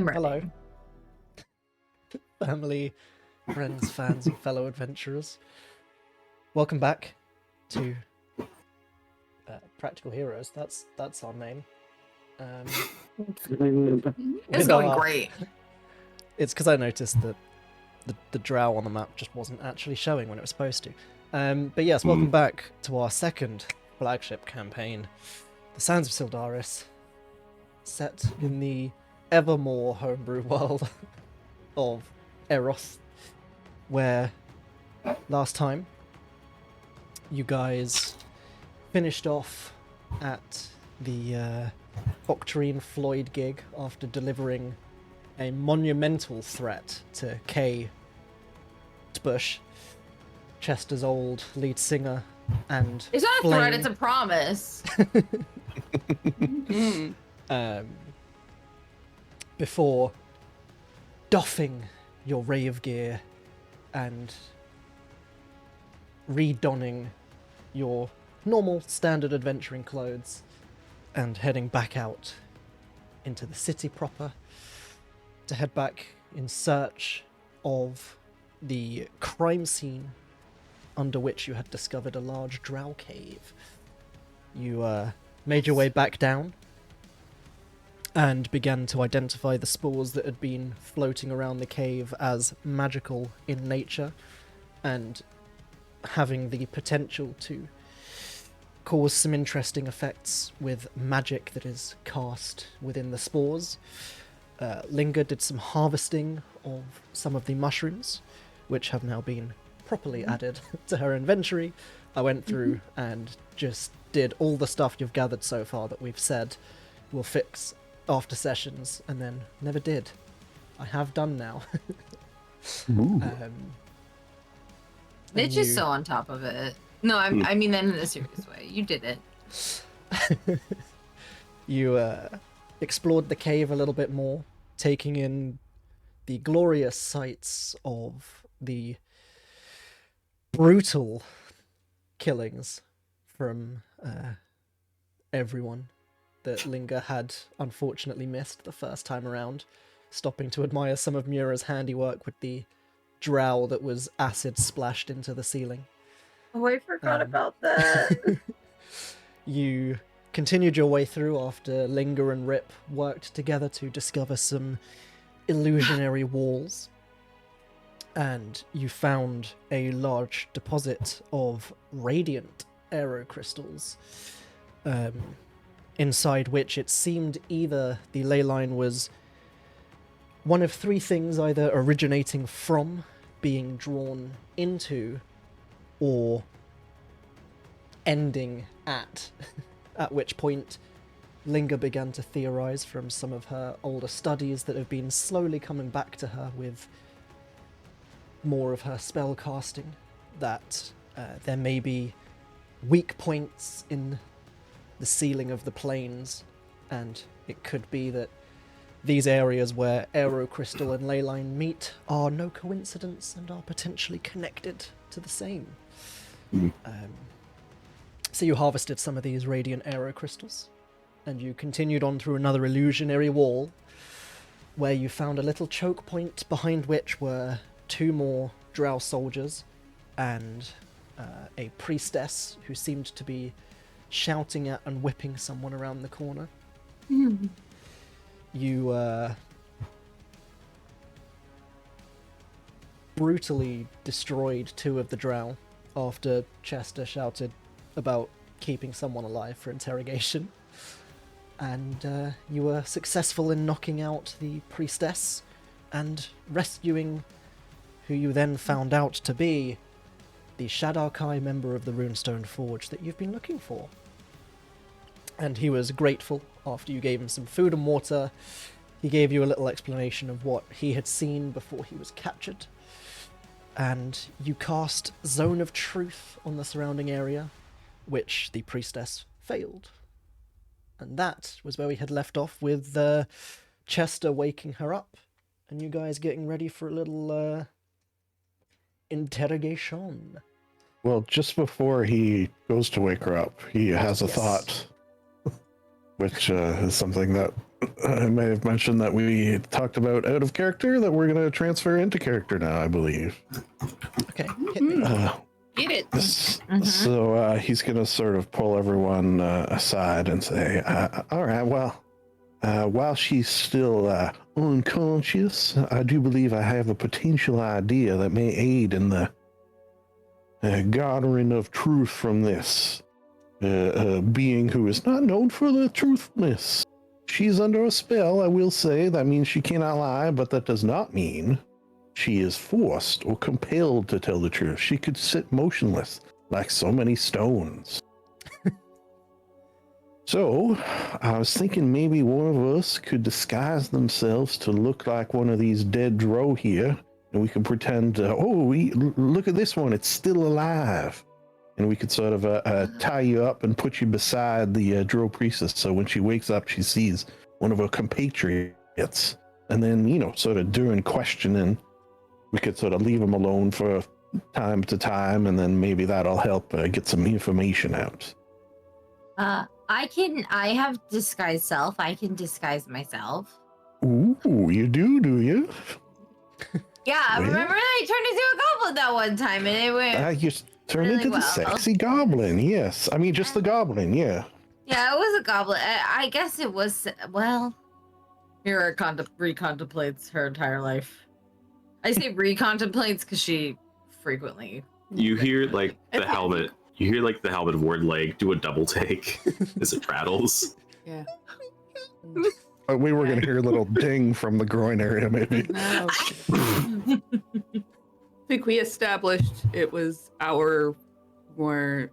I'm ready. Hello. Family, friends, fans, and fellow adventurers. Welcome back to Practical Heroes. That's our name. It's going great. It's because I noticed that the Drow on the map just wasn't actually showing when it was supposed to. But yes, welcome back to our second flagship campaign, The Sands of Syldaris, set in the ever more homebrew world of Eros, where last time you guys finished off at the Octarine Floyd gig after delivering a monumental threat to Kay Bush, Chester's old lead singer, and it's not a threat, it's a promise. Before doffing your rave gear and redonning your normal standard adventuring clothes and heading back out into the city proper to head back in search of the crime scene under which you had discovered a large drow cave. You made your way back down and began to identify the spores that had been floating around the cave as magical in nature and having the potential to cause some interesting effects with magic that is cast within the spores. Linga did some harvesting of some of the mushrooms, which have now been properly added to her inventory. I went through and just did all the stuff you've gathered so far that we've said we'll fix after sessions, and then never did. I have done now. Mitch is so on top of it. No, I mean that in a serious way. You did it. You explored the cave a little bit more, taking in the glorious sights of the brutal killings from everyone that Linga had unfortunately missed the first time around, stopping to admire some of Mura's handiwork with the drow that was acid splashed into the ceiling. Oh, I forgot about that. You continued your way through after Linga and Rip worked together to discover some illusionary walls, and you found a large deposit of radiant aerocrystals, inside which it seemed either the ley line was one of three things, either originating from, being drawn into, or ending at which point Linga began to theorize from some of her older studies that have been slowly coming back to her with more of her spell casting, that there may be weak points in the ceiling of the planes, and it could be that these areas where aerocrystal and ley line meet are no coincidence and are potentially connected to the same. So you harvested some of these radiant aerocrystals, and you continued on through another illusionary wall, where you found a little choke point behind which were two more drow soldiers and a priestess who seemed to be shouting at and whipping someone around the corner. You brutally destroyed two of the drow after Chester shouted about keeping someone alive for interrogation. And you were successful in knocking out the priestess and rescuing who you then found out to be the Shadarkai member of the Runestone Forge that you've been looking for. And he was grateful after you gave him some food and water. He gave you a little explanation of what he had seen before he was captured. And you cast Zone of Truth on the surrounding area, which the priestess failed. And that was where we had left off with Chester waking her up, and you guys getting ready for a little interrogation. Well, just before he goes to wake her up, he has a thought. which is something that I may have mentioned that we talked about out of character that we're going to transfer into character now, I believe. Okay, hit me. Get it. So he's going to sort of pull everyone aside and say, all right, well, while she's still unconscious, I do believe I have a potential idea that may aid in the garnering of truth from this being who is not known for the truthfulness. She's under a spell, I will say. That means she cannot lie, but that does not mean she is forced or compelled to tell the truth. She could sit motionless like so many stones. So, I was thinking maybe one of us could disguise themselves to look like one of these dead Drow here, and we could pretend, look at this one, it's still alive. And we could sort of tie you up and put you beside the Drow priestess, so when she wakes up, she sees one of her compatriots. And then, sort of during questioning, we could sort of leave them alone for time to time, and then maybe that'll help get some information out. I have disguise self. I can disguise myself. Ooh, you do you? Yeah, Well, remember I turned into a goblin that one time and it went You turned really into the well. sexy goblin, yes. I mean, just the goblin, yeah. Yeah, it was a goblin. I guess it was, well, Mira recontemplates her entire life. I say recontemplates because she frequently... You hear like the helmet. You hear like the helmet of word leg do a double take as it rattles. Yeah. We were going to hear a little ding from the groin area, maybe. No. I think we established it was our more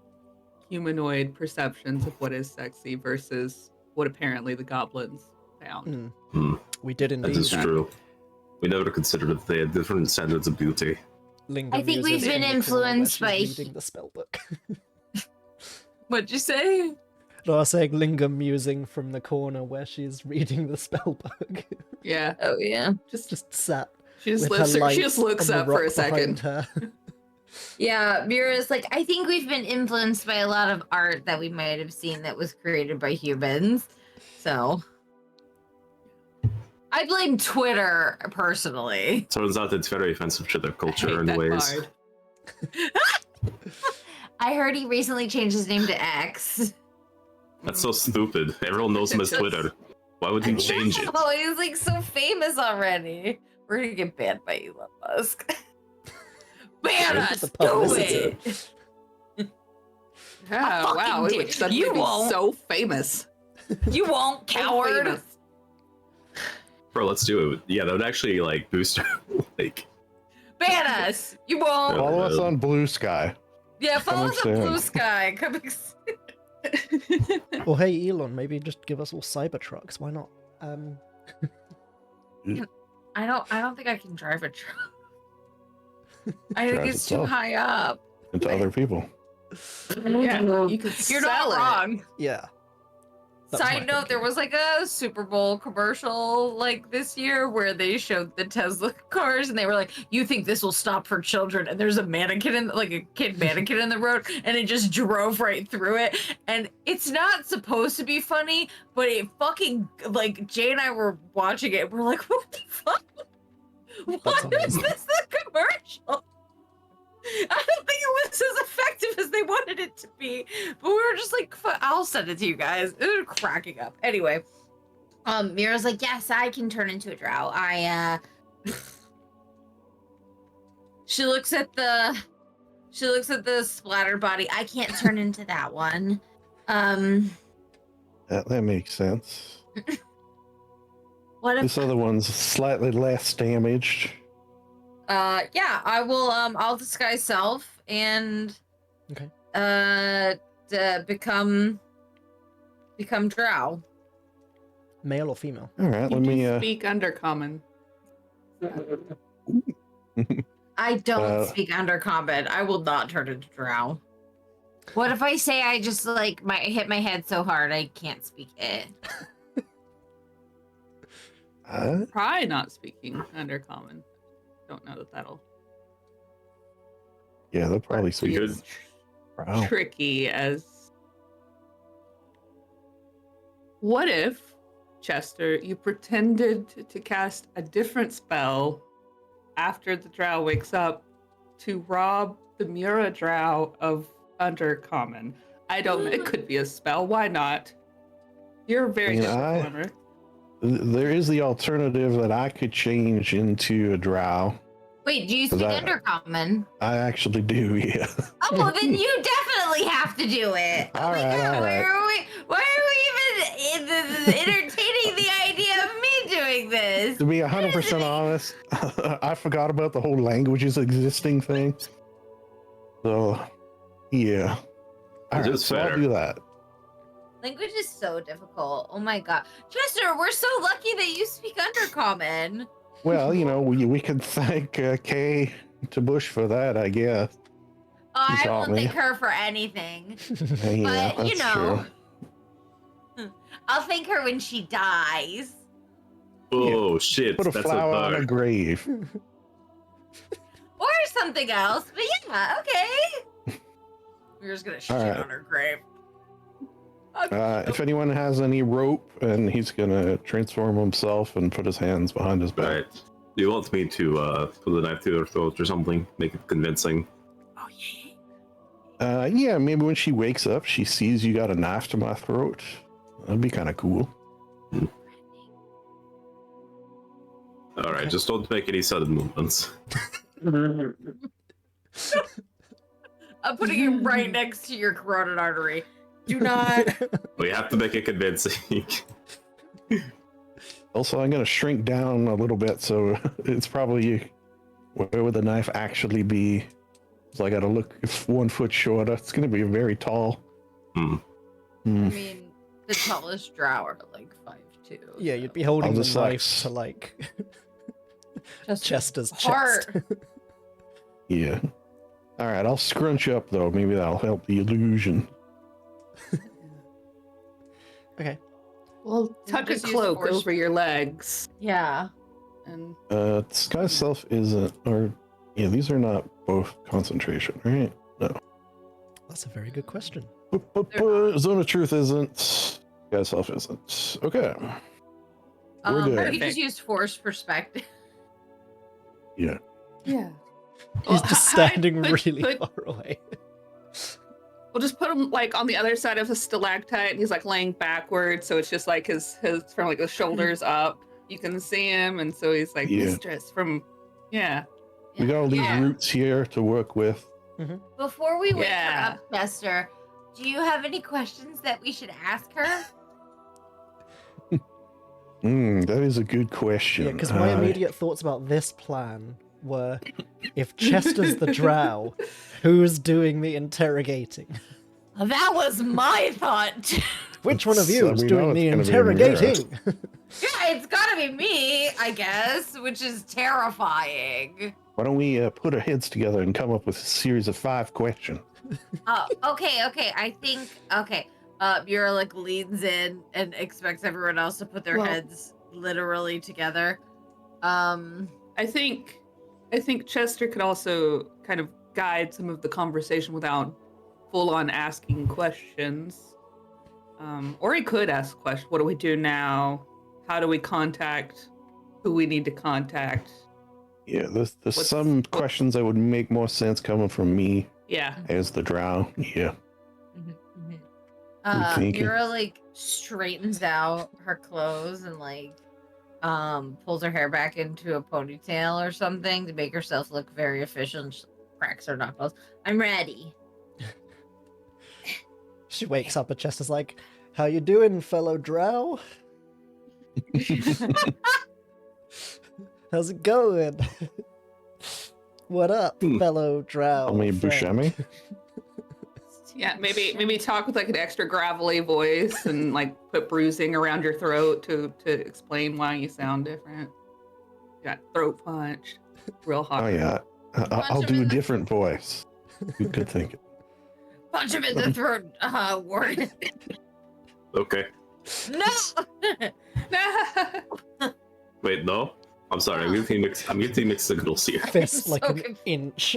humanoid perceptions of what is sexy versus what apparently the goblins found. We did indeed. That is true. We never considered that they had different standards of beauty. Lingam I think uses we've been in the corner where influenced she's by- reading the spell book. What'd you say? No, I was saying Lingam musing from the corner where she's reading the spell book. Yeah. Oh, yeah. Just sat. She just with her light she just looks on the up for a rock behind second. her. Yeah, Mira's like, I think we've been influenced by a lot of art that we might have seen that was created by humans. So... I blame Twitter personally. Turns out it's very offensive to their I culture hate and that ways. card. I heard he recently changed his name to X. That's so stupid. Everyone knows him as Twitter. Why would he change it? Oh, he's like so famous already. We're gonna get banned by Elon Musk. Ban Look at us! the Do publicity. it! Yeah, fucking wow, it dare- would suddenly you be won't. so famous. You won't, So coward! famous. Bro, let's do it. Yeah, that would actually like boost her. Like, Ban us! You won't! Yeah. Follow us on Blue Sky. Yeah, follow us on Coming soon. Blue Sky. Coming soon. Well, hey, Elon, maybe just give us all Cybertrucks. Why not? I don't think I can drive a truck. I think Drives it's too itself. high up. Into other people. Yeah, you could You're sell not it. wrong. Yeah. That's my Side note, there thinking. was like a Super Bowl commercial like this year where they showed the Tesla cars and they were like, you think this will stop for children? And there's a mannequin in like a kid mannequin in the road and it just drove right through it. And it's not supposed to be funny, but it fucking like Jay and I were watching it. We're like, what the fuck? Why is amazing. this the commercial? I don't think it was as effective as they wanted it to be, but we were just like, I'll send it to you guys. It was cracking up. Anyway, Mira's like, yes, I can turn into a drow. She looks at the splattered body. I can't turn into that one. That makes sense. What if This other one's slightly less damaged. yeah, I will I'll disguise self and Okay. become drow. Male or female? All right, You let do me. speak undercommon. I don't Uh, speak undercommon. I will not turn into drow. What if I say I just like hit my head so hard I can't speak it? Probably not speaking undercommon. Don't know that that'll Yeah, they'll probably be speak. good. as Wow. tricky as What if, Chester, you pretended to cast a different spell after the Drow wakes up to rob the Mura Drow of Undercommon? I don't know. It could be a spell. Why not? You're a very I mean, good performer. There is the alternative that I could change into a drow. Wait, do you Is speak that- Undercommon? I actually do, yeah. Oh, well, then you definitely have to do it. All right, all right. Why are we even entertaining the idea of me doing this? To be 100% honest, I forgot about the whole languages existing thing. So, yeah. All It's right, just so I'll better. do that. Language is so difficult. Oh my god. Chester, we're so lucky that you speak Undercommon. Well, you know, we can thank Kay to Bush for that, I guess. Oh, You I taught won't me. thank her for anything. Yeah, But, you that's know, true. I'll thank her when she dies. Oh shit! Put a That's flower on a dark. grave. Or something else. But yeah, okay. We're just gonna shit right. on her grave. If anyone has any rope, and he's gonna transform himself and put his hands behind his All back. right. Do you want me to put the knife through their throat or something? Make it convincing. Oh yeah. Yeah, maybe when she wakes up, she sees you got a knife to my throat. That'd be kind of cool. All right. Just don't make any sudden movements. I'm putting it right next to your carotid artery. Do not. We have to make it convincing. Also, I'm gonna shrink down a little bit, so it's probably where would the knife actually be? So I gotta look 1 foot shorter. It's gonna be very tall. Hmm. I mean, the tallest drow are like 5'2". Yeah, you'd be holding I'll the just, like, knife to like Just Chester's heart. chest. Yeah. All right, I'll scrunch up though. Maybe that'll help the illusion. Okay. Well, tuck a just use cloak force- over your legs. Yeah. And Disguise self isn't, or yeah, these are not both concentration, right? That's a very good question. Zone of truth isn't. Disguise self isn't. Okay. We're You good. just use force perspective. Yeah. yeah. He's just standing put- really put- far away. We'll just put him like on the other side of a stalactite, and he's like laying backwards, so it's just like his from like the shoulders up. You can see him, and so he's like Yeah. mistress from, yeah. We got all these Yeah. roots here to work with. Before we wake Yeah. her up, Chester, do you have any questions that we should ask her? That is a good question. Yeah, because my immediate thoughts about this plan were, if Chester's the drow, who's doing the interrogating? That was my thought. Which one of you So is we know doing the it's gonna be Mira. interrogating? Yeah, it's gotta be me, I guess, which is terrifying. Why don't we put our heads together and come up with a series of 5 questions? Okay. I think, Mira like leans in and expects everyone else to put their Well- heads literally together. I think Chester could also kind of guide some of the conversation without full on asking questions. Or he could ask questions. What do we do now? How do we contact who we need to contact? Yeah, there's What's- some questions that would make more sense coming from me Yeah. as the drow. Yeah. thinking. Mira like straightens out her clothes and like pulls her hair back into a ponytail or something to make herself look very official, and she cracks her knuckles. I'm ready. She wakes up and Chester's like, "How you doing, fellow drow? How's it going? What up, fellow drow? Call me friend?" Buscemi. Yeah, maybe talk with like an extra gravelly voice and like put bruising around your throat to explain why you sound different. You got throat punched, real hot. Oh yeah, I'll him do in a the- different voice. You could think it. Punch him in the throat, Warden. Okay. No. Wait, no. I'm sorry. I'm getting mixed signals here. Fist I'm like so an confused. inch.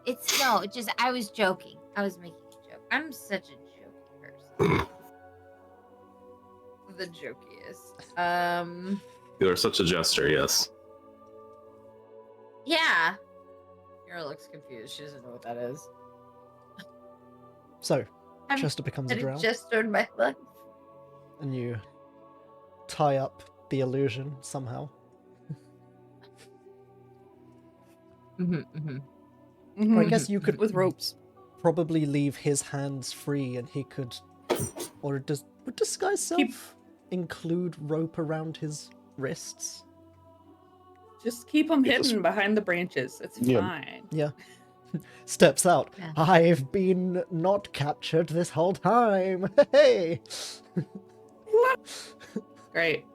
It's no, just I was joking. I was making a joke. I'm such a jokey person. the jokiest. You are such a jester, yes. Yeah. Mira looks confused. She doesn't know what that is. So, I'm- Chester becomes a I drow, just started my life. and you tie up the illusion somehow. Or I guess you could with ropes. probably leave his hands free, and he could, or would disguise self Keep- include rope around his wrists? Just keep them Yes. hidden behind the branches. It's Yeah. fine. Yeah. Steps out. Yeah. I've been not captured this whole time. Hey. Great.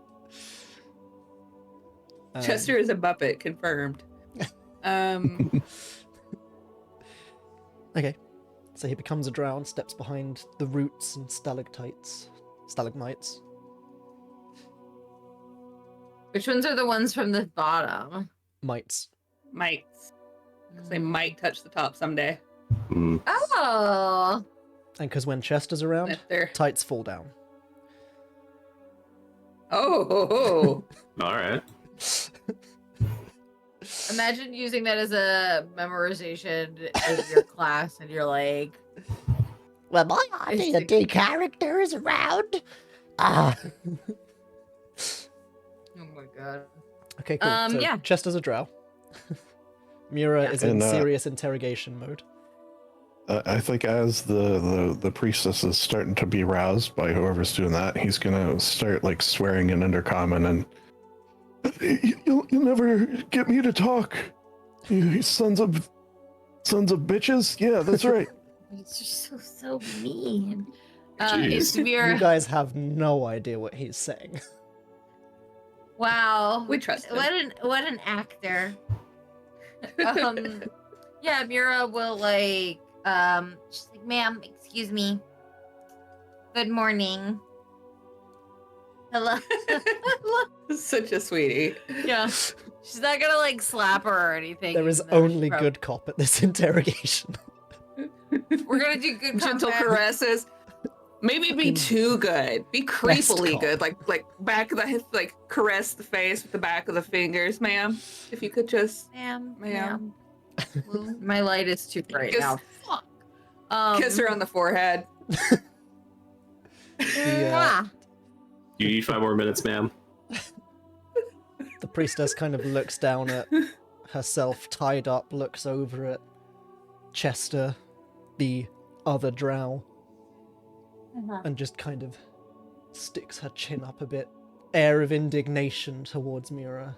Um, Chester is a Muppet, confirmed. Okay. So he becomes a drow and steps behind the roots and stalagmites. Which ones are the ones from the bottom? Mites. Might. They might touch the top someday. Mm. Oh. And because when Chester's around, If they're... tights fall down. Oh. All right. Imagine using that as a memorization in your class, and you're like, Well, my D&D character is around. Ah. oh my god. Okay, cool. So yeah. Chester's a drow. Mira Yeah. is in And, serious interrogation mode. I think as the priestess is starting to be roused by whoever's doing that, he's gonna start like swearing in undercommon and you'll never get me to talk. You sons of bitches. Yeah, that's right. It's just so mean. Jeez. It's You Mira. guys have no idea what he's saying. Wow. We trust him. What an actor. Yeah, Mira will like she's like, ma'am, excuse me. Good morning. Hello. Such a sweetie. Yeah. She's not gonna like slap her or anything. There is even though she only probably- good cop at this interrogation. We're gonna do good Gentle combat. caresses. Maybe be too good. Be creepily cop. good. Like back of the like caress the face with the back of the fingers, ma'am. If you could just Ma'am. Ma'am. My light is too bright Kiss- now. Fuck. kiss her on the forehead. Yeah. Mwah. You need 5 more minutes, ma'am. The priestess kind of looks down at herself, tied up, looks over at Chester, the other drow, and just kind of sticks her chin up a bit. Air of indignation towards Mira.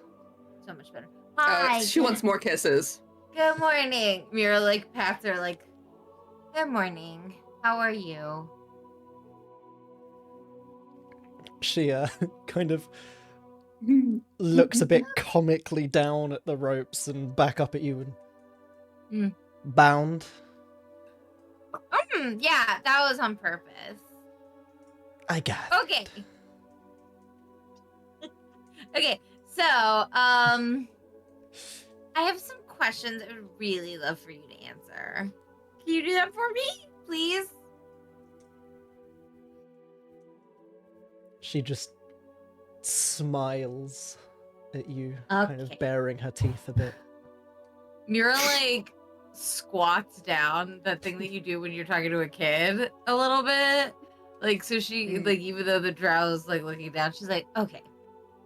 So much better. Hi. She wants more kisses. Good morning. Mira like pats her like, good morning. How are you? She kind of looks a bit comically down at the ropes and back up at you and bound. Yeah, that was on purpose. I got it. Okay. Okay, so I have some questions I would really love for you to answer. Can you do that for me, please? She just smiles at you, kind of Okay. baring her teeth a bit. Mira like squats down, that thing that you do when you're talking to a kid a little bit. Like, so she like, even though the drow's like looking down, she's like, okay,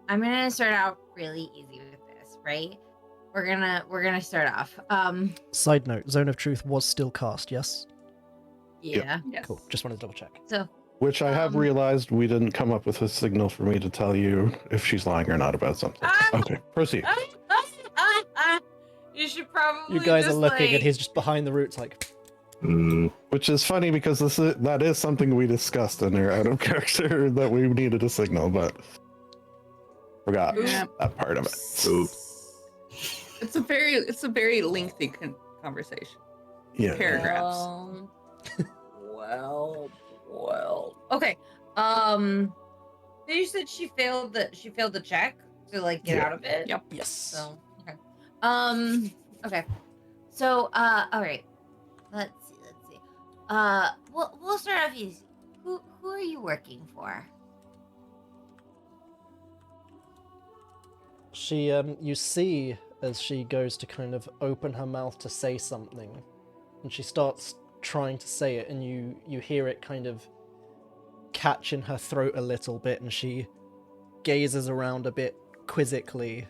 I'm gonna start out really easy with this, right? We're gonna start off. Side note, Zone of Truth was still cast, yes? Yeah. Yes. Cool, just wanted to double check. So Which I have realized we didn't come up with a signal for me to tell you if she's lying or not about something. Okay, proceed. you should probably You guys are just, looking like, and he's just behind the roots like, Which is funny because that is something we discussed in our out of character that we needed a signal, but forgot Yeah. that part of it. Oops. It's a very lengthy conversation. Yeah. Paragraphs. Well. Okay. So you said she failed the check to like get Yeah. out of it. Yep. yes. So okay. Okay. So all right. Let's see. We'll start off easy. Who are you working for? She, you see as she goes to kind of open her mouth to say something, and she starts trying to say it, and you hear it kind of catch in her throat a little bit, and she gazes around a bit quizzically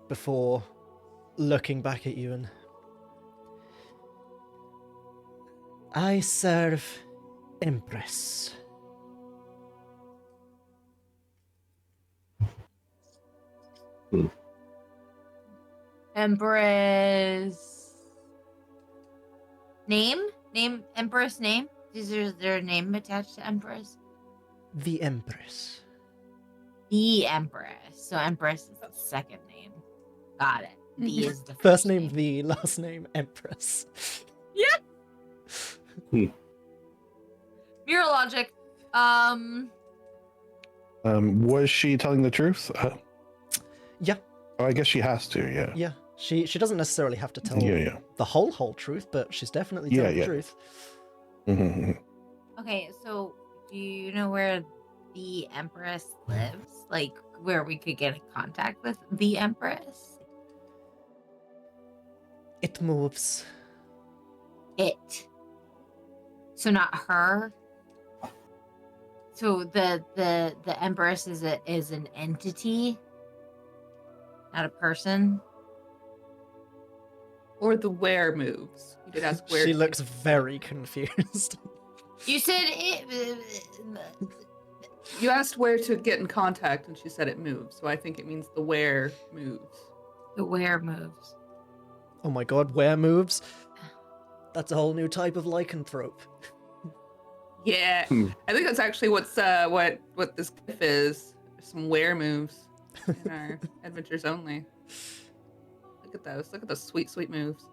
before looking back at you and... I serve Empress. Empress. Name? Empress name? Is there a name attached to Empress? The Empress. The Empress. So Empress is the second name. Got it. The is the First name The, last name Empress. Yeah. Mirror logic. Was she telling the truth? Yeah. Oh, I guess she has to. Yeah. Yeah. She doesn't necessarily have to tell Yeah. the whole truth, but she's definitely telling the truth. Mm-hmm. Okay, so do you know where the Empress lives? Like where we could get in contact with the Empress? It moves. It. So not her. So the Empress is an entity, not a person. Or the where moves. You did ask where. She looks very confused. You said it. You asked where to get in contact, and she said it moves. So I think it means the where moves. The where moves. Oh my god, where moves? That's a whole new type of lycanthrope. Yeah, I think that's actually what this gif is. Some where moves in our adventures only. Look at those. Look at those sweet moves.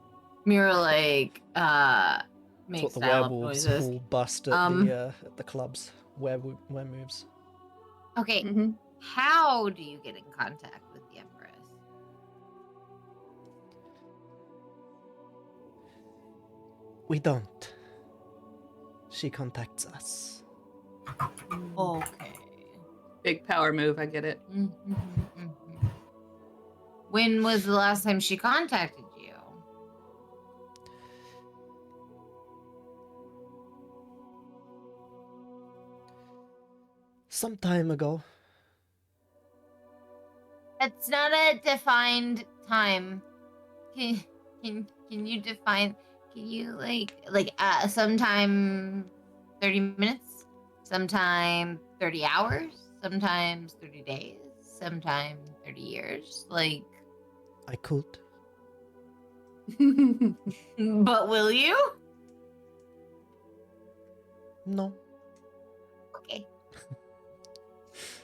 Mirror like That's makes what the dial-up werewolves noises. will bust at the clubs. Where moves? Okay, Mm-hmm. how do you get in contact with the Empress? We don't. She contacts us. Okay. Big power move. I get it. Mhm. When was the last time she contacted you? Some time ago. It's not a defined time. Can you define? Can you sometime 30 minutes, sometime 30 hours, sometimes 30 days, sometime 30 years? Like, I could. but will you? No. Okay.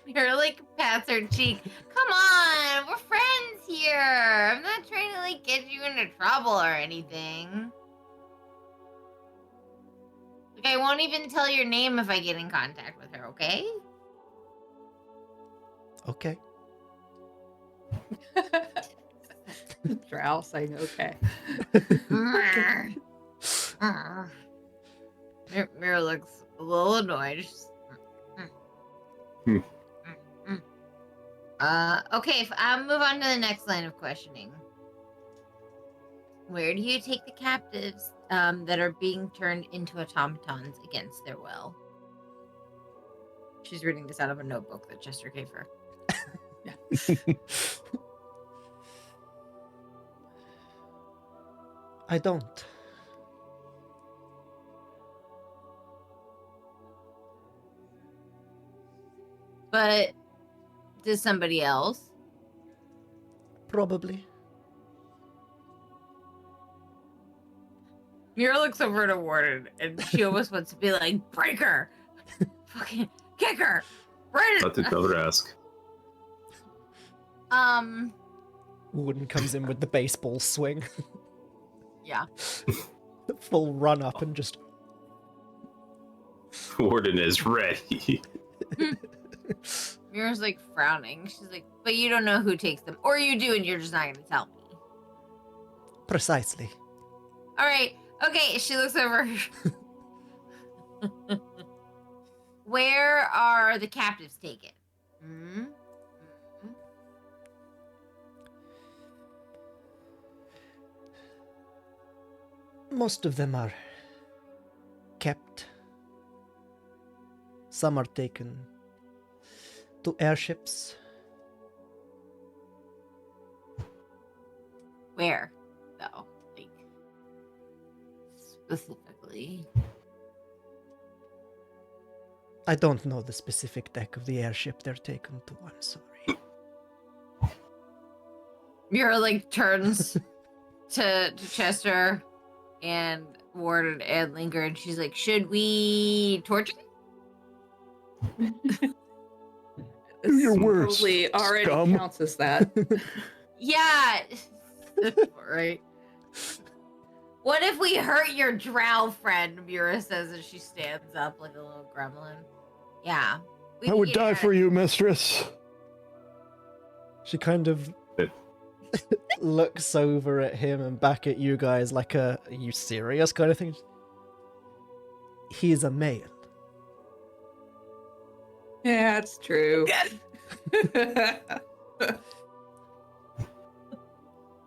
You're like pats her cheek. Come on, we're friends here. I'm not trying to like get you into trouble or anything. Like, I won't even tell your name if I get in contact with her, okay? Okay. Drow saying okay. Mira looks a little annoyed. Okay, I'll move on to the next line of questioning. Where do you take the captives that are being turned into automatons against their will? She's reading this out of a notebook that Chester gave her. I don't. But does somebody else? Probably. Mira looks over at Warden and she almost wants to be like, break her! Fucking kick her! Right. Let the cover ask. Warden comes in with the baseball swing. Yeah. Full run up and just... Warden is ready. Mira's like frowning. She's like, but you don't know who takes them. Or you do and you're just not going to tell me. Precisely. All right. Okay, she looks over. Where are the captives taken? Most of them are kept. Some are taken to airships. Where, though? Like, specifically. I don't know the specific deck of the airship they're taken to, I'm sorry. Mira, like, turns to Chester and Ward and Linger, and she's like, should we torture him? Do your This worst, probably already scum. counts as that. Yeah. Right. What if we hurt your drow friend? Mira says as she stands up like a little gremlin. Yeah. I would die for you, mistress. She kind of It- looks over at him and back at you guys like a, are you serious kind of thing? He's a male. Yeah, it's true.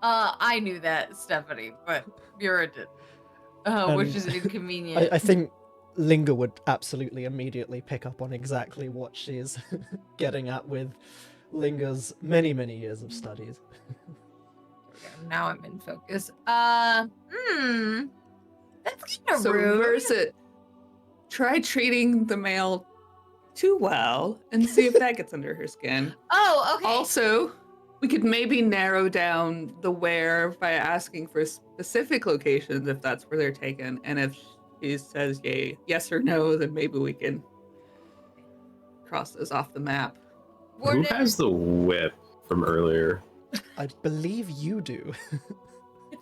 I knew that, Stephanie, but Mira didn't. Which is inconvenient. I think Linger would absolutely immediately pick up on exactly what she's getting at with Linger's many, many years of studies. Now I'm in focus. That's kind of So rude. reverse it. Try treating the male too well and see if that gets under her skin. Oh, okay. Also, we could maybe narrow down the where by asking for specific locations if that's where they're taken. And if she says yes or no, then maybe we can cross those off the map. Who has the whip from earlier? I believe you do.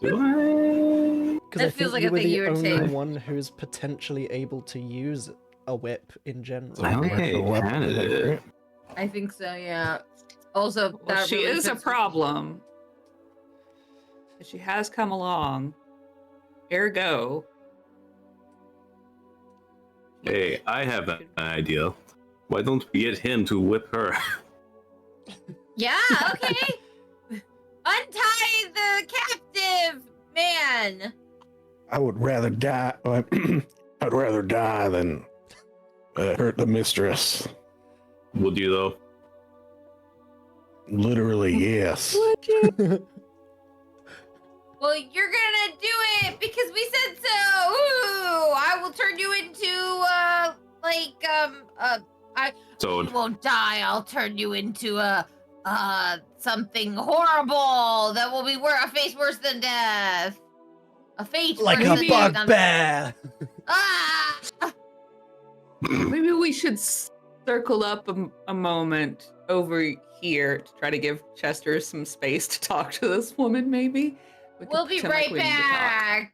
Do I? Because That I feels think like you a were thing the you would only take. one who's potentially able to use a whip in general. I don't think Well, I had it. I think so, yeah. Also, Well, that she really is a fits with- problem. She has come along. Ergo. Hey, I have an idea. Why don't we get him to whip her? Yeah, okay. Untie the captive man. I would rather die. I'd rather die than hurt the mistress. Would you though? Literally, yes. Well, you're gonna do it because we said so. Ooh, I will turn you into So you won't die. I'll turn you into something horrible that will be a face worse than death. A fate Like worse a than death. bugbear! Ah! Maybe we should circle up a moment over here to try to give Chester some space to talk to this woman, maybe? We could We'll be pretend right like we need to talk. back.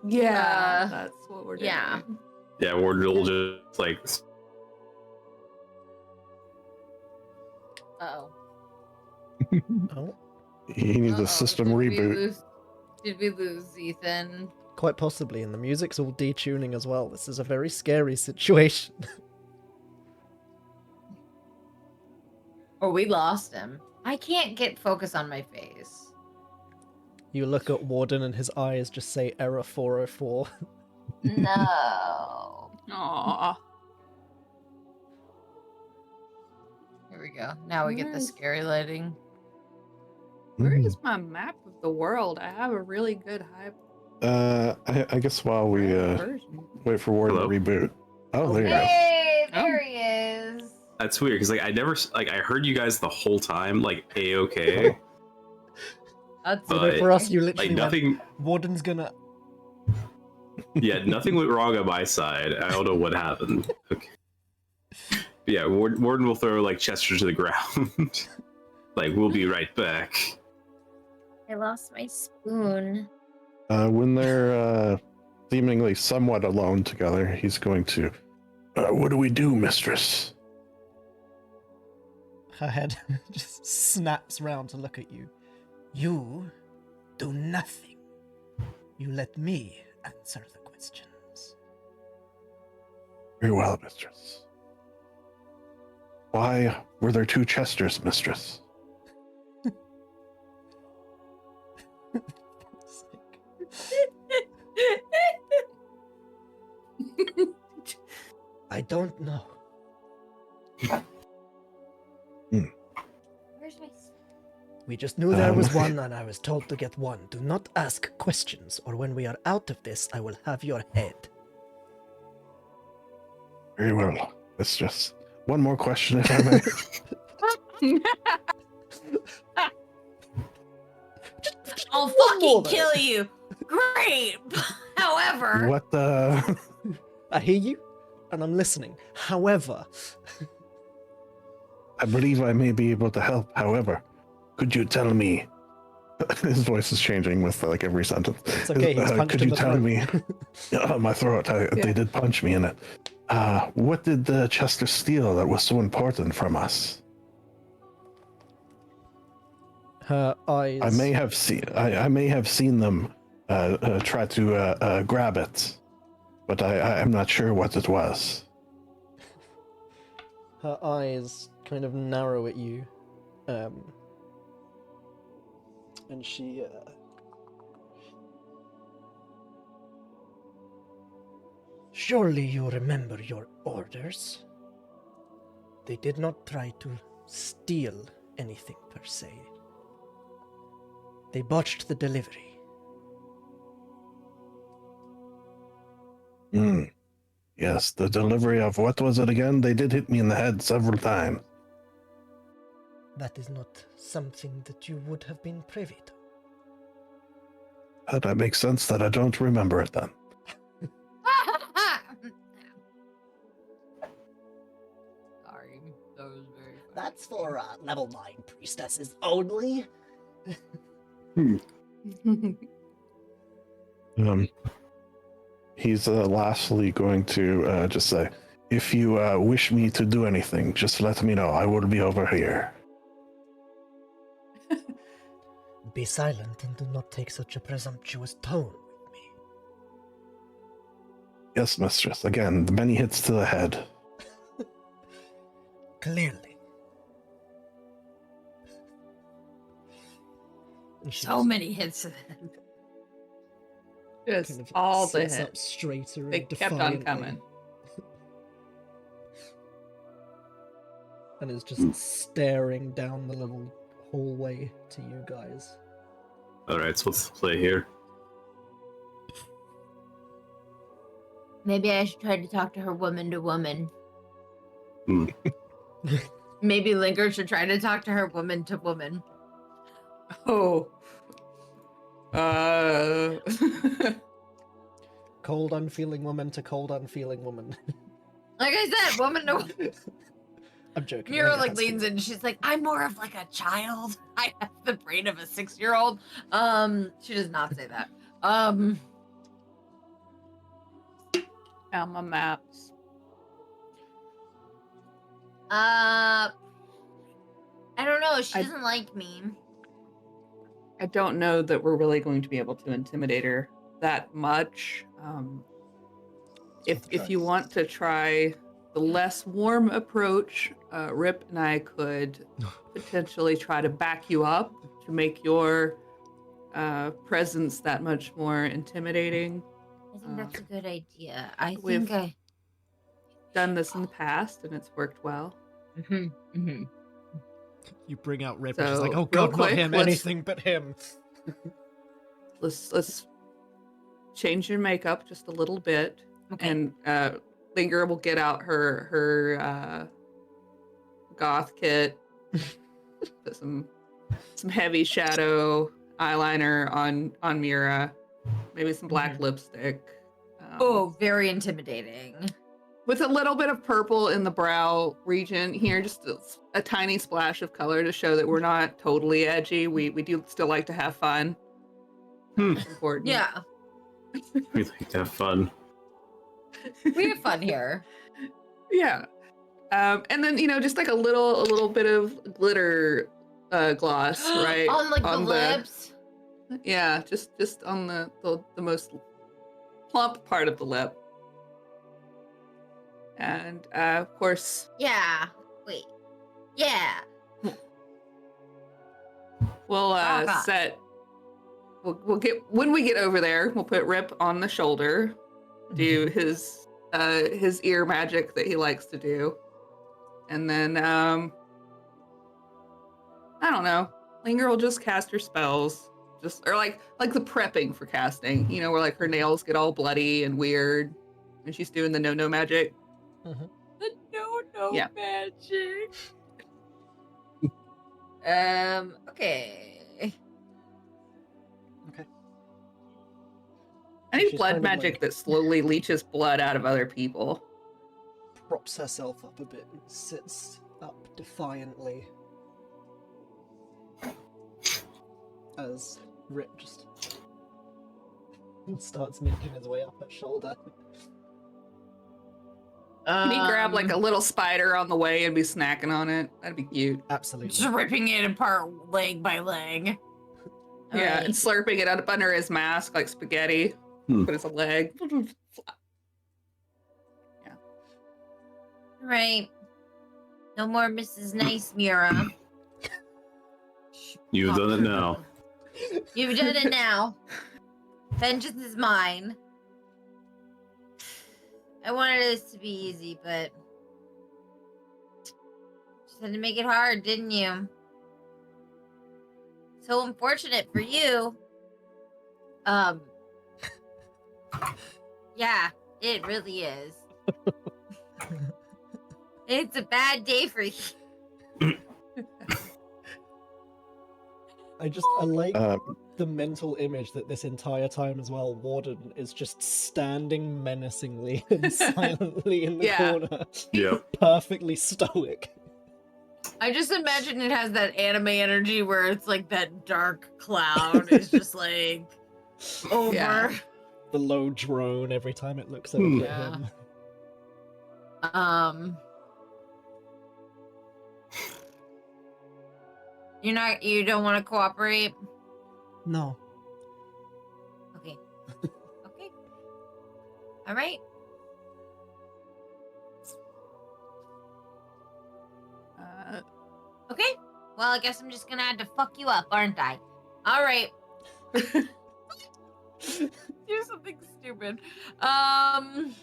Yeah, that's what we're doing. yeah. yeah, Ward will just like Uh-oh. Oh, He needs Uh-oh. a system Did we reboot. Did we lose Ethan? quite possibly, and the music's all detuning as well. This is a very scary situation. Or we lost him. I can't get focus on my face. You look at Warden and his eyes just say error 404. No. Aw. Here we go. Now we get the Where's- scary lighting. Where is my map of the world? I have a really good high I guess while we version. wait for Warden Hello? to reboot. Oh, there you go. Hey, Oh. there he is. that's weird because like I never like I heard you guys the whole time like a-okay. That's So But, for us, you literally Like went, nothing Warden's gonna... yeah, nothing went wrong on my side. I don't know what happened. Okay. But yeah, Warden will throw like Chester to the ground. Like we'll be right back. I lost my spoon. When they're seemingly somewhat alone together, he's going to. What do we do, mistress? Her head just snaps round to look at you. You do nothing. You let me answer the questions. Very well, mistress. Why were there two Chesters, mistress? I don't know. Where's my... We just knew there was one, and I was told to get one. Do not ask questions, or when we are out of this, I will have your head. Very well. Let's just one more question, if I may. I'll One more, fucking kill you. Great. However, What the? I hear you, and I'm listening. However, I believe I may be able to help. However, could you tell me? His voice is changing with like every sentence. it's okay. He's punched Could in you the tell throat. me? My throat. They did punch me in it. What did Chester steal that was so important from us? Her eyes. I may have seen them try to grab it, but I'm not sure what it was. Her eyes kind of narrow at you, and she. Surely you remember your orders. They did not try to steal anything per se. They botched the delivery. Yes, the delivery of what was it again? They did hit me in the head several times. That is not something that you would have been privy to. That makes sense that I don't remember it then. sorry, that was very funny. That's for level 9 priestesses only. He's lastly going to just say, if you wish me to do anything, just let me know. I will be over here. Be silent and do not take such a presumptuous tone with me. Yes, mistress. Again, many hits to the head. Clearly. And she So just many hits. Just kind of all the sits up hits. straighter They and kept on defiantly, coming. and is just staring down the little hallway to you guys. Alright, so let's play here. Maybe I should try to talk to her woman to woman. Hmm. Maybe Linker should try to talk to her woman to woman. Oh. Cold, unfeeling woman to cold, unfeeling woman. Like I said, woman to woman. I'm joking. Mira it like has to be leans in. She's like, I'm more of like a child. I have the brain of a 6-year-old. She does not say that. Found my maps. I don't know. She I- doesn't like me. I don't know that we're really going to be able to intimidate her that much. If you want to try the less warm approach, Rip and I could potentially try to back you up to make your presence that much more intimidating. I think that's a good idea. I we've- think I. Done this in the past and it's worked well. You bring out Rip, So, and she's like, "Oh real God, not quick, him! let's- Anything but him!" Let's change your makeup just a little bit, Okay. and Linger will get out her goth kit, put some heavy shadow eyeliner on Mira, maybe some black lipstick. Oh, very intimidating. With a little bit of purple in the brow region here, just a tiny splash of color to show that we're not totally edgy. We do still like to have fun. It's important. Yeah, We like to have fun. we have fun here. Yeah. And then just like a little bit of glitter gloss, right? On like the lips. Yeah, just on the most plump part of the lip. And of course, Yeah. Wait. Yeah. we'll God. set we'll get when we get over there. We'll put Rip on the shoulder, do his ear magic that he likes to do, and then I don't know. Linger will just cast her spells, or like the prepping for casting. You know, where like her nails get all bloody and weird, and she's doing the no magic. Mhm. The no Yeah. magic. Okay. I need She's blood kind of, magic like- that slowly leeches blood out of other people. Props herself up a bit and sits up defiantly as Rip just starts making his way up her shoulder. Can you grab like a little spider on the way and be snacking on it? That'd be cute. Absolutely. just ripping it apart leg by leg? Yeah, Alright. and slurping it up under his mask like spaghetti. But it's a leg. Right. No more Mrs. Nice Mira. You've done it now. You've done it now. Vengeance is mine. I wanted this to be easy, but just had to make it hard, didn't you? So unfortunate for you. Yeah, it really is. It's a bad day for you. I like Uh, the mental image that this entire time as well, Warden is just standing menacingly and silently in the Yeah. corner, Yep. perfectly stoic. I just imagine it has that anime energy where it's like that dark cloud is just like over. Yeah. The low drone every time it looks over at Yeah. him. You don't want to cooperate? No. Okay. Okay. All right. Okay. Well, I guess I'm just gonna have to fuck you up, aren't I? All right. Do something stupid. I'm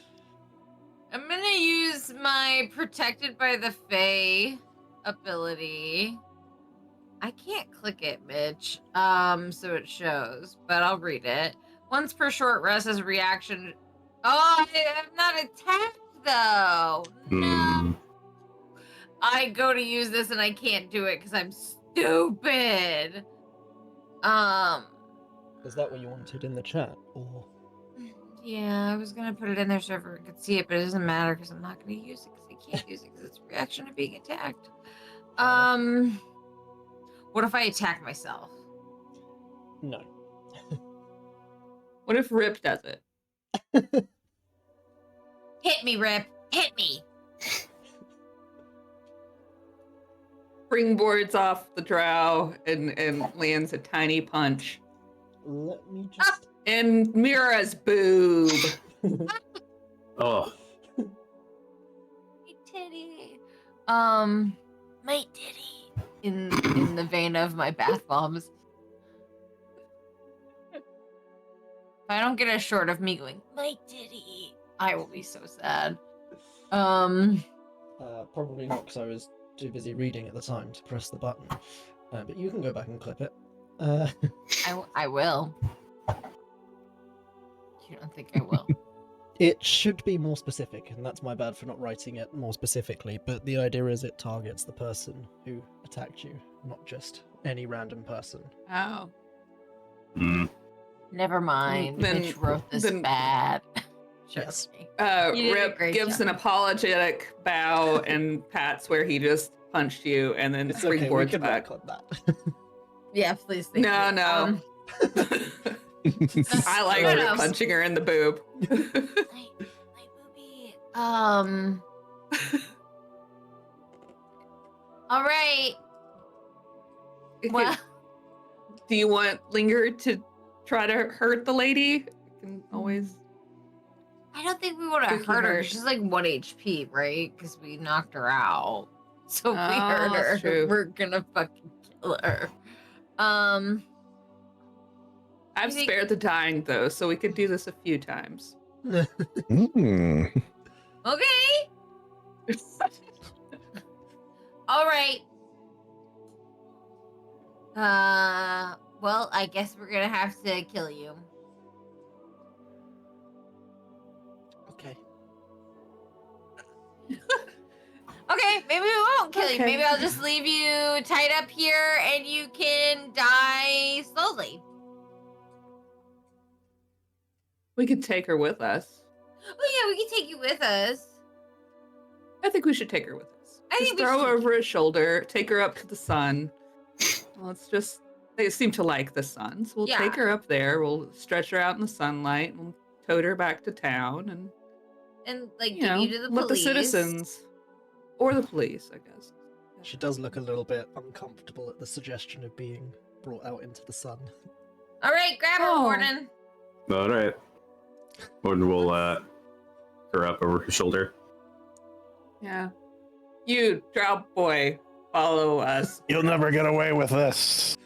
gonna use my protected by the Fae ability. I can't click it, Mitch. So it shows, but I'll read it. Once per short rest as a reaction. Oh, I'm not attacked though. No. I go to use this and I can't do it because I'm stupid. Is that what you wanted in the chat? Or Yeah, I was gonna put it in there so everyone could see it, but it doesn't matter because I'm not gonna use it because I can't use it because it's a reaction to being attacked. What if I attack myself? no. What if Rip does it? Hit me, Rip. Hit me. Springboards off the drow and lands a tiny punch Let me just in Mira's boob. Oh, My titty. My titty. In the vein of my bath bombs. If I don't get a short of me going, my titty, I will be so sad. probably not because I was too busy reading at the time to press the button. But you can go back and clip it. I will. You don't think I will? It should be more specific, and that's my bad for not writing it more specifically, but the idea is it targets the person who attacked you, not just any random person. Oh. Never mind. Then- Mitch wrote this then- bad. Yes. Me. You did a Rip great gives job. an apologetic bow and pats where he just punched you and then It's okay, we springboards can back. work on that. Yeah, please. Thank No, you. no. I like No, Rip no. punching her in the boob. My boobie. All right. Well, Do you want Linger to try to hurt the lady? You can always. I don't think we want to Freaking hurt her. hurt. She's like 1 HP, right? Because we knocked her out. So if we Oh, hurt her, that's true. we're gonna fucking kill her. I I've think- spared the dying though, so we could do this a few times. Mm. Okay. All right. Well, I guess we're gonna have to kill you. Okay. Okay, maybe we won't kill you. Okay. Maybe I'll just leave you tied up here and you can die slowly. We could take her with us. Oh yeah, we can take you with us. I think we should take her with us. I Just think we throw her should. over his shoulder, take her up to the sun. Let's just. They seem to like the sun, so we'll Yeah. take her up there. We'll stretch her out in the sunlight. We'll tote her back to town, and like you give know, you to the let the police. citizens or the police, I guess. She does look a little bit uncomfortable at the suggestion of being brought out into the sun. All right, grab her, Oh. Warden. All right. Warden will her up over his shoulder. Yeah. You, Drow boy, follow us. You'll never get away with this.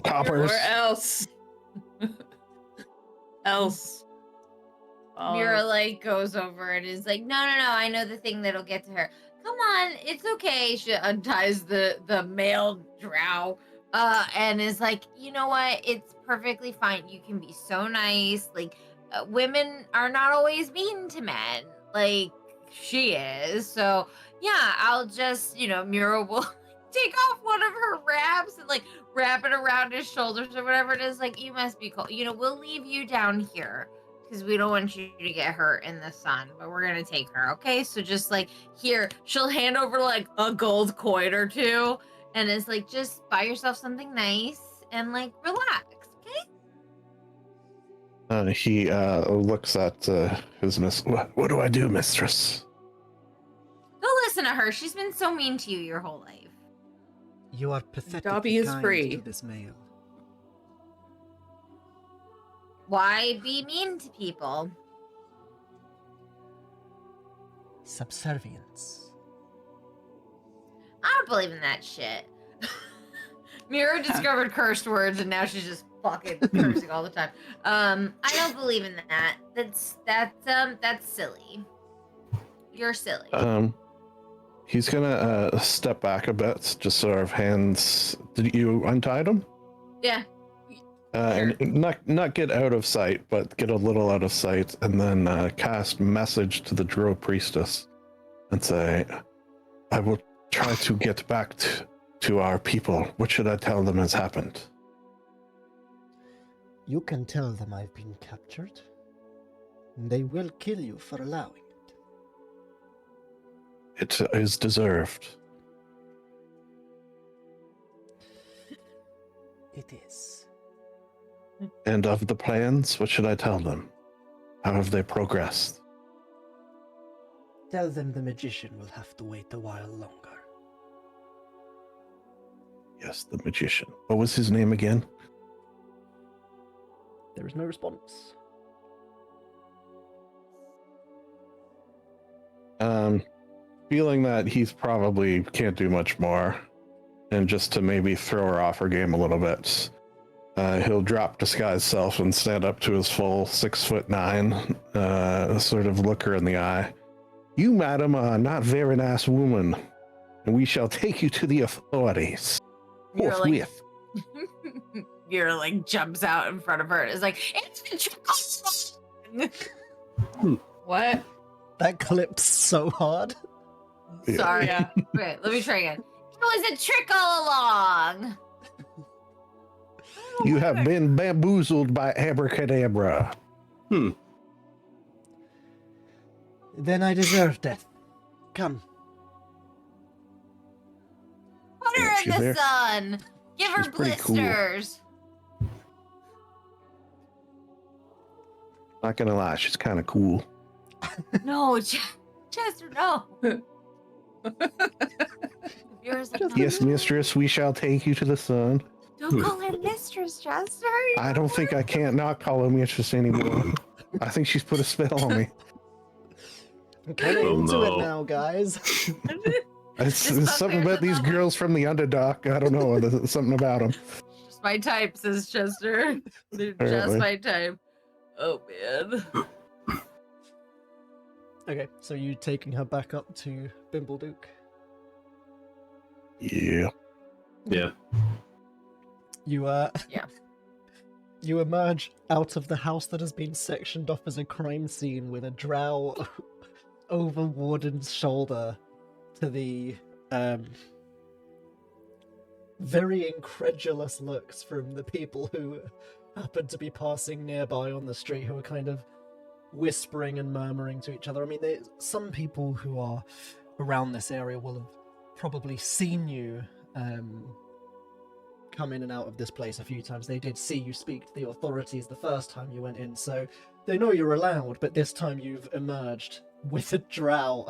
Coppers. Or else. else. Mira like goes over and is like, no, I know the thing that'll get to her. Come on, it's okay. She unties the male drow, and is like, you know what? It's perfectly fine. You can be so nice. Like, women are not always mean to men. Like she is. So yeah, I'll just, Mira will take off one of her wraps and like wrap it around his shoulders or whatever it is. Like, you must be cold. We'll leave you down here because we don't want you to get hurt in the sun, but we're gonna take her, okay? So just like here, she'll hand over like a gold coin or two, and it's like, just buy yourself something nice and like relax, okay? He looks at his miss. What do I do, mistress? Don't listen to her. She's been so mean to you your whole life. You are pathetically Dobby is kind free. to this male. Why be mean to people? Subservience. I don't believe in that shit. Mira discovered cursed words and now she's just fucking cursing all the time. I don't believe in that. That's silly. You're silly. He's gonna step back a bit, just sort of hands. Did you untie him? Yeah. And not get out of sight, but get a little out of sight, and then cast message to the Drow priestess and say, "I will try to get back to our people. What should I tell them has happened?" You can tell them I've been captured. They will kill you for allowing it. It is deserved. It is. And of the plans, what should I tell them? How have they progressed? Tell them the magician will have to wait a while longer. Yes, the magician. What was his name again? There is no response. Feeling that he's probably can't do much more, and just to maybe throw her off her game a little bit, he'll drop disguise self and stand up to his full 6'9", sort of look her in the eye. You, madam, are not very nice woman, and we shall take you to the authorities. You're like- Forthwith. Mira like jumps out in front of her and is like, it's been trickle. What? That clipped so hard. Yeah. Sorry. Yeah. Wait, let me try again. It was a trickle along. You have been bamboozled by abracadabra. Then I deserve death. Come. Put Yeah, her in she's the there. sun. Give her She's pretty cool. blisters. Not gonna lie, she's kind of cool. No, Chester, no. Yours like, no. Yes, mistress, we shall take you to the sun. Don't call her mistress, Chester. I don't think I can't not call her mistress anymore. I think she's put a spell on me. I'm kind of Oh, into no. it now, guys. It's This something fucker's about these another- girls from the Underdark. I don't know. There's something about them. Just just my type, says Chester. They're just Apparently. my type. Oh man. Okay, so you taking her back up to Bimbledook? Yeah. Yeah. You Yeah. You emerge out of the house that has been sectioned off as a crime scene with a drow over Warden's shoulder to the very incredulous looks from the people who happened to be passing nearby on the street, who are kind of whispering and murmuring to each other. I mean, some people who are around this area will have probably seen you come in and out of this place a few times. They did see you speak to the authorities the first time you went in, so they know you're allowed, but this time you've emerged with a drow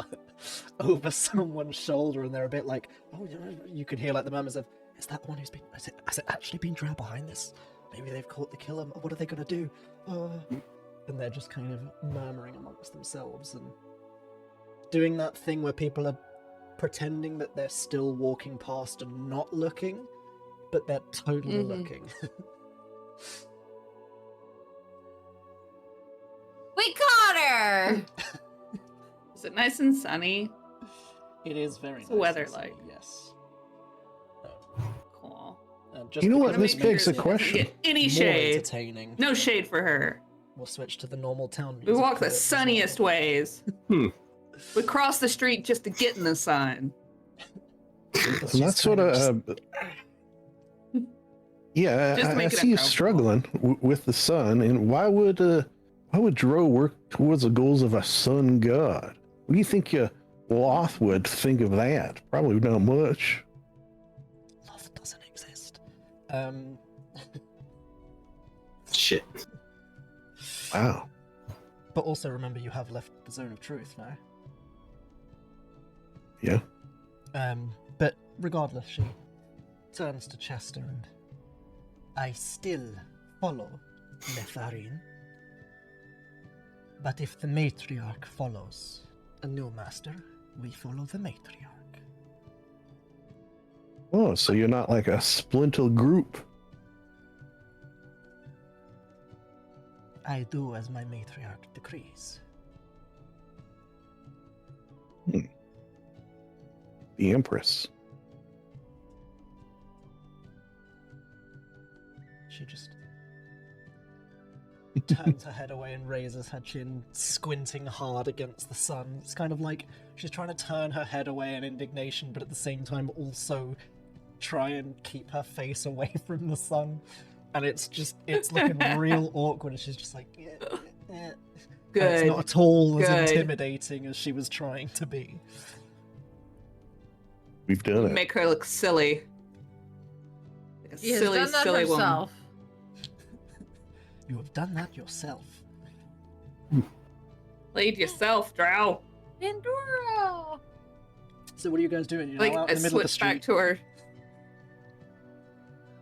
over someone's shoulder, and they're a bit like, oh, you could hear like the murmurs of, is that the one who's been, has it actually been drow behind this? Maybe they've caught the killer. What are they going to do? And they're just kind of murmuring amongst themselves and doing that thing where people are pretending that they're still walking past and not looking, but they're totally looking. We caught her! Is it nice and sunny? It is very What's nice the weather and sunny, like? Yes. Cool. And just You know what? because This it begs makes a it Doesn't question. get any more shade. entertaining, No shade for her. we'll switch to the normal town We music walk for the it as well. sunniest ways. Hmm. We cross the street just to get in the sun. It's And just that's sort kind of. Yeah, Just to I make it see you uncomfortable. struggling with the sun, and why would Drow work towards the goals of a sun god? What do you think your Loth would think of that? Probably not much. love doesn't exist. Shit. Wow. But also remember, you have left the zone of truth now. Yeah. But regardless, she turns to Chester and, I still follow Nefarine. But if the matriarch follows a new master, we follow the matriarch. Oh, so you're not like a splinter group. I do as my matriarch decrees. The Empress. She just turns her head away and raises her chin, squinting hard against the sun. It's kind of like she's trying to turn her head away in indignation, but at the same time also try and keep her face away from the sun. And it's looking real awkward. And she's just like, yeah. And Good. it's not at all as Good. intimidating as she was trying to be. We've done it. Make her look silly. Like a She has silly, done that silly woman. herself. You have done that yourself. Lead yourself, Drow. Pandora! So what are you guys doing? You're Like, now out I in the middle of the switched back street. to her.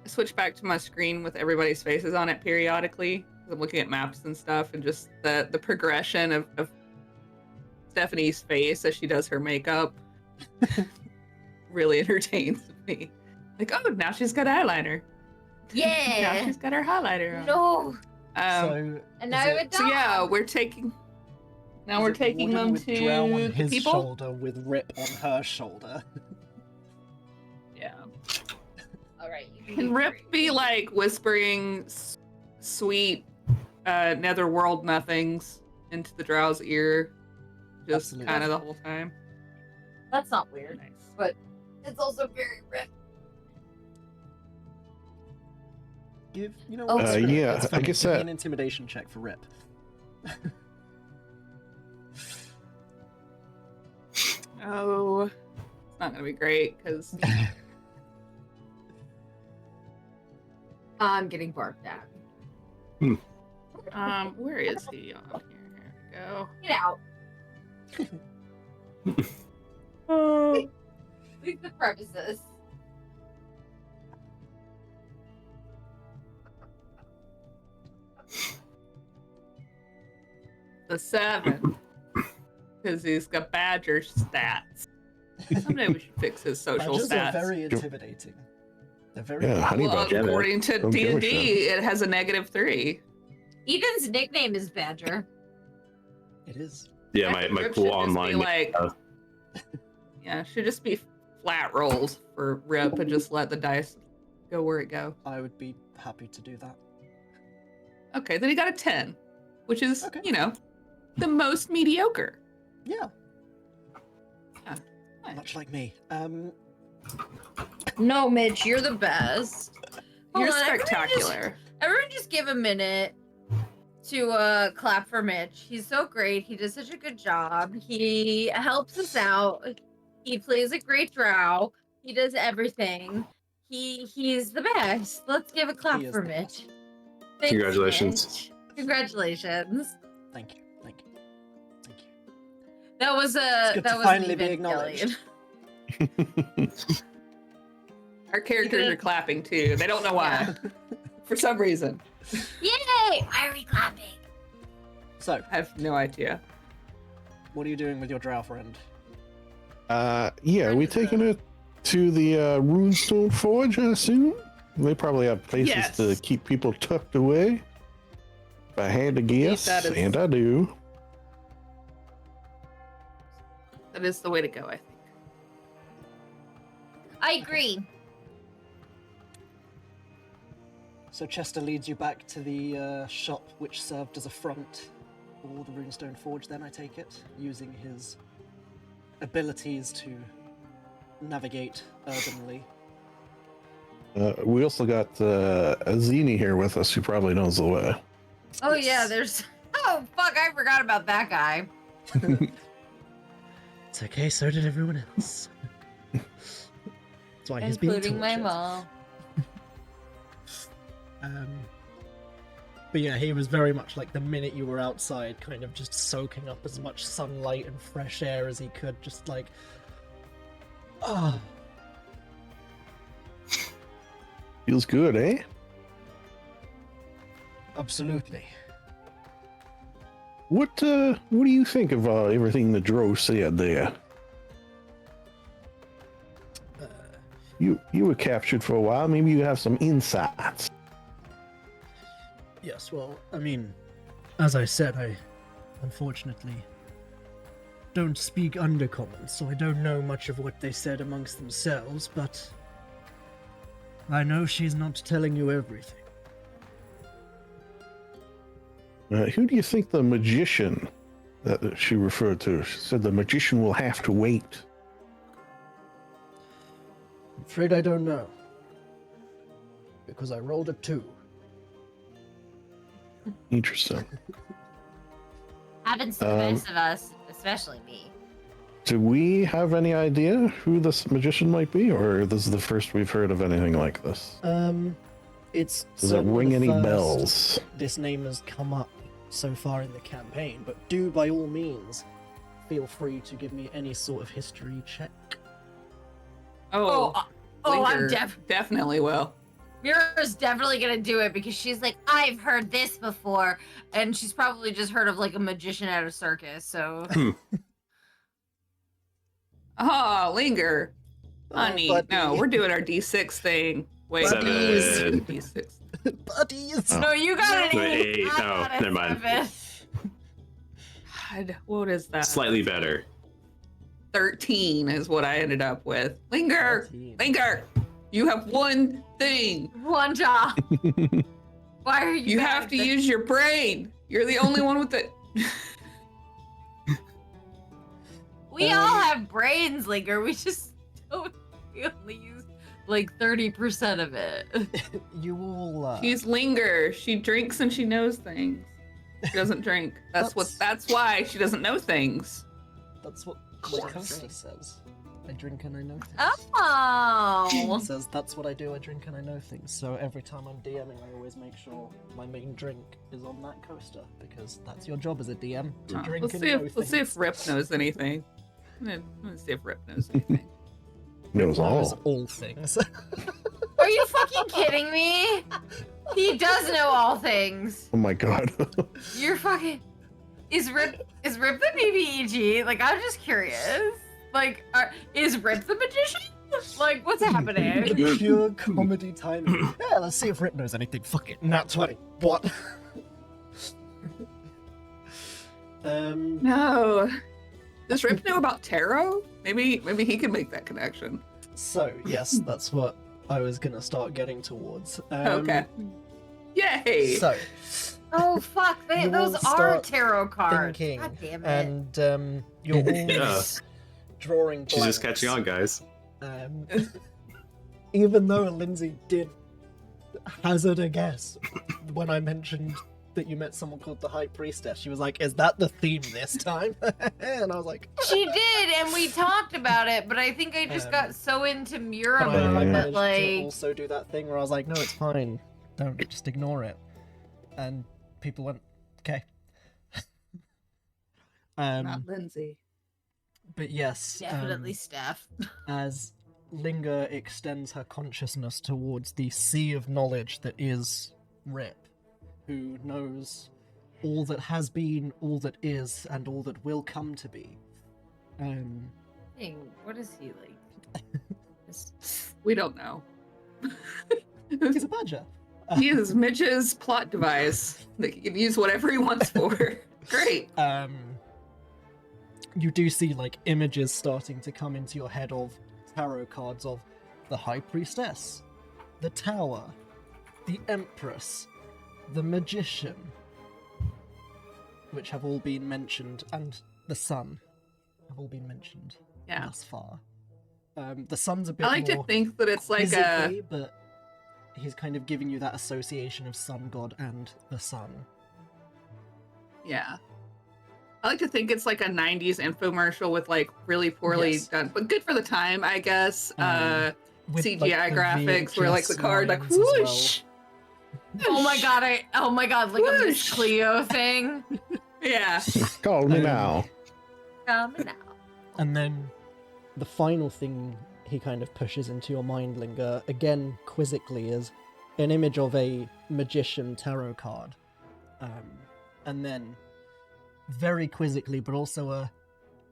I switched back to my screen with everybody's faces on it periodically. 'Cause I'm looking at maps and stuff, and just the progression of Stephanie's face as she does her makeup really entertains me. Like, oh, now she's got eyeliner. Now Yeah! she's got her highlighter on. No! So, And is now it- it So yeah, we're taking. Now is we're it taking Warden them with to Drow on the his people. shoulder with Rip on her shoulder. Yeah. Alright, you can Can be Rip free. be like whispering sweet netherworld nothings into the Drow's ear, just Absolutely. kind of the whole time? That's not weird, Nice. but it's also very Rip. Give Oh, what, screw it, yeah, it's I fine. guess Give me that- an intimidation check for Rip. Oh, it's not gonna be great because I'm getting barked at. where is he on here? Here we go. Get out. Leave the premises. The 7, because he's got badger stats. Someday we should fix his social Badgers are stats. very intimidating. They're very Yeah, honey Well, badger. according to Don't give a D&D, shit. it has a -3. Eden's nickname is Badger. It is. Yeah, That my grip cool should just be online. like, yeah, should just be flat rolls for rip and just let the dice go where it go. I would be happy to do that. Okay, then he got a 10, which is, Okay. you know, the most mediocre. Yeah, Nice. much like me. No, Mitch, you're the best. Hold You're on, spectacular. Everyone just give a minute to clap for Mitch. He's so great. He does such a good job. He helps us out. He plays a great drow. He does everything. He's the best. Let's give a clap He is for the Mitch. best. Thanks, Congratulations. Mitch. Congratulations. Thank you. Thank you. Thank you. That was It's good that to was finally be even acknowledged. Our characters are clapping too. They don't know why. For some reason. Yay! Why are we clapping? So, I have no idea. what are you doing with your drow friend? Yeah, we taking it to the Runestone Forge, I assume? They probably have places to Yes. keep people tucked away. If I had to guess, that is- and I do. That is the way to go, I think. I agree. So Chester leads you back to the shop which served as a front for the Runestone Forge, then I take it, using his abilities to navigate urbanly. We also got Azini here with us, who probably knows the way. Oh Yes. yeah, there's. Oh fuck! I forgot about that guy. It's okay, so did everyone else. That's why he's being Including my tortured. mom. But yeah, he was very much like the minute you were outside, kind of just soaking up as much sunlight and fresh air as he could, just like, oh, Feels good, eh? absolutely. What do you think of everything the Drow said there? You were captured for a while. Maybe you have some insights. Yes, well, I mean, as I said, I unfortunately don't speak Undercommon, so I don't know much of what they said amongst themselves, but I know she's not telling you everything. Who do you think the magician that she referred to? She said the magician will have to wait. I'm afraid I don't know. Because I rolled a 2. Interesting. Happens to the best of us, especially me. Do we have any idea who this magician might be, or this is the first we've heard of anything like this? It's Does it certainly ring the any first bells? This name has come up so far in the campaign, but do by all means feel free to give me any sort of history check. Oh, I'm Linker definitely will. Mira's definitely gonna do it because she's like, I've heard this before, and she's probably just heard of like a magician at a circus. So Oh, linger. Honey, buddy. no, we're doing our D6 thing. Wait, Buddies. D6. Buddies! no, you got an Wait, 8. no, I got a never mind. 7. God, what is that? Slightly better. 13 is what I ended up with. Linger! 13. Linger! You have one thing. One job. Why are you? You mad have at to this? use your brain. You're the only one with it. We all have brains, Linger. We just don't. We only use like 30% of it. You all, She's Linger. She drinks and she knows things. She doesn't drink. That's why she doesn't know things. that's what my coaster says. I drink and I know things. Oh. It says that's what I do, I drink and I know things. So every time I'm DMing, I always make sure my main drink is on that coaster, because that's your job as a DM, to drink Let's and see know if things. Rip knows anything. I'm gonna see if Rip knows anything. Knows Knows all. all things. Are you fucking kidding me? He does know all things. Oh my god. You're fucking. Is Rip the BBEG? Like, I'm just curious. Like, is Rip the magician? Like, what's happening? Pure comedy timing. Yeah, let's see if Rip knows anything. Fuck it. Nat 20. What? No. Does Rip know about tarot? Maybe he can make that connection. So, yes, that's what I was gonna start getting towards. Okay. Yay! So, Oh fuck! You Those will are start tarot cards. thinking, God damn it! and you're all Yeah. drawing She's just blanks. catching on, guys. Even though Lindsay did hazard a guess when I mentioned that you met someone called the High Priestess, she was like, "Is that the theme this time?" And I was like, She did, and we talked about it, but I think I just got so into but Miracle I managed that to like also do that thing where I was like, "No, it's fine. Don't just ignore it." And people went, "Okay." Not Lindsay. But yes, definitely Steph. as Linger extends her consciousness towards the sea of knowledge that is Rip, who knows all that has been, all that is, and all that will come to be. Dang, what is he like? We don't know. He's a badger. He is Mitch's plot device that he can use whatever he wants for. Great. You do see like images starting to come into your head of tarot cards of the High Priestess, the Tower, the Empress, the Magician, which have all been mentioned, and the Sun have all been mentioned Yeah. thus far. The Sun's a bit I like more to think that it's like a physically, but he's kind of giving you that association of Sun God and the Sun. yeah. I like to think it's like a 90s infomercial with like really poorly Yes. done, but good for the time, I guess. With, CGI like, the graphics where like the VHS card like lines as well. whoosh. Oh my god, like a Miss Whoosh. Cleo thing. Yeah. Call me now. Coming out. And then the final thing he kind of pushes into your mind, Linger, again quizzically, is an image of a magician tarot card. And then, very quizzically, but also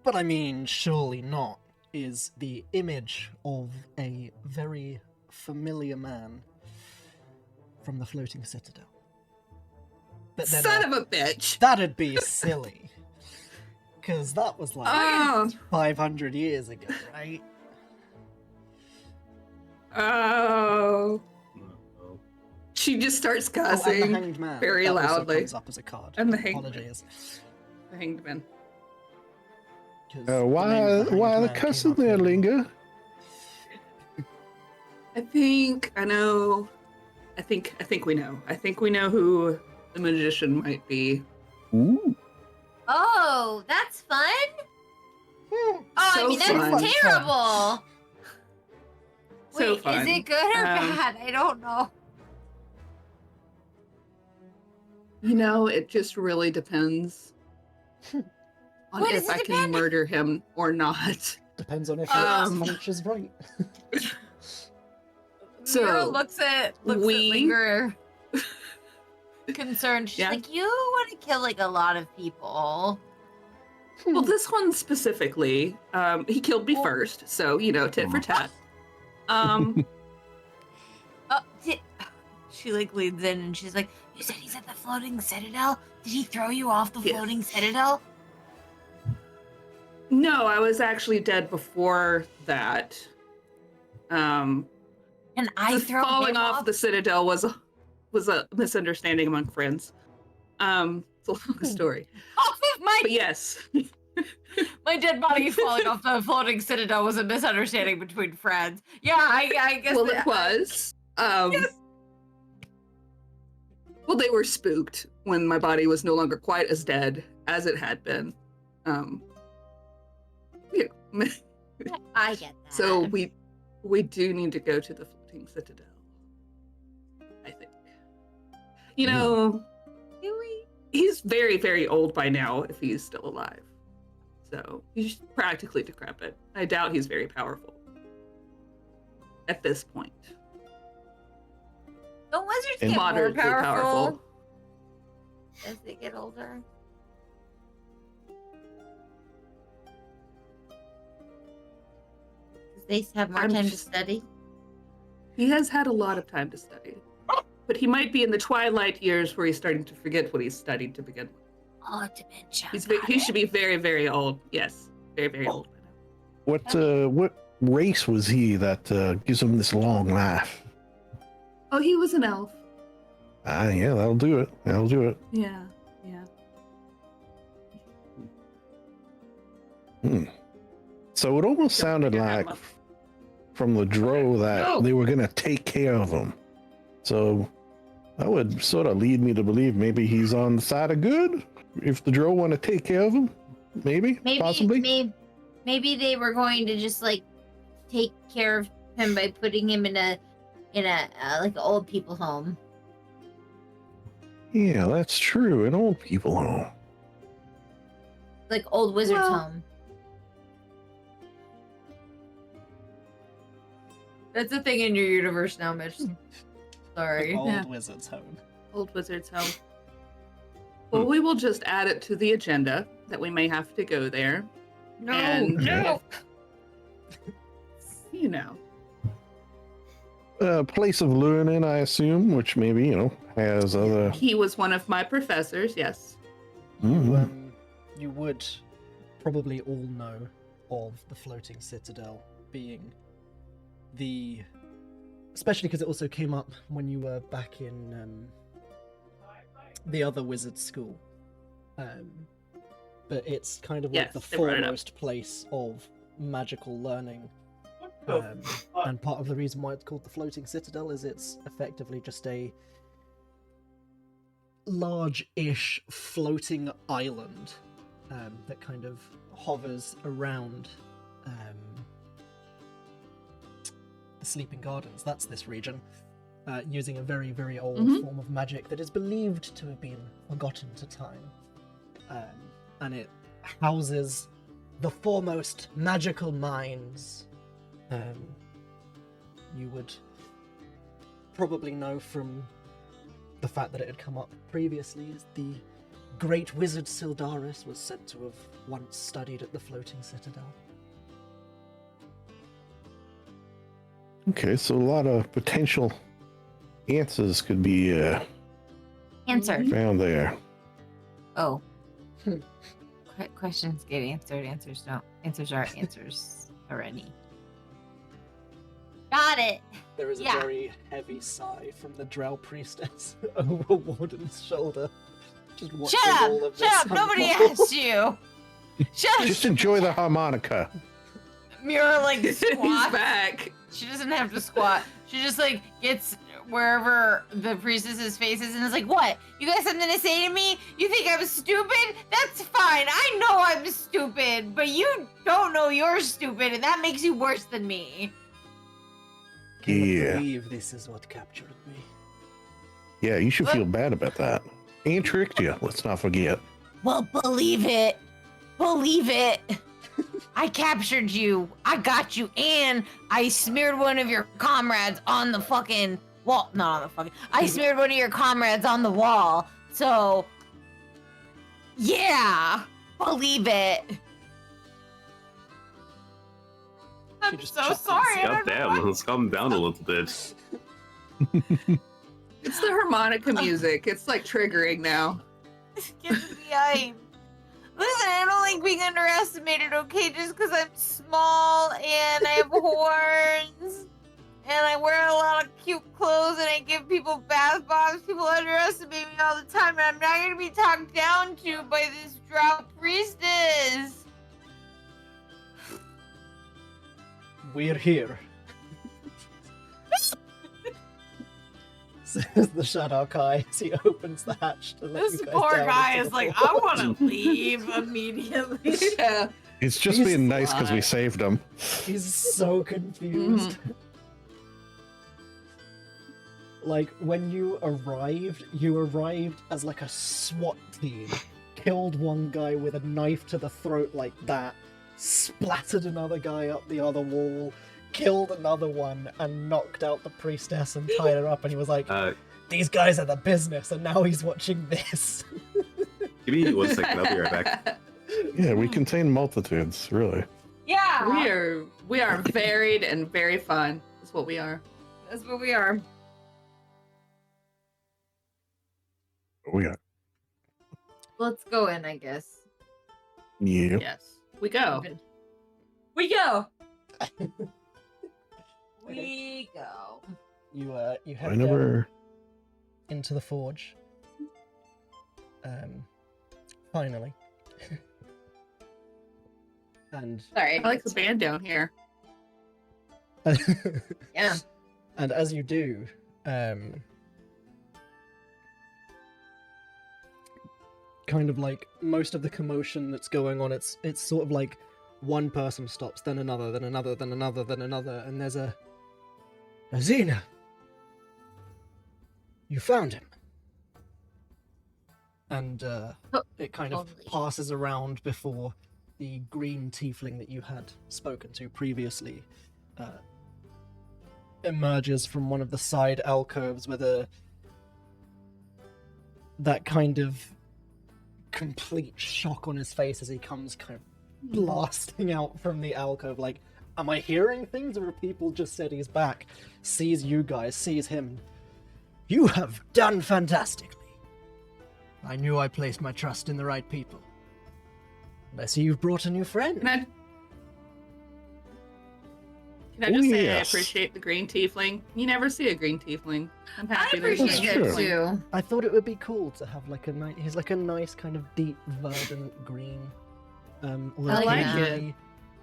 but I mean, surely not, is the image of a very familiar man from the Floating Citadel. But then Son of a bitch. that'd be silly. Because that was like Oh. 500 years ago, right? Oh. She just starts Oh, and cussing. the Hanged Man. very that also loudly. comes up as a card. And the Hanged Man. Apologies. The Hanged Man. 'Cause the name of Why the are Hanged the Man came cussing up there, in- Linger? I think I know. I think we know. I think we know who the magician might be. Ooh. Oh, that's fun. Oh, I So mean that's fun. terrible. So Wait, fun. is it good or Um, bad? I don't know. You know, it just really depends on What if does it I can depend? murder him or not. Depends on if Um, your hunch is right. So, Mira looks at we- Linger concerned. She's Yeah. like, you want to kill like a lot of people. Well, this one specifically, he killed me Well- first, so you know, tit for tat. Um, She like leans in and she's like, you said he's at the floating citadel? Did he throw you off the Yes. floating citadel? no, I was actually dead before that. And I The throw falling him off the citadel was a misunderstanding among friends. It's a long story, off of my but yes, my dead body falling off the floating citadel was a misunderstanding between friends. Yeah, I guess. well, that- it was. Well, they were spooked when my body was no longer quite as dead as it had been. Yeah. I get that. So we do need to go to the floating citadel. I think. You know, he's very, very old by now if he's still alive. So he's practically decrepit. I doubt he's very powerful at this point. Don't wizards And get more moderately powerful as they get older? they have more I'm time to just- study. He has had a lot of time to study. But he might be in the twilight years where he's starting to forget what he's studied to begin with. Oh, dementia. He should be very, very old. Yes. Very, very old. What race was he that gives him this long life? Oh, he was an elf. Ah, yeah, that'll do it. That'll do it. Yeah. So it almost sounded figure that like one. from the Drow that Oh. they were going to take care of him. So that would sort of lead me to believe maybe he's on the side of good. If the Drow want to take care of him, maybe, possibly. Maybe they were going to just like take care of him by putting him in a like an old people home. Yeah, that's true. An old people home. Like old wizard's Well- home. That's a thing in your universe now, Mitch. Sorry. Old Yeah. wizard's home. Old wizard's home. Well, we will just add it to the agenda that we may have to go there. No, And- no. You know. A place of learning, I assume, which maybe, has other. He was one of my professors, yes. Mhm. You would probably all know of the floating citadel being especially because it also came up when you were back in the other wizard school. But it's kind of like Yes, the they brought it up. foremost place of magical learning. And part of the reason why it's called the floating citadel is it's effectively just a large-ish floating island that kind of hovers around the Sleeping Gardens. That's this region, using a very, very old Mhm. form of magic that is believed to have been forgotten to time. And it houses the foremost magical minds. You would probably know from the fact that it had come up previously is the great wizard Syldaris was said to have once studied at the floating citadel. Okay, so a lot of potential answers could be Answer. found there. Oh. Questions get answered. Answers don't. Answers are answers already. Got it. There is a Yeah. very heavy sigh from the Drow priestess over Warden's shoulder. Just watching Shut all up! of Shut this up! Nobody unfold. asked you. Shut Just up! enjoy the harmonica. Mira like He's squats. back. She doesn't have to squat. She just like gets wherever the priestess's face is and is like, "What? You got something to say to me? You think I'm stupid? That's fine. I know I'm stupid, but you don't know you're stupid, and that makes you worse than me." Cannot Yeah. believe this is what captured me. Yeah, you should feel bad about that. And tricked you, let's not forget. Well, believe it. Believe it. I captured you. I got you, and I smeared one of your comrades on the fucking wall. Not on the fucking. I smeared one of your comrades on the wall. So, yeah, believe it. I'm just so chuckles. sorry. I God don't know damn, let's calm down a little bit. It's the harmonica music. It's like triggering now. This gets me hyped. Listen, I don't like being underestimated, okay? Just because I'm small and I have horns and I wear a lot of cute clothes and I give people bath bombs, people underestimate me all the time, and I'm not going to be talked down to by this Drow priestess. We're here. Says the Shadow Kai as he opens the hatch to let This you guys poor down guy into is the like, floor. I want to leave immediately. Yeah. It's just He's being nice because we fine. saved him. He's so confused. Like, when you arrived as like a SWAT team, killed one guy with a knife to the throat like that, splattered another guy up the other wall, killed another one, and knocked out the priestess and tied her up, and he was like, these guys are the business, and now he's watching this. Give me 1 second, I'll be right back. Yeah, we contain multitudes, really. Yeah. We are We are varied and very fun. That's what we are. That's what we are. We got. Let's go in, I guess. Yeah. Yes. We go. We go. We go. You I head down never. into the forge. Finally. And Sorry. I like the band down here. Yeah. and as you do, kind of like most of the commotion that's going on, it's sort of like one person stops, then another, then another, then another, then another, and there's a Xena. You found him. And it kind of Lovely. passes around before the green tiefling that you had spoken to previously emerges from one of the side alcoves with that kind of complete shock on his face as he comes kind of blasting out from the alcove like, am I hearing things or are people just said he's back? Sees you guys, sees him. You have done fantastically. I knew I placed my trust in the right people. And I see you've brought a new friend. Can I just say yes. I appreciate the green tiefling? You never see a green tiefling. I'm I happy appreciate That's it true. too. I thought it would be cool to have like he's like a nice kind of deep verdant green. Although I like occasionally,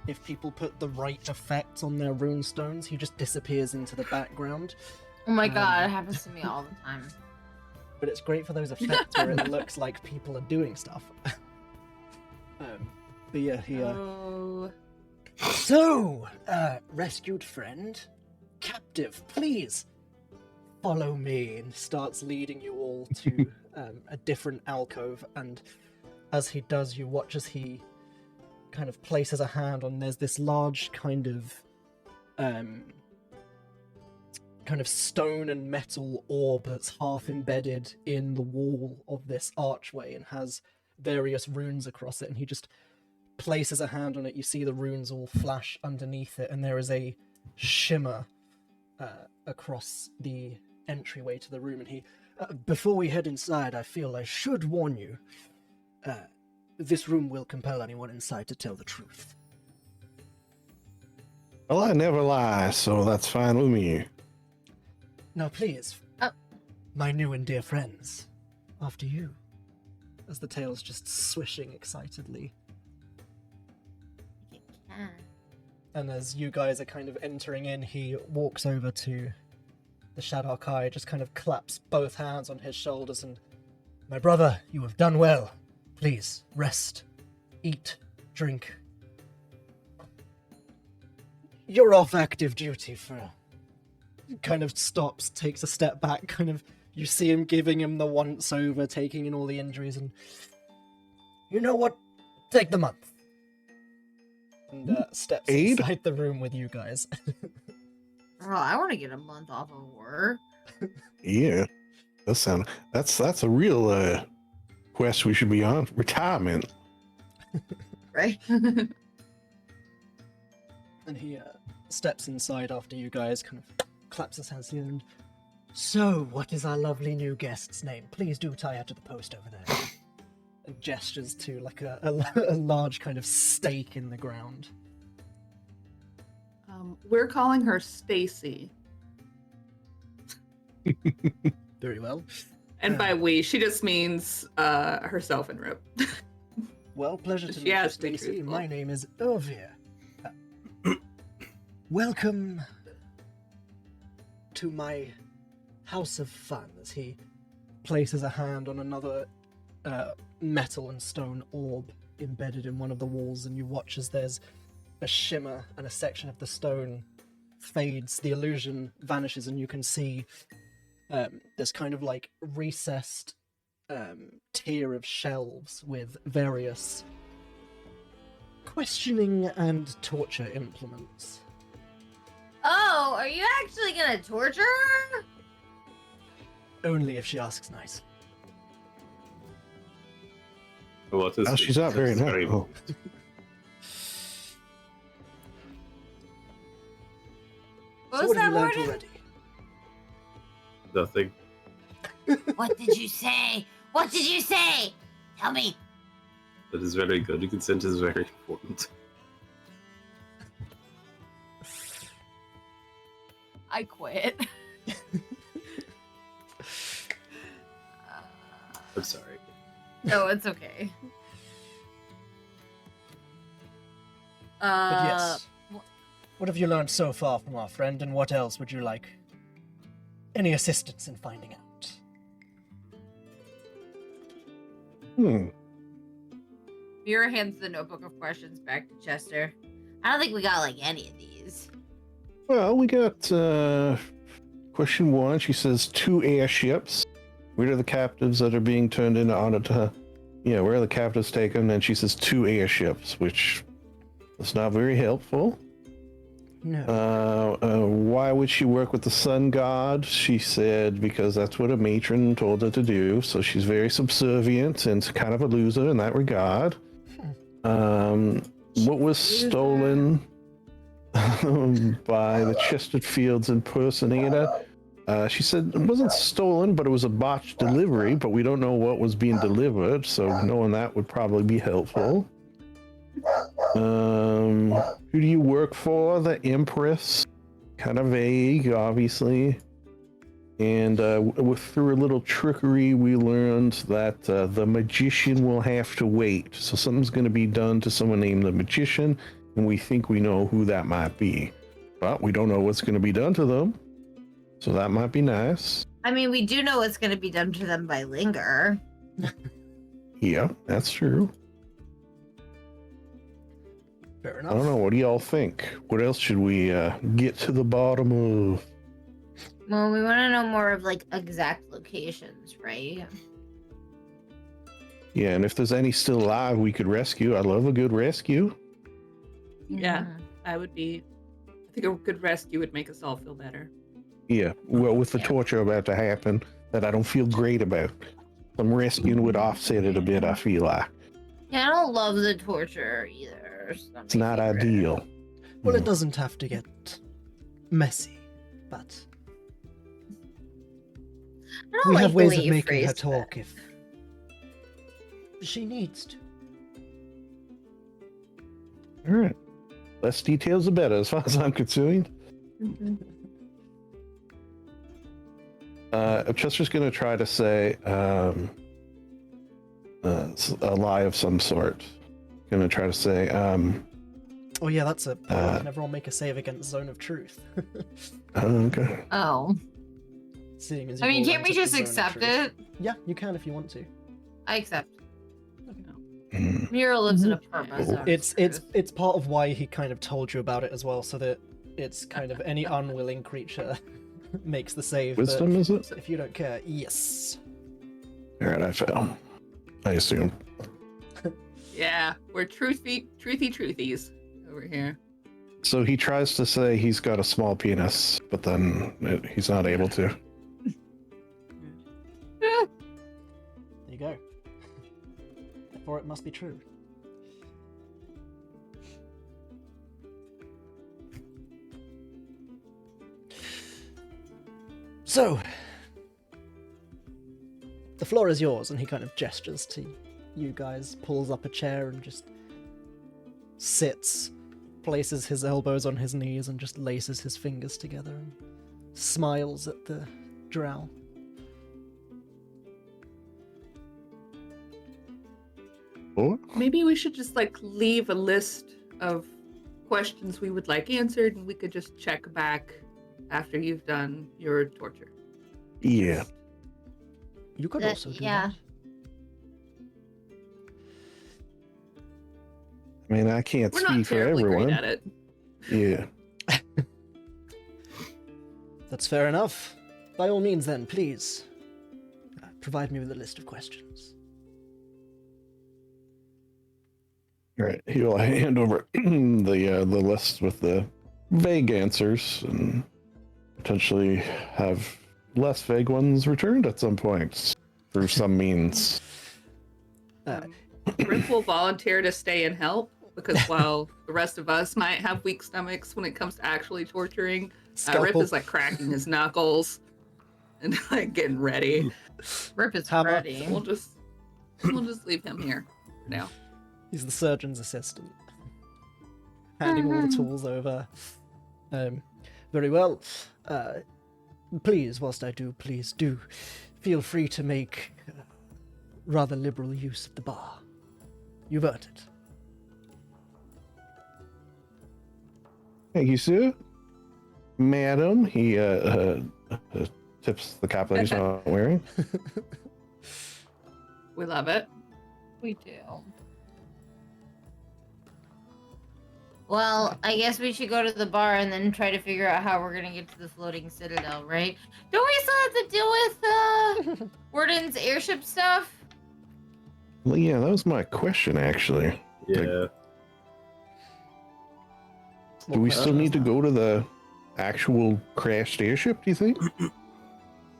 if people put the right effects on their rune stones, he just disappears into the background. Oh my god, it happens to me all the time. But it's great for those effects where it looks like people are doing stuff. But yeah, he Oh. So, rescued friend, captive, please follow me, and starts leading you all to a different alcove. And as he does, you watch as he kind of places a hand on. There's this large kind of stone and metal orb that's half embedded in the wall of this archway and has various runes across it. And he just places a hand on it. You see the runes all flash underneath it, and there is a shimmer across the entryway to the room. And he, before we head inside, I feel I should warn you, this room will compel anyone inside to tell the truth. Well, I never lie, so that's fine with me. Now, please, my new and dear friends, after you. As the tail's just swishing excitedly. And as you guys are kind of entering in, he walks over to the Shadok Eye, just kind of claps both hands on his shoulders and, my brother, you have done well. Please, rest, eat, drink. You're off active duty for... Kind of stops, takes a step back, kind of, you see him giving him the once over, taking in all the injuries, and you know what? Take the month. And steps Aid? inside the room with you guys. Girl, I want to get a month off of work. Yeah, that's a real quest we should be on. Retirement. Right? And he steps inside after you guys, kind of claps his hands to you, and so, what is our lovely new guest's name? Please do tie her to the post over there. And gestures to like a large kind of stake in the ground. We're calling her Stacy. Very well. And by we, she just means herself and Rip. Well, pleasure to She meet you, has to be Stacy. truthful. My name is Ovir. Welcome to my house of fun, as he places a hand on another metal and stone orb embedded in one of the walls, and you watch as there's a shimmer and a section of the stone fades, the illusion vanishes, and you can see this kind of like recessed tier of shelves with various questioning and torture implements. Oh, are you actually gonna torture her? Only if she asks nice. What is Oh, she's not very nice. Oh. learned Warden? already? Nothing. What did you say? What did you say? Tell me. That is very good. Consent is very important. I quit. I'm sorry. No, it's okay. But yes. What have you learned so far from our friend, and what else would you like? Any assistance in finding out? Mira hands the notebook of questions back to Chester. I don't think we got like any of these. Well, we got question 1. She says 2 airships. Where are the captives that are being turned into Onata? Yeah, where are the captives taken? And she says 2 airships, which is not very helpful. No. Why would she work with the sun god? She said because that's what a matron told her to do. So she's very subservient and kind of a loser in that regard. What was stolen by the Chesterfields impersonator? She said it wasn't stolen, but it was a botched delivery, but we don't know what was being delivered, so knowing that would probably be helpful. Who do you work for? The Empress. Kind of vague, obviously. And through a little trickery, we learned that the magician will have to wait. So something's going to be done to someone named the magician, and we think we know who that might be. But we don't know what's going to be done to them. So that might be nice. I mean, we do know what's going to be done to them by Linger. Yeah, that's true. Fair I enough. don't know. What do y'all think? What else should we get to the bottom of? Well, we want to know more of like exact locations, right? Yeah, and if there's any still alive we could rescue, I love a good rescue. Yeah, I think a good rescue would make us all feel better. Yeah, well, with the Yeah. torture about to happen that I don't feel great about. Some rescuing would offset it a bit, I feel like. Yeah, I don't love the torture either. So It's not ideal. Well, it doesn't have to get messy, but I don't we like have the ways way of you making her phrased talk that. if she needs to. All right. Less details, the better, as far as I'm concerned. Chester's going to try to say a lie of some sort. Going to try to say, Oh yeah, that's a point. Can everyone make a save against Zone of Truth? okay. Oh. Seeing as I mean, you've all can't we entered the just Zone of accept Truth. it? Yeah, you can if you want to. I accept. Mm. Mira lives in a purpose. Oh. It's part of why he kind of told you about it as well, so that it's kind of any unwilling creature makes the save. but Wisdom, is it? if you don't care, yes. All right, I fell. I assume. Yeah, we're truthies over here. So he tries to say he's got a small penis, but then he's not able to. There you go. Therefore, it must be true. So, the floor is yours, and he kind of gestures to you guys, pulls up a chair and just sits, places his elbows on his knees and just laces his fingers together and smiles at the Drow. Oh? Maybe we should just like leave a list of questions we would like answered, and we could just check back after you've done your torture. Yeah. You could That- also do yeah. that. I mean, I can't We're speak not for terribly everyone. great at it. Yeah. That's fair enough. By all means, then, please provide me with a list of questions. All right. He'll hand over the list with the vague answers and potentially have less vague ones returned at some point through some means. Rick will volunteer to stay and help, because while the rest of us might have weak stomachs when it comes to actually torturing, Scalpel. is like cracking his knuckles and like getting ready. Rip is Hammer. ready. We'll just leave him here for now. He's the surgeon's assistant. Handing all the tools over. Very well. Please, whilst I do, please do feel free to make rather liberal use of the bar. You've earned it. Thank you, sir. Madam, he tips the cap that he's not wearing. We love it. We do. Well, I guess we should go to the bar and then try to figure out how we're gonna get to the floating citadel, right? Don't we still have to deal with Warden's airship stuff? Well, yeah, that was my question, actually. Yeah. Do we still need to go to the actual crashed airship, do you think?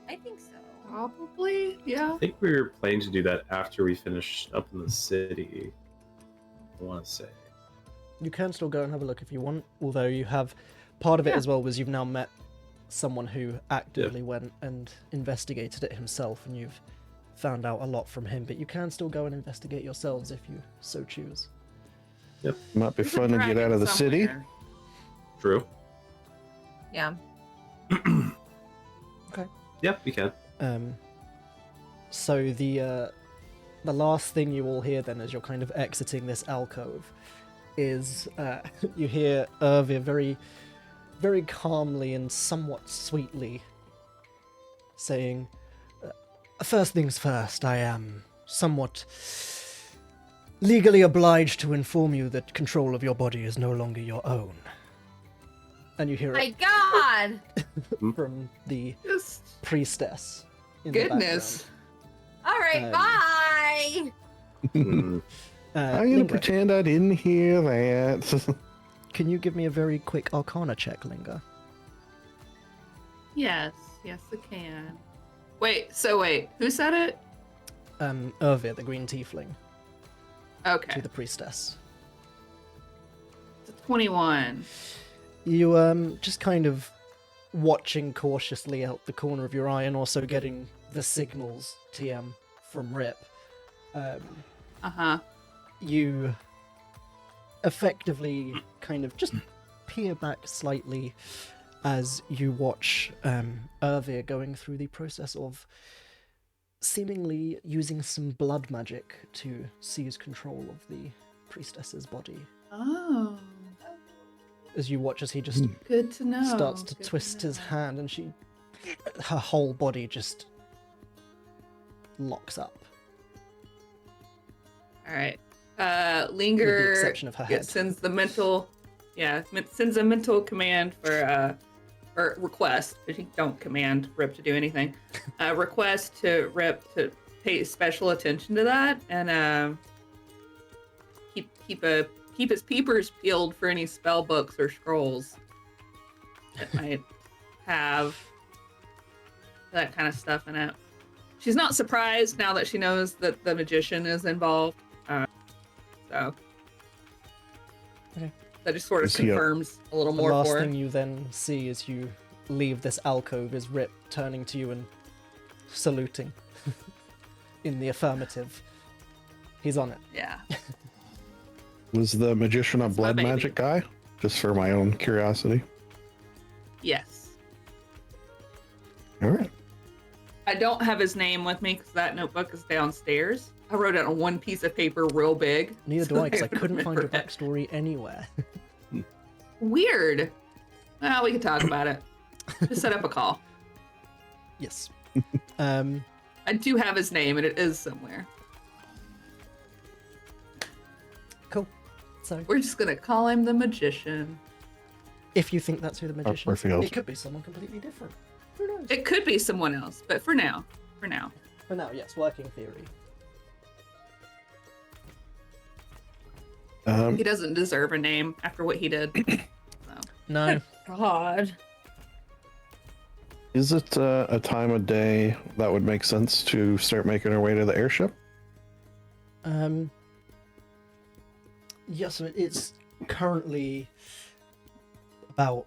I think so. Probably, yeah. I think we were planning to do that after we finished up in the city. I want to say. You can still go and have a look if you want, although you have part of it Yeah. as well was you've now met someone who actively went and investigated it himself, and you've found out a lot from him, but you can still go and investigate yourselves if you so choose. Might be There's a fun to get dragon out of the city. somewhere. True. Yeah. Yep, we can. So the last thing you all hear then as you're kind of exiting this alcove is you hear Irvir very, very calmly and somewhat sweetly saying, first things first, I am somewhat legally obliged to inform you that control of your body is no longer your own. And you hear My it God! from the Just priestess. In goodness. All right, Um, bye. Mm. The background. I'm gonna Linger, pretend I didn't hear that. can you give me a very quick Arcana check, Linger? Yes, I can. Wait, who said it? Irvir, the green tiefling, Okay, to the priestess. it's 21. You just kind of watching cautiously out the corner of your eye and also getting the signals TM from Rip. Uh-huh. You effectively kind of just peer back slightly as you watch Irvir going through the process of seemingly using some blood magic to seize control of the priestess's body. Oh, As you watch as he just good to know. starts to Good twist his know. hand and her whole body just locks up. All right. With the Linger exception of her head. sends the mental, sends a mental command for or request. Don't command Rip to do anything. Request to Rip to pay special attention to that and keep his peepers peeled for any spell books or scrolls that might have that kind of stuff in it. She's not surprised now that she knows that the magician is involved. So Okay. that just sort of Is he confirms a little The more last for her. thing you then see as you leave this alcove is Rip turning to you and saluting in the affirmative. He's on it. Yeah. Was the magician a That's my blood baby. magic guy? Just for my own curiosity. Yes. All right. I don't have his name with me because that notebook is downstairs. I wrote it on one piece of paper real big. Neither do I, because I would couldn't find your remember it. backstory anywhere. Weird. Well, we could talk about it. Just set up a call. Yes. I do have his name and it is somewhere. Cool. So, We're just gonna call him the magician. if you think that's who the magician is, Hartfield. it could be someone completely different. Who knows? It could be someone else, but for now. For now, yes, working theory. He doesn't deserve a name after what he did. So. No. God. Is it a time of day that would make sense to start making our way to the airship? Yes, it's currently about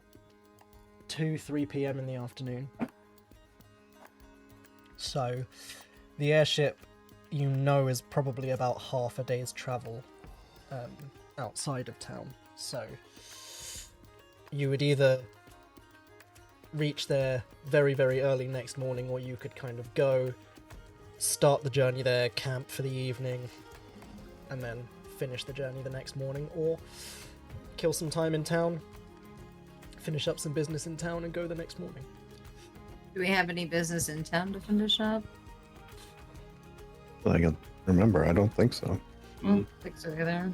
2-3 p.m. in the afternoon. So, the airship, you know, is probably about half a day's travel outside of town. So, you would either reach there very, very early next morning, or you could kind of go, start the journey there, camp for the evening, and then finish the journey the next morning, or kill some time in town, finish up some business in town, and go the next morning. Do we have any business in town to finish up? I can remember. I don't think so. I don't think so either.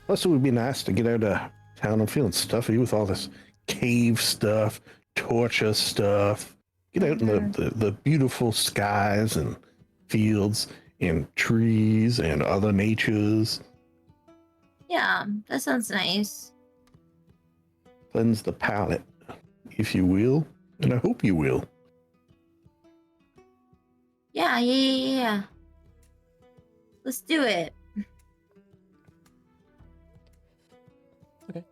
Plus, it would be nice to get out of town. I'm feeling stuffy with all this cave stuff, torture stuff. Get out in the beautiful skies and fields and trees and other natures. Yeah, that sounds nice. Cleanse the palate, if you will. And I hope you will. Yeah. Let's do it. Okay.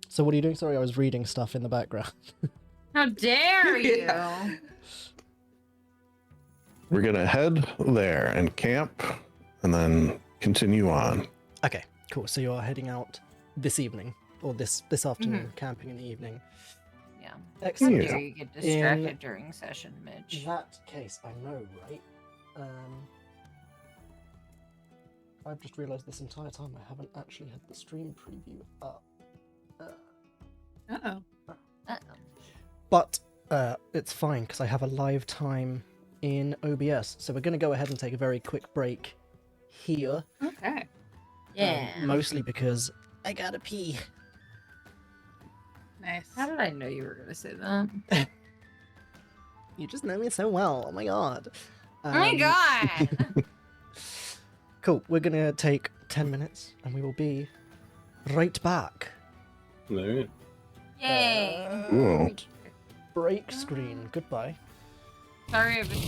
So what are you doing? Sorry, I was reading stuff in the background. How dare you? We're going to head there and camp and then continue on. Okay, cool. So you're heading out this evening, or this afternoon, camping in the evening. Yeah. How Excellent. dare you get distracted during session, Mitch? In that case, I know, right? I've just realised this entire time I haven't actually had the stream preview up. Uh-oh. But it's fine, because I have a live time in OBS. So we're going to go ahead and take a very quick break here. Okay. Yeah. Mostly because I gotta pee. Nice. How did I know you were gonna say that? You just know me so well. Oh my god. Oh my god! Cool. We're gonna take 10 minutes and we will be right back. All right. Yay! Whoa. Break screen. Goodbye. Sorry, I've been...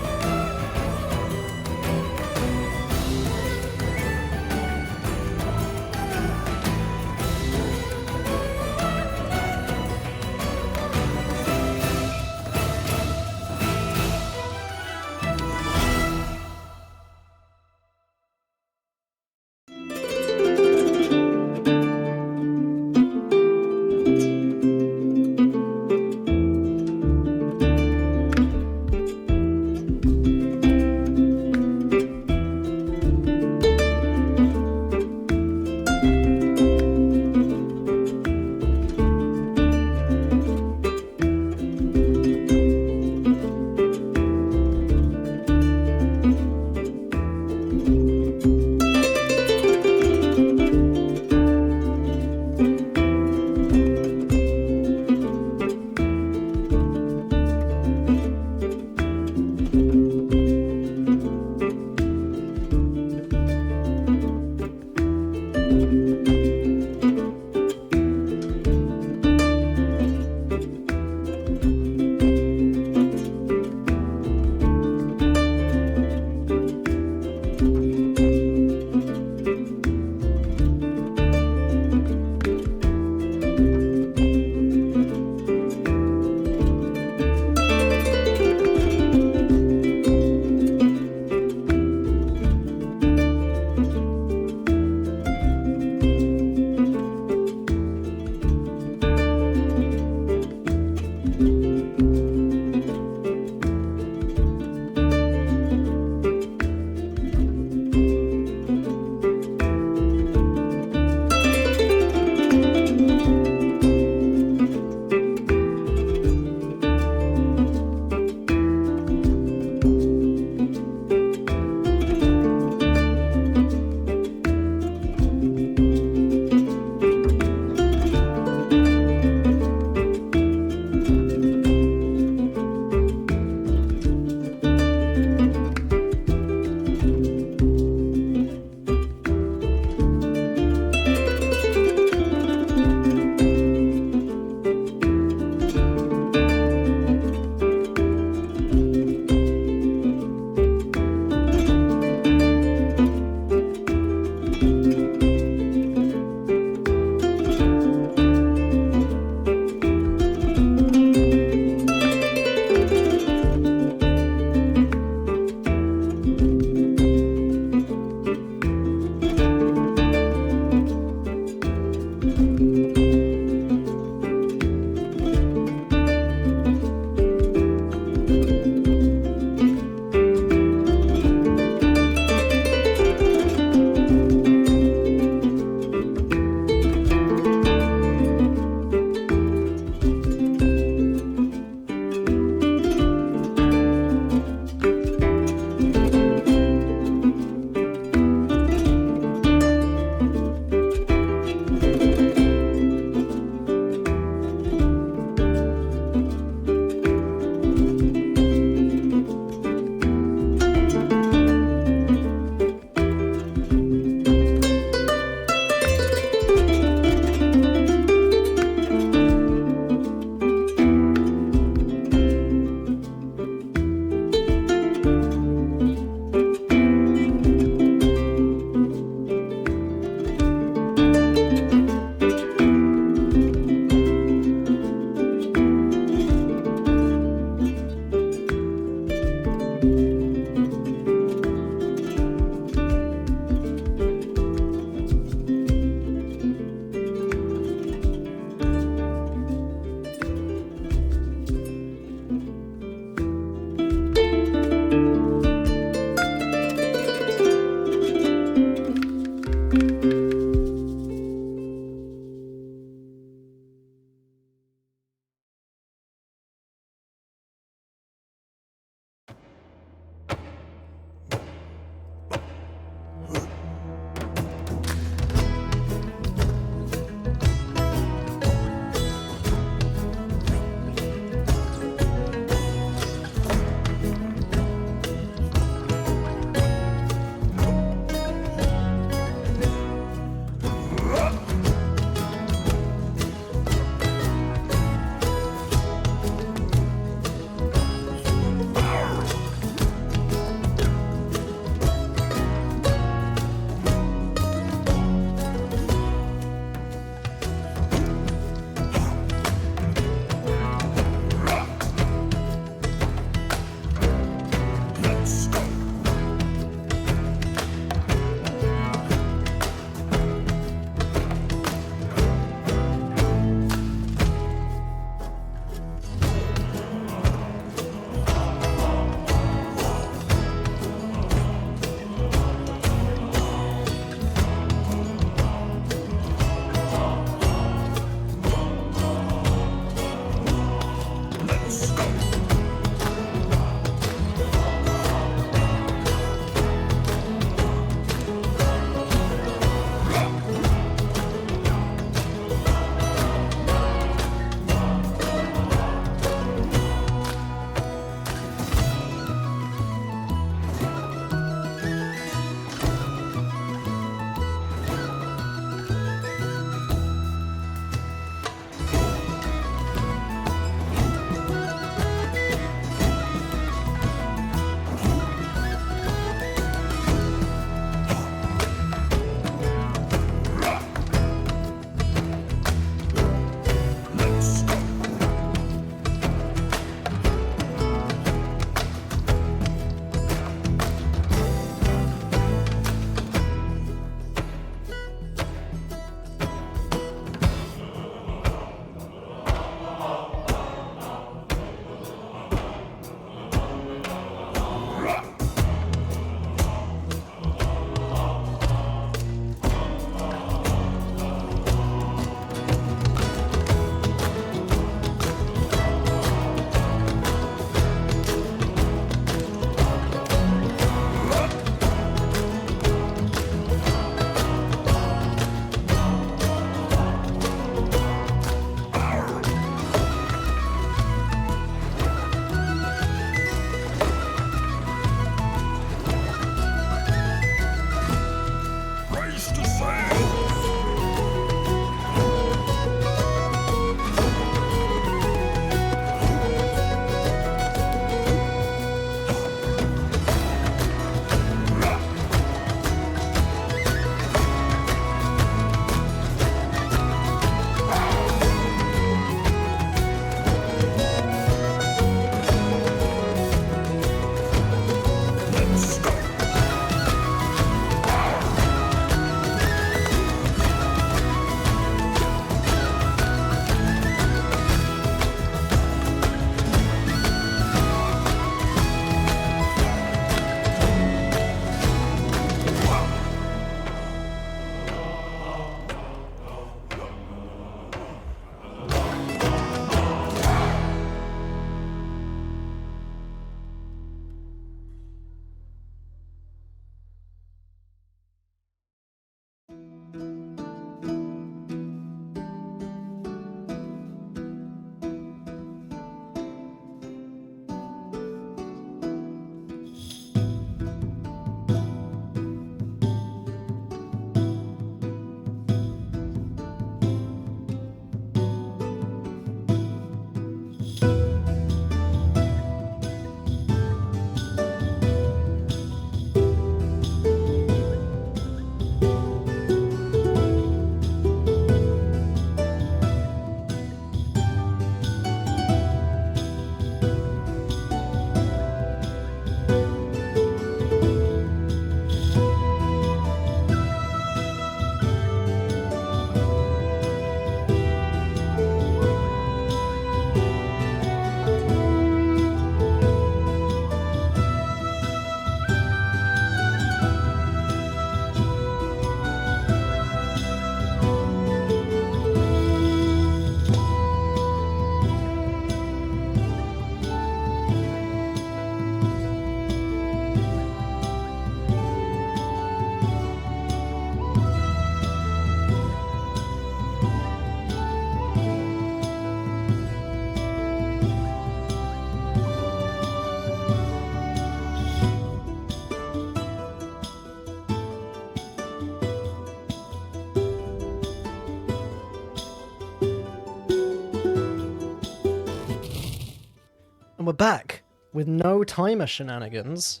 And we're back with no timer shenanigans.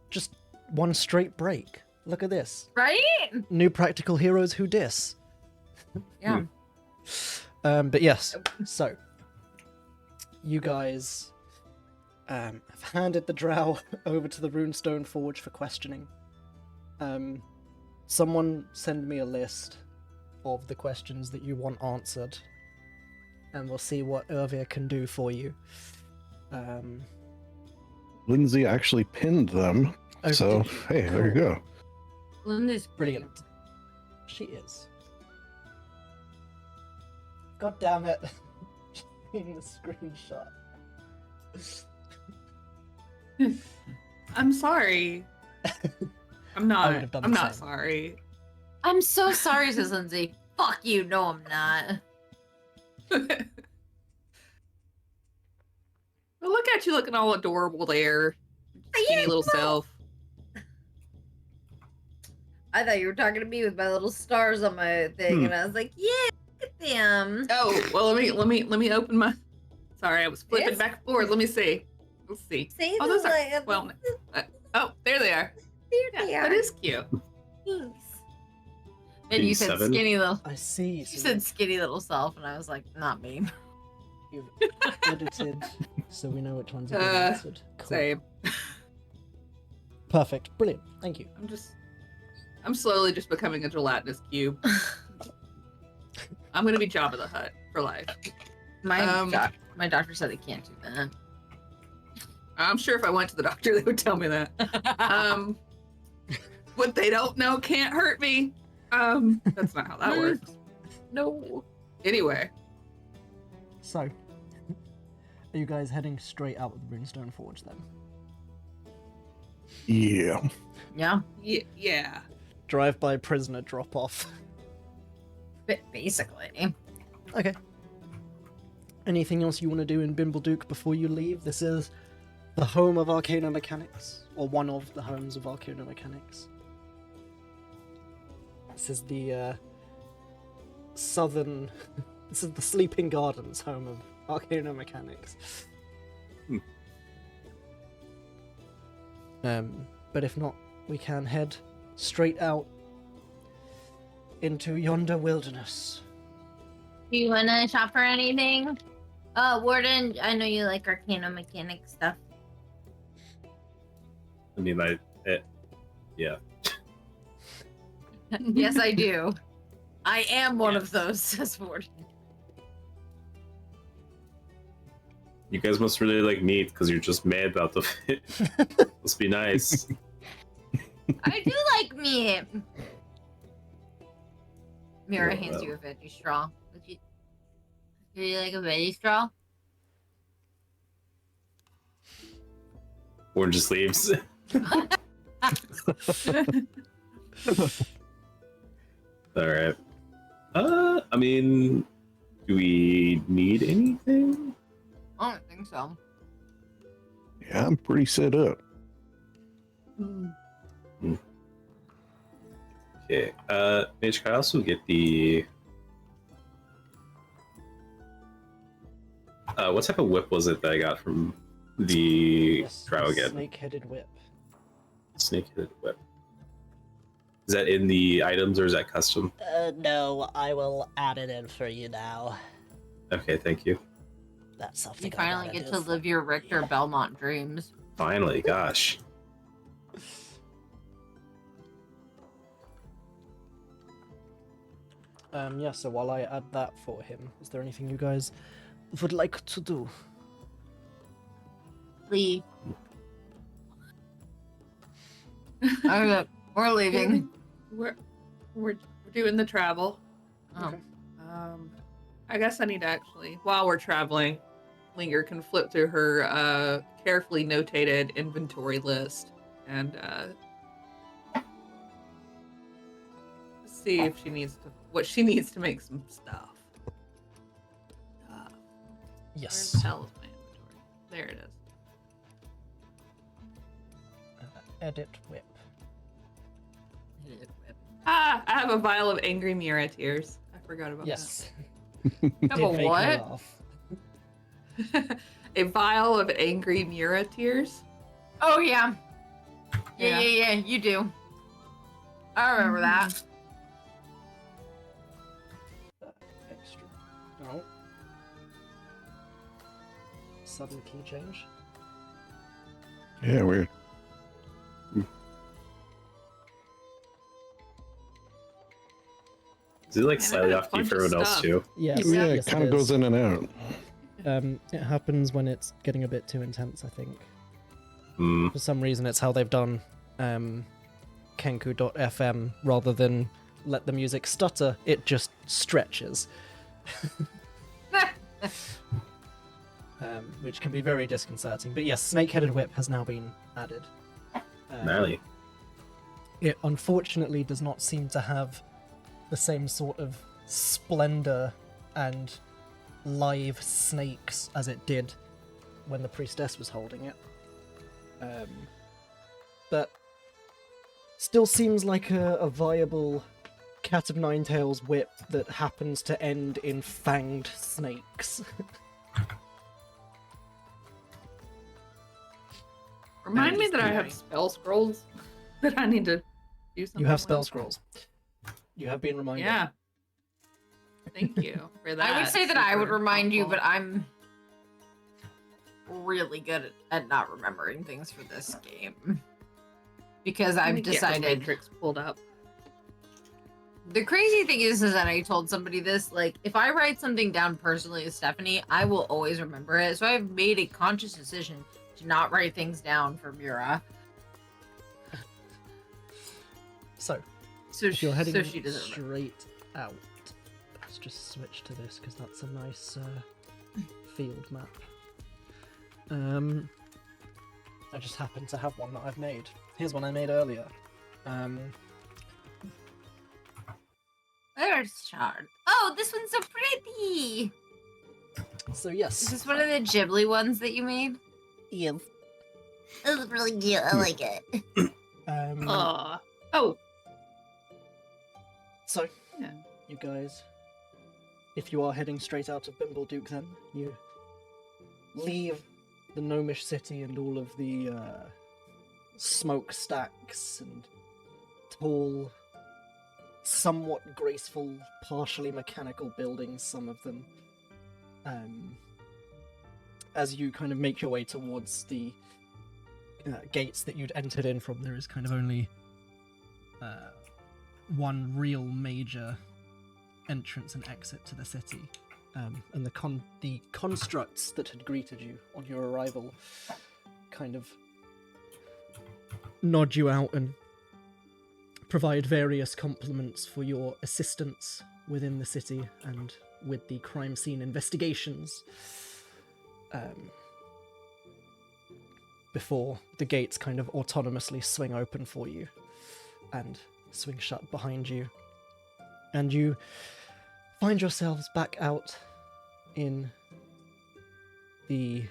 Just one straight break. Look at this. Right? New practical heroes who diss. Yeah. But yes, so you guys have handed the Drow over to the Runestone Forge for questioning. Someone send me a list of the questions that you want answered, and we'll see what Irvia can do for you. Lindsay actually pinned them. Oh, So, did you? hey, there you go. Linda's Brilliant. She is. God damn it. In the screenshot. I'm sorry. I'm I not. would have done I'm the not same. sorry. I'm so sorry, says Lindsay. Fuck you. No, I'm not. Well, look at you looking all adorable there. Skinny little self. I thought you were talking to me with my little stars on my thing, and I was like, yeah, look at them. Oh, well, let me open my. Sorry, I was flipping Yes. back and forth. Let me see. Let's see. See, Oh, those those are like, well. Oh, there they are. there they Yeah, are. that is cute. Thanks. And you said 87? skinny little. I see. You said skinny little self, and I was like, not me. You've edited, so we know which ones have been answered. Cool. Same. Perfect. Brilliant. Thank you. I'm slowly just becoming a gelatinous cube. I'm gonna be Jabba the Hutt for life. My doctor said I can't do that. I'm sure if I went to the doctor, they would tell me that. What they don't know can't hurt me. That's not how that works. No. Anyway, So, are you guys heading straight out with the Runestone Forge then? Yeah. Yeah. yeah. Drive-by prisoner drop-off. Basically. Okay. Anything else you want to do in Bimbledook before you leave? This is the home of Arcana Mechanics, or one of the homes of Arcana Mechanics. This is the southern. This is the Sleeping Gardens home of Arcana Mechanics. But if not, we can head straight out into yonder wilderness. Do you want to shop for anything? Warden, I know you like Arcana Mechanic stuff. I mean, yeah. Yes, I do. I am one of those, says Warden. You guys must really like meat because you're just mad about the fit. Must be nice. I do like meat. Mira Yeah, hands well. you a veggie straw. Do you like a veggie straw? Or just leaves. All right. I mean, do we need anything? I don't think so. Yeah, I'm pretty set up. Okay. Mage, can I also get the... what type of whip was it that I got from the Drow again? Snake-headed whip. Snake-headed whip. Is that in the items or is that custom? No, I will add it in for you now. Okay, thank you. That's something You I finally gotta get do to for- live your Richter Belmont dreams. Finally, gosh. Yeah, so while I add that for him, is there anything you guys would like to do? Leave. Okay, we're leaving. We're doing the travel. Oh. Okay. I guess I need to actually, while we're traveling, Linger can flip through her carefully notated inventory list and see if she needs to, what she needs to make some stuff. Where the Yes. hell is my inventory? There it is. Edit whip. Ah, I have a vial of angry Mira tears. I forgot about Yes. Have a Did make me what? laugh. that. a vial of angry Mira tears. Oh yeah. Yeah. Yeah. You do. I remember that. Extra. Oh. Sudden key change. Yeah, weird. Is it like Man, I slightly got a off key bunch for of everyone else stuff. too? Yes, Yeah, yes, it kind of is. goes in and out. It happens when it's getting a bit too intense, I think. Hmm. For some reason, it's how they've done Kenku.fm rather than let the music stutter, it just stretches. Which can be very disconcerting. But yes, Snake-Headed Whip has now been added. Gnarly. It unfortunately does not seem to have the same sort of splendor and live snakes as it did when the priestess was holding it. But still seems like a viable Cat of Nine Tails whip that happens to end in fanged snakes. Remind me that I have spell scrolls that I need to do something You have with. spell scrolls. You have been reminded. Yeah. Thank you for that. I would say that I would Super remind you, helpful. but I'm really good at not remembering things for this game. Because Let I've me get the decided. Matrix pulled up. The crazy thing is that I told somebody this, like, if I write something down personally as Stephanie, I will always remember it. So I've made a conscious decision to not write things down for Mira. So, So if you're heading she doesn't remember. straight out, let's just switch to this because that's a nice field map. I just happen to have one that I've made. Here's one I made earlier. There's Shard. Oh, this one's so pretty. So Is yes, this one of the Ghibli ones that you made? Yes. It was really cute. I like it. Oh, so yeah. you guys, if you are heading straight out of Bimbledook, then you leave the gnomish city and all of the smokestacks and tall, somewhat graceful, partially mechanical buildings, some of them. As you kind of make your way towards the gates that you'd entered in from, there is kind of only one real major entrance and exit to the city. And the constructs that had greeted you on your arrival kind of nod you out and provide various compliments for your assistance within the city and with the crime scene investigations. Before the gates kind of autonomously swing open for you and swing shut behind you. And you find yourselves back out in the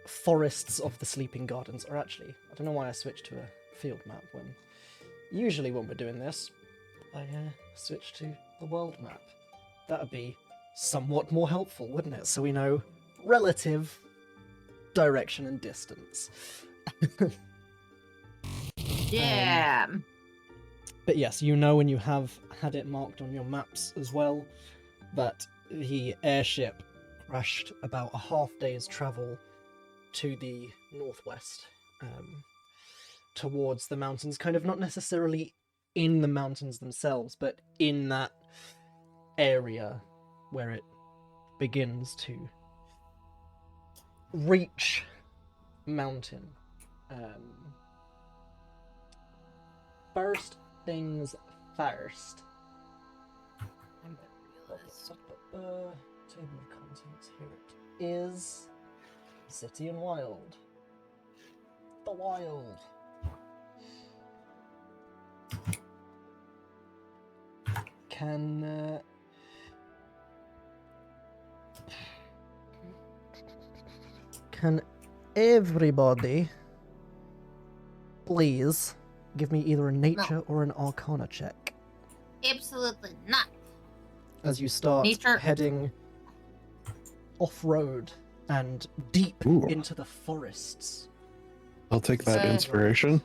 forests of the Sleeping Gardens. Or actually, I don't know why I switched to a field map when... Usually when we're doing this, I switch to the world map. That would be somewhat more helpful, wouldn't it? So we know relative direction and distance. Yeah. But yes, you know, and you have had it marked on your maps as well, that the airship crashed about a half day's travel to the northwest, towards the mountains, kind of not necessarily in the mountains themselves, but in that area where it begins to reach mountain. First things first. Table of contents, here it is. City and Wild. The Wild. Can everybody please give me either a nature or an arcana check Absolutely not. as you start Nature. heading off-road and deep Ooh. into the forests. I'll take that Good. inspiration.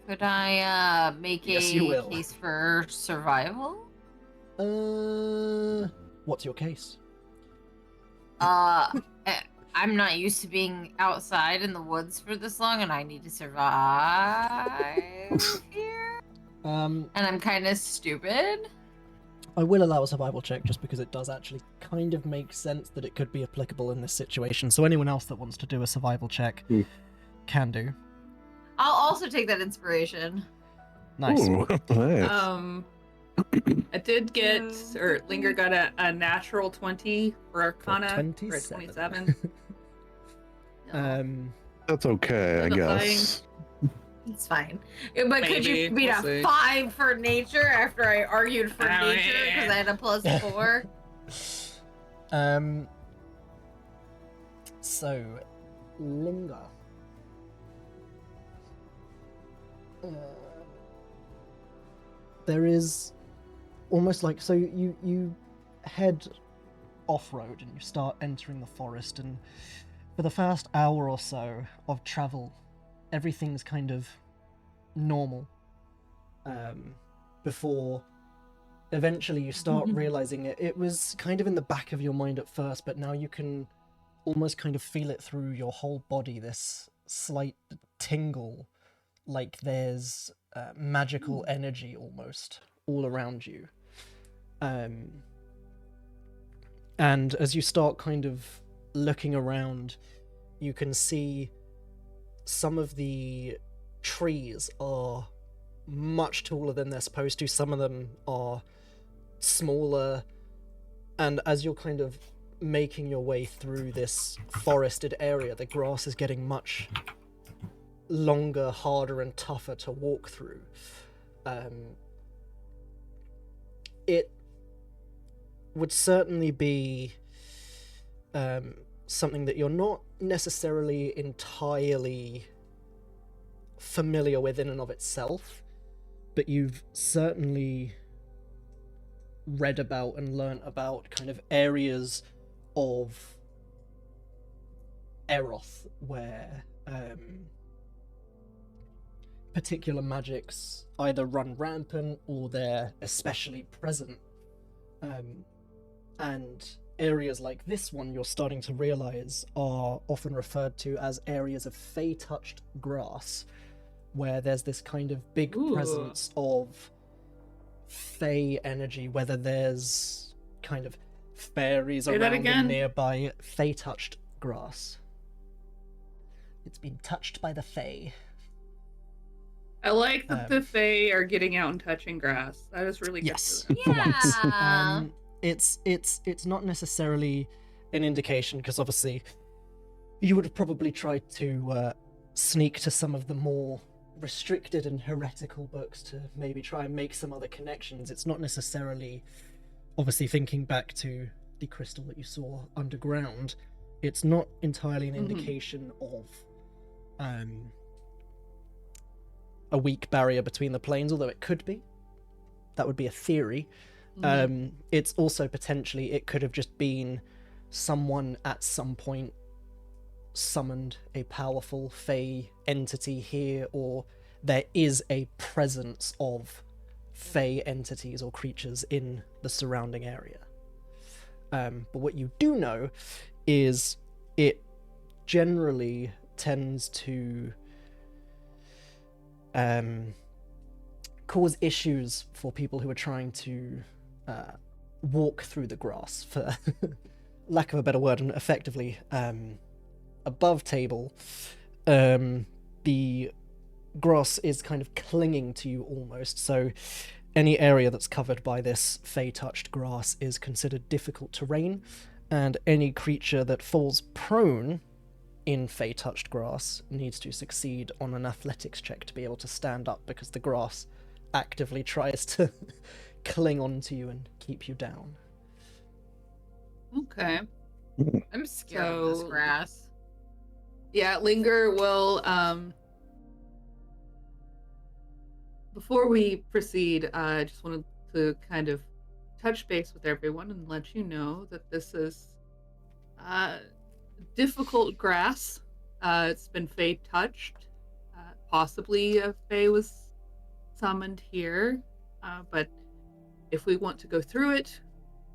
Could I make Yes, you a will. case for survival? What's your case? Uh, I'm not used to being outside in the woods for this long, and I need to survive here. And I'm kind of stupid. I will allow a survival check just because it does actually kind of make sense that it could be applicable in this situation. So anyone else that wants to do a survival check can do. I'll also take that inspiration. Nice. Ooh, nice. I did get, or Linger got a natural 20 for Arcana, for a 27. That's okay, I guess. It's fine. But could you Maybe, beat we'll a see. 5 for nature after I argued for Oh, nature because I had a +4? So, Linger. There is almost like, so you head off-road and you start entering the forest, and for the first hour or so of travel, everything's kind of normal. Before eventually you start realizing it was kind of in the back of your mind at first, but now you can almost kind of feel it through your whole body, this slight tingle, like there's magical energy almost all around you. And as you start kind of looking around, you can see some of the trees are much taller than they're supposed to. Some of them are smaller. And as you're kind of making your way through this forested area, the grass is getting much longer, harder, and tougher to walk through. It would certainly be something that you're not necessarily entirely familiar with in and of itself, but you've certainly read about and learnt about kind of areas of Eroth where particular magics either run rampant or they're especially present. And areas like this one, you're starting to realize, are often referred to as areas of fey-touched grass, where there's this kind of big presence of fey energy, whether there's kind of fairies Say that around again? and nearby. Fey-touched grass. It's been touched by the fey. I like that the Fae are getting out and touching grass. That is really good. Yes. For them. For once. Yeah. It's not necessarily an indication, because obviously you would have probably tried to sneak to some of the more restricted and heretical books to maybe try and make some other connections. It's not necessarily, obviously thinking back to the crystal that you saw underground, it's not entirely an indication of a weak barrier between the planes, although it could be. That would be a theory. It's also potentially, it could have just been someone at some point summoned a powerful fey entity here, or there is a presence of fey entities or creatures in the surrounding area. But what you do know is it generally tends to cause issues for people who are trying to walk through the grass, for lack of a better word, and effectively above table, the grass is kind of clinging to you almost, so any area that's covered by this fey-touched grass is considered difficult terrain, and any creature that falls prone in fey-touched grass needs to succeed on an athletics check to be able to stand up, because the grass actively tries to cling onto you and keep you down. Okay. I'm scared of this So- grass. Yeah, Linger will, before we proceed, I just wanted to kind of touch base with everyone and let you know that this is difficult grass. It's been Fae touched. Possibly a Fae was summoned here. But if we want to go through it,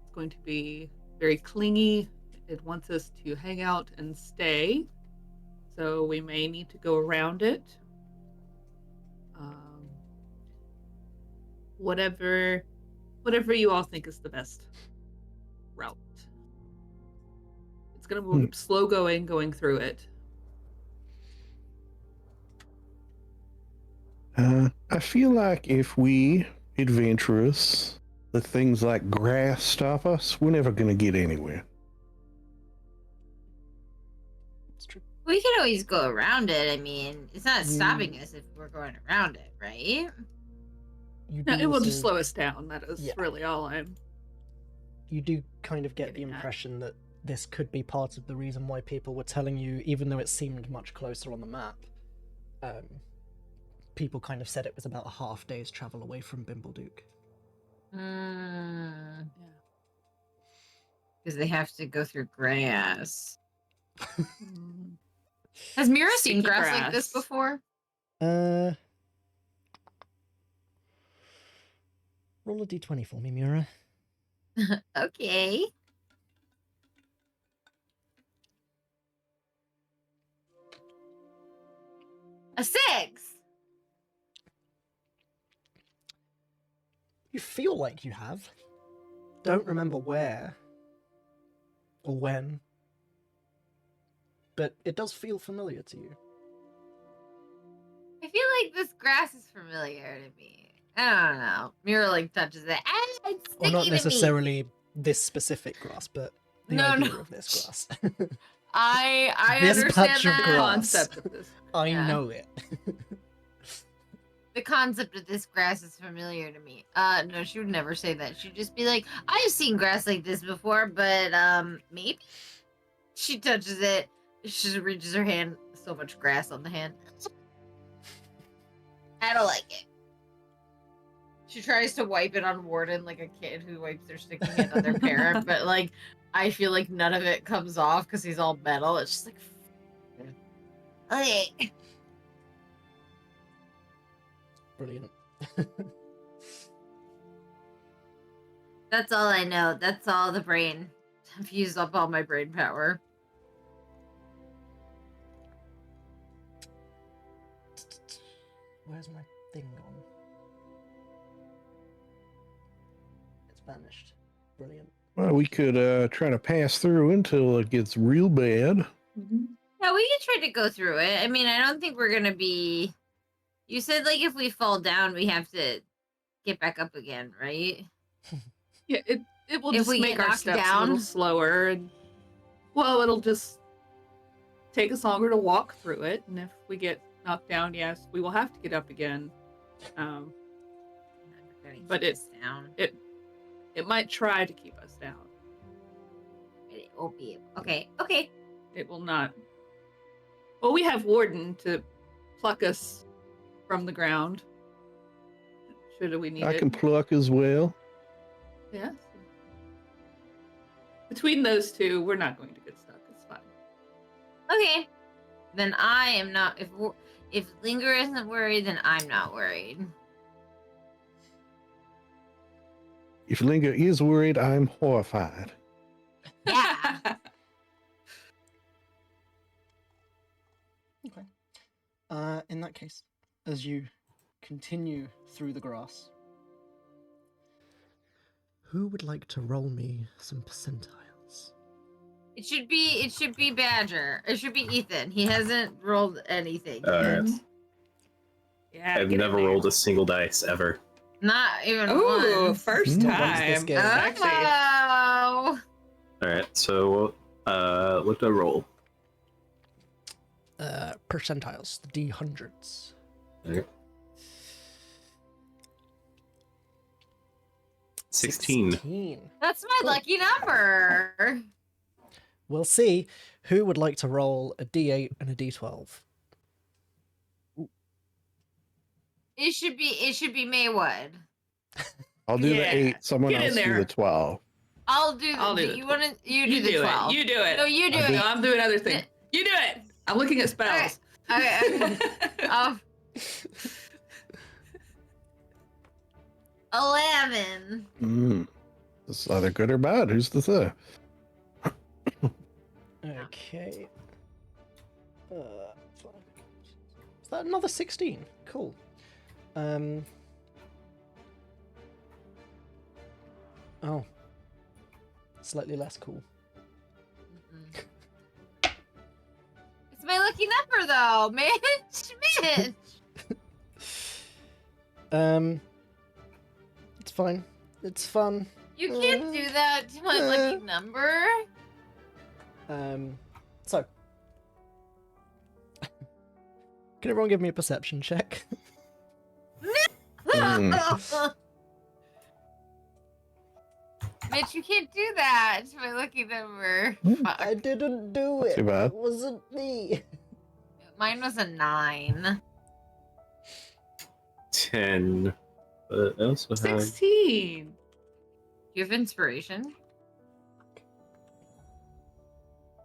it's going to be very clingy. It wants us to hang out and stay. So we may need to go around it. Whatever you all think is the best route. It's going to be slow going through it. I feel like if we adventurous let things like grass stop us, we're never going to get anywhere. It's true. We can always go around it. I mean, it's not stopping us if we're going around it, right? You No, do it will also- just slow us down. That is Yeah. really all I'm. You do kind of get the Getting at. impression that this could be part of the reason why people were telling you, even though it seemed much closer on the map, people kind of said it was about a half day's travel away from Bimbledook. Yeah. Because they have to go through grass. Mm. Has Mira seen Sticky grass like this grass. before? Roll a d20 for me, Mira. Okay. A 6. You feel like you have. Don't remember where or when, but it does feel familiar to you. I feel like this grass is familiar to me. I don't know. Mira like touches it. Ah, it's Or sticky not to me. necessarily this specific grass, but the No, idea no. of this grass. I This understand patch of that. grass. Concept of this. I Yeah. know it. The concept of this grass is familiar to me. No, she would never say that. She'd just be like, I've seen grass like this before, but maybe. She touches it. She just reaches her hand. So much grass on the hand. I don't like it. She tries to wipe it on Warden like a kid who wipes their sticky hand on their parent, but like I feel like none of it comes off because he's all metal. It's just like, okay. Brilliant. That's all I know. That's all the brain. I've used up all my brain power. Where's my thing gone? It's vanished. Brilliant. Well, we could try to pass through until it gets real bad. Mhm. Yeah, we can try to go through it. I mean, I don't think we're gonna be. You said like if we fall down, we have to get back up again, right? Yeah, it will If just we make get our knocked steps a down? little slower, and well, it'll just take us longer to walk through it. And if we get knocked down, yes, we will have to get up again. But Keep us down. It might try to keep us down. It won't be. Okay. Okay. It will not. Well, we have Warden to pluck us from the ground. Should we need I it? can pluck as well. Yes. Between those two, we're not going to get stuck. It's fine. Okay. Then I am not. If Linger isn't worried, then I'm not worried. If Linga is worried, I'm horrified. Yeah. Okay. In that case, as you continue through the grass, who would like to roll me some percentiles? It should be Badger. It should be Ethan. He hasn't rolled anything yet. Alright. Yeah. I've never rolled a single dice ever. Not even Oh, once. first Mm. Once this time. game. Sexy. Oh. Alright, so what do I roll? Percentiles, the D100s. Alright. 16. 16. That's my lucky number. We'll see who would like to roll a D8 and a D12. It should be Maywood. I'll do Yeah, the 8. Someone get in else do there. the 12. I'll do. I'll do the You 12. want to? You do the 12. it. You do it. No, you do I it. do- No, I'm doing other things. You do it. I'm looking at spells. Okay. 11. This is either good or bad. Who's to say? Okay. Is that another 16? Cool. Oh. Slightly less cool. It's my lucky number, though, Mitch. It's fine. It's fun. You can't do that to my lucky number. So. Can everyone give me a perception check? Mitch, you can't do that to my lucky number. Fuck. I didn't do it. Too bad. It wasn't me. Mine was a 9. 10. But I also have 16. You have inspiration.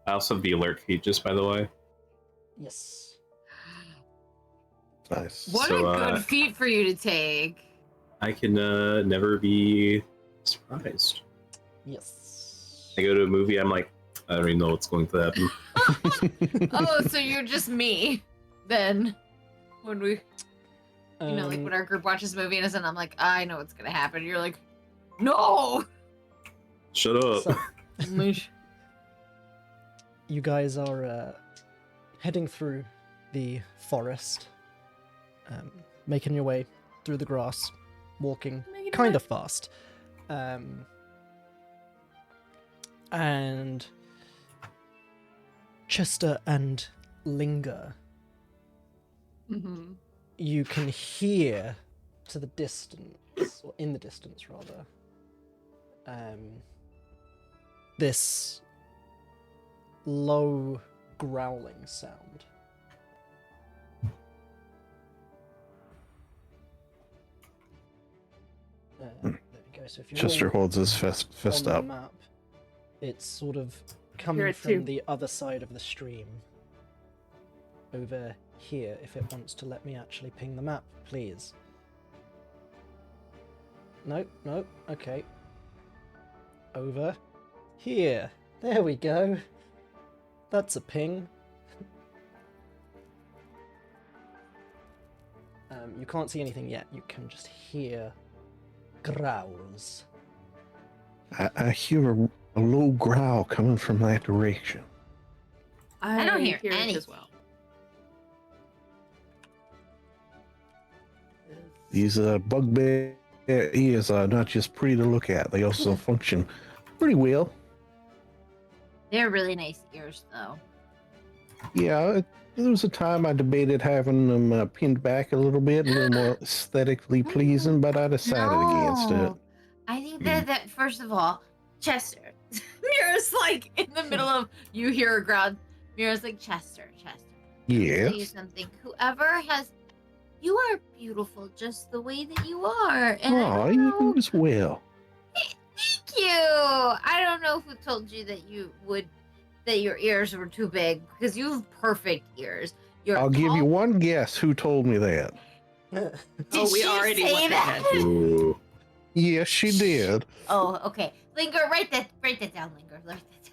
I also have the alert feat, just by the way. Yes. Nice. What So, a good feat for you to take. I can never be surprised. Yes. I go to a movie, I'm like, I don't even know what's going to happen. Oh, so you're just me then. When we, you know, like when our group watches a movie and I'm like, I know what's gonna happen. You're like, no. Shut up. So, Mitch. you guys are heading through the forest, making your way through the grass, walking kind of fast. And Chester and Linger, Mm-hmm. you can hear to the distance, or in the distance rather, this low growling sound. There we go. So if you Chester roll holds his fist on up. the map, it's sort of Hear coming it from too. the other side of the stream. Over here, if it wants to let me actually ping the map, please. Nope, nope, okay. Over here. There we go. That's a ping. You can't see anything yet, you can just hear growls. I hear a low growl coming from that direction. I don't hear it anything. as well. These bugbear ears are not just pretty to look at, they also function pretty well. They're really nice ears, though. Yeah, there was a time I debated having them pinned back a little bit, a little more aesthetically pleasing, but I decided against it. I think that first of all, Chester. Mira's like in the middle of you hear a growl. Mira's like, Chester. I'll tell you Yes. something. Whoever has, you are beautiful just the way that you are. And I Oh, don't know, you as well. thank you. I don't know who told you that that your ears were too big because you have perfect ears. You're I'll give you tall- one guess who told me that. Did we she already say went that? ahead. Ooh. Yes, she did. Oh, okay. Linger, write that down, Linger. Write that down.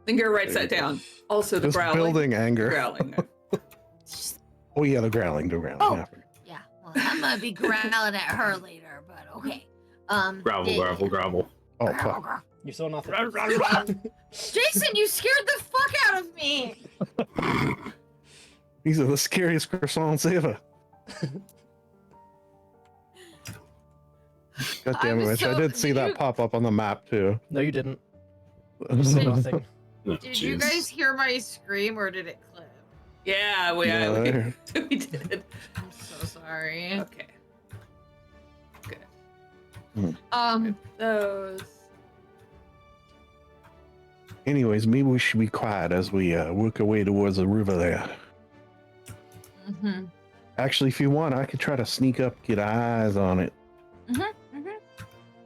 Linger writes There that you go. down. Also, the Just growling. building The anger. growling. Oh yeah, the growling. Oh. Yeah. Yeah, well, I'm gonna be growling at her later, but okay. Grovel. Oh Growl, fuck. growl. You saw nothing. Jason, you scared the fuck out of me. These are the scariest croissants ever. God damn it, I'm Mitch. so- I did see did that you- pop up on the map too. No, you didn't. You saw nothing. Oh, Did you jeez. guys hear my scream or did it clip? Yeah, we No. we did. I'm so sorry. Okay. Good. Those. Anyways, maybe we should be quiet as we work our way towards the river there. Mm-hmm. Actually, if you want, I could try to sneak up, get eyes on it.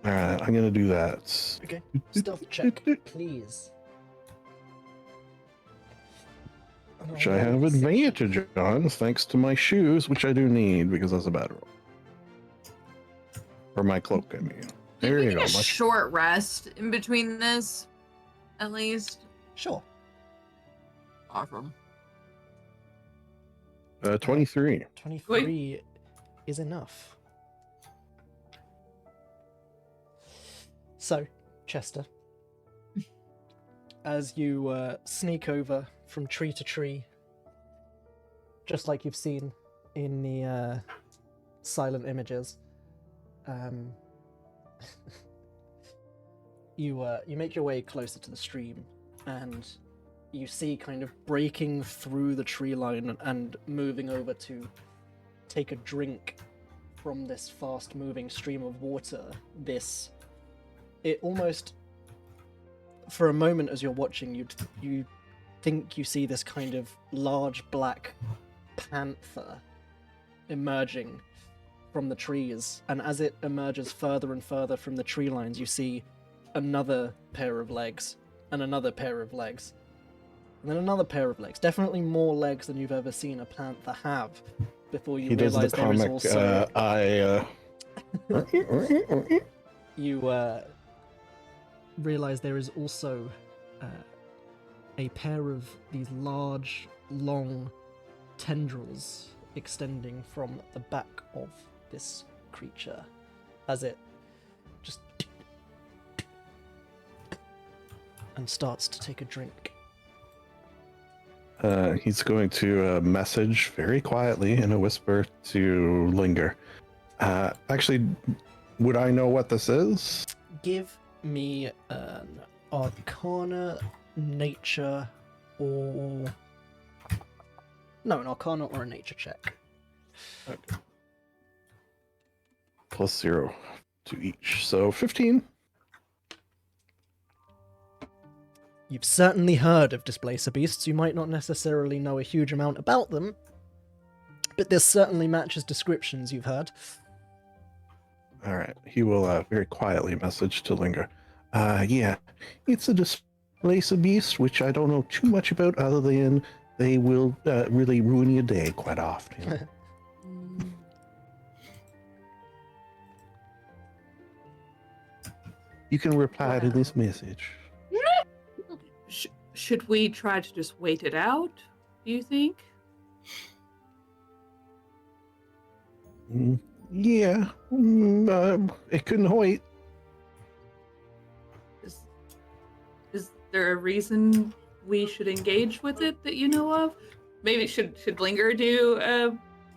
All right, I'm gonna do that. Okay. Stealth check, please. Which I have advantage on, thanks to my shoes, which I do need because that's a bad roll. Or my cloak, I mean. Did There we you get go. a short rest in between this, at least? Sure. Awesome. 23. 23 is enough. So, Chester, as you sneak over from tree to tree, just like you've seen in the silent images, you make your way closer to the stream, and you see kind of breaking through the tree line and moving over to take a drink from this fast-moving stream of water. It almost, for a moment as you're watching, you think you see this kind of large black panther emerging from the trees, and as it emerges further and further from the tree lines, you see another pair of legs, and another pair of legs, and then another pair of legs. Definitely more legs than you've ever seen a panther have. Before you He does the realize there is comic also you realize there is also a pair of these large, long tendrils extending from the back of this creature as it just and starts to take a drink. He's going to message very quietly in a whisper to Linger. Actually, would I know what this is? Give me an Arcana, Nature, or... No, an Arcana or a Nature check. Okay. +0 to each, so 15. You've certainly heard of Displacer Beasts. You might not necessarily know a huge amount about them, but this certainly matches descriptions you've heard. All right, he will very quietly message to Linger. Yeah, it's a Displacer Beast, which I don't know too much about other than they will really ruin your day quite often. You can reply to this message. Should we try to just wait it out, do you think? Yeah, it couldn't wait. Is there a reason we should engage with it that you know of? Maybe should Linger do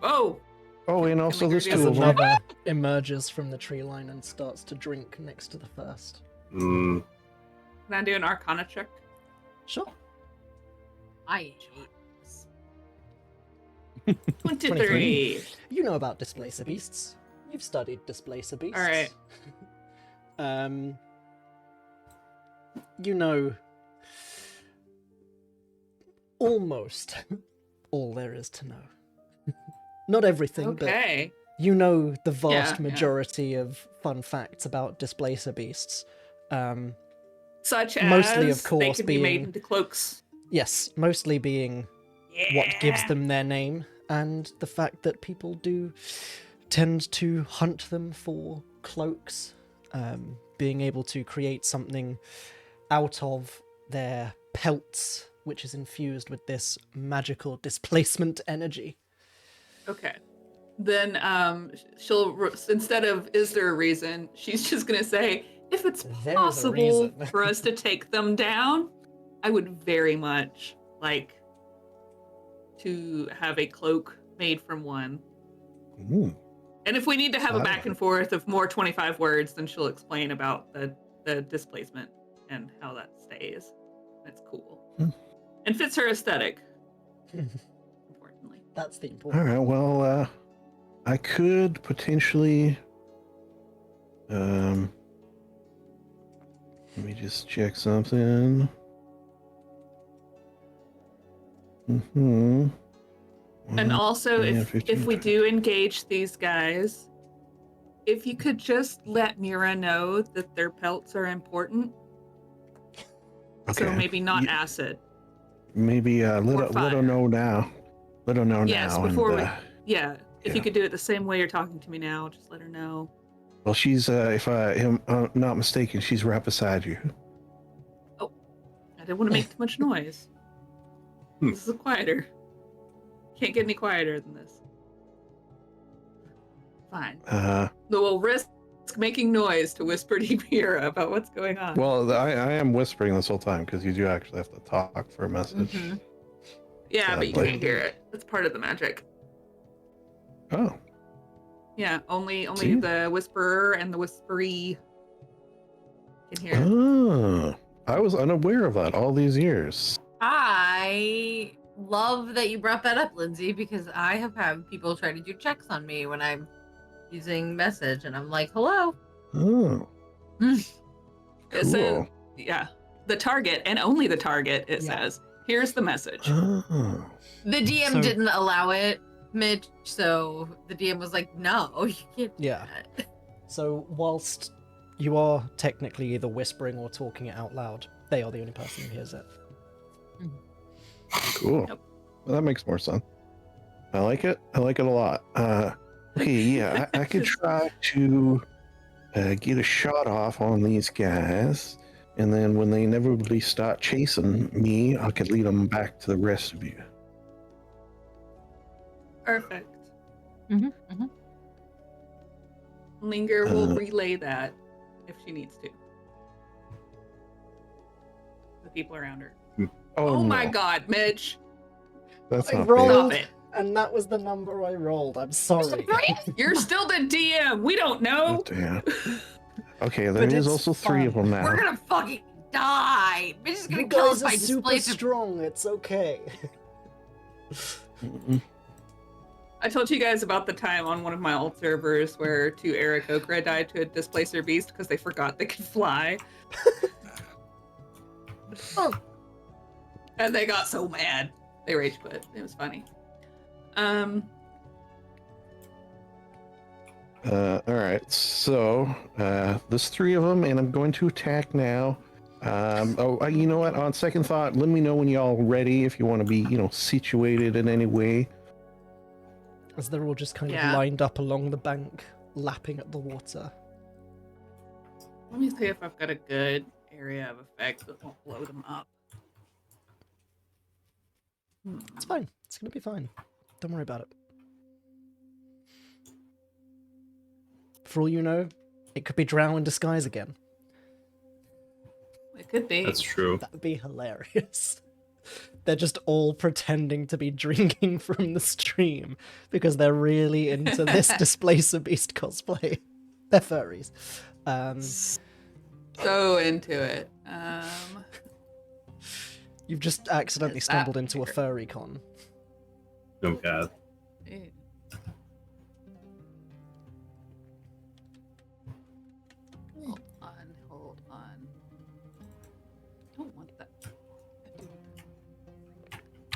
Oh, and also Linger there's do As two of them. another emerges from the tree line and starts to drink next to the first. Mm, Can I do an Arcana check? Sure. I hate this. 23. You know about Displacer Beasts. You've studied Displacer Beasts. All right. You know almost all there is to know. Not everything, Okay. but you know the vast Yeah. majority of fun facts about Displacer Beasts. Such as Mostly, of they course, can be made being- into cloaks. Yes, mostly being what gives Yeah. them their name, and the fact that people do tend to hunt them for cloaks, being able to create something out of their pelts, which is infused with this magical displacement energy. Okay. Then she'll instead of "is there a reason," she's just gonna say, "If it's There's a possible reason." for us to take them down, I would very much like to have a cloak made from one. Ooh. And if we need to have a Wow. back and forth of more 25 words, then she'll explain about the displacement and how that stays. That's cool. Hmm. And fits her aesthetic, importantly. That's the All important. right, well, I could potentially. Let me just check something. And also, yeah, if 15. we do engage these guys, If you could just let Mira know that their pelts are important. Okay. So maybe not You- acid. Maybe let fire. her know now. Let her know Yes, now. before we. And, Yeah. If yeah. you could do it the same way you're talking to me now, just let her know. well, she's if I am not mistaken, she's right beside you. I didn't want to make too much noise. This is quieter. Can't get any quieter than this. Fine. Uh, So we'll risk making noise to whisper to Mira about what's going on. well, I am whispering this whole time because you do actually have to talk for a message. Mhm. Yeah, but you Sadly. can't hear it. That's part of the magic. Oh, Yeah, only See? the whisperer and the whispery can hear it. oh, I was unaware of that all these years. I love that you brought that up, Lindsay, because I have had people try to do checks on me when I'm using message, and I'm like, hello. Oh, It says, cool. yeah, the target and only the target, it Yeah. says. Here's the message. Oh. The DM So- didn't allow it, Mitch, so the DM was like, no, you can't do Yeah. that. So whilst you are technically either whispering or talking it out loud, they are the only person who hears it. Cool. Yep. Well, that makes more sense. I like it. I like it a lot. Okay, yeah, I could try to get a shot off on these guys, and then when they inevitably start chasing me, I could lead them back to the rest of you. Perfect. Mhm, mhm. Linger will Uh, relay that if she needs to. The people around her. Oh my no, god, Mitch! that's I not rolled- fair. Stop it. And that was the number I rolled. I'm sorry. You're still the DM. We don't Oh, know. damn. Okay, there But is it's also three of fun. them now. We're gonna fucking die. Mitch is gonna You kill us guys by are super displacement. strong. It's okay. Mm-mm. I told you guys about the time on one of my alt servers where 2 Eric Okra died to a Displacer Beast because they forgot they could fly. Oh. And they got so mad. They rage quit. It was funny. All right, so there's three of them, and I'm going to attack now. You know what? On second thought, let me know when y'all ready. If you want to be, situated in any way. As they're all just kind of Yeah. lined up along the bank, lapping at the water. Let me see if I've got a good area of effect that won't blow them up. It's fine. It's gonna be fine. Don't worry about it. For all you know, it could be Drow in disguise again. It could be. That's true. That would be hilarious. They're just all pretending to be drinking from the stream because they're really into this Displacer Beast cosplay. They're furries. So into it. You've just accidentally Is that stumbled into a weird? furry con. Oh god. Ew. Hold on. Don't want that.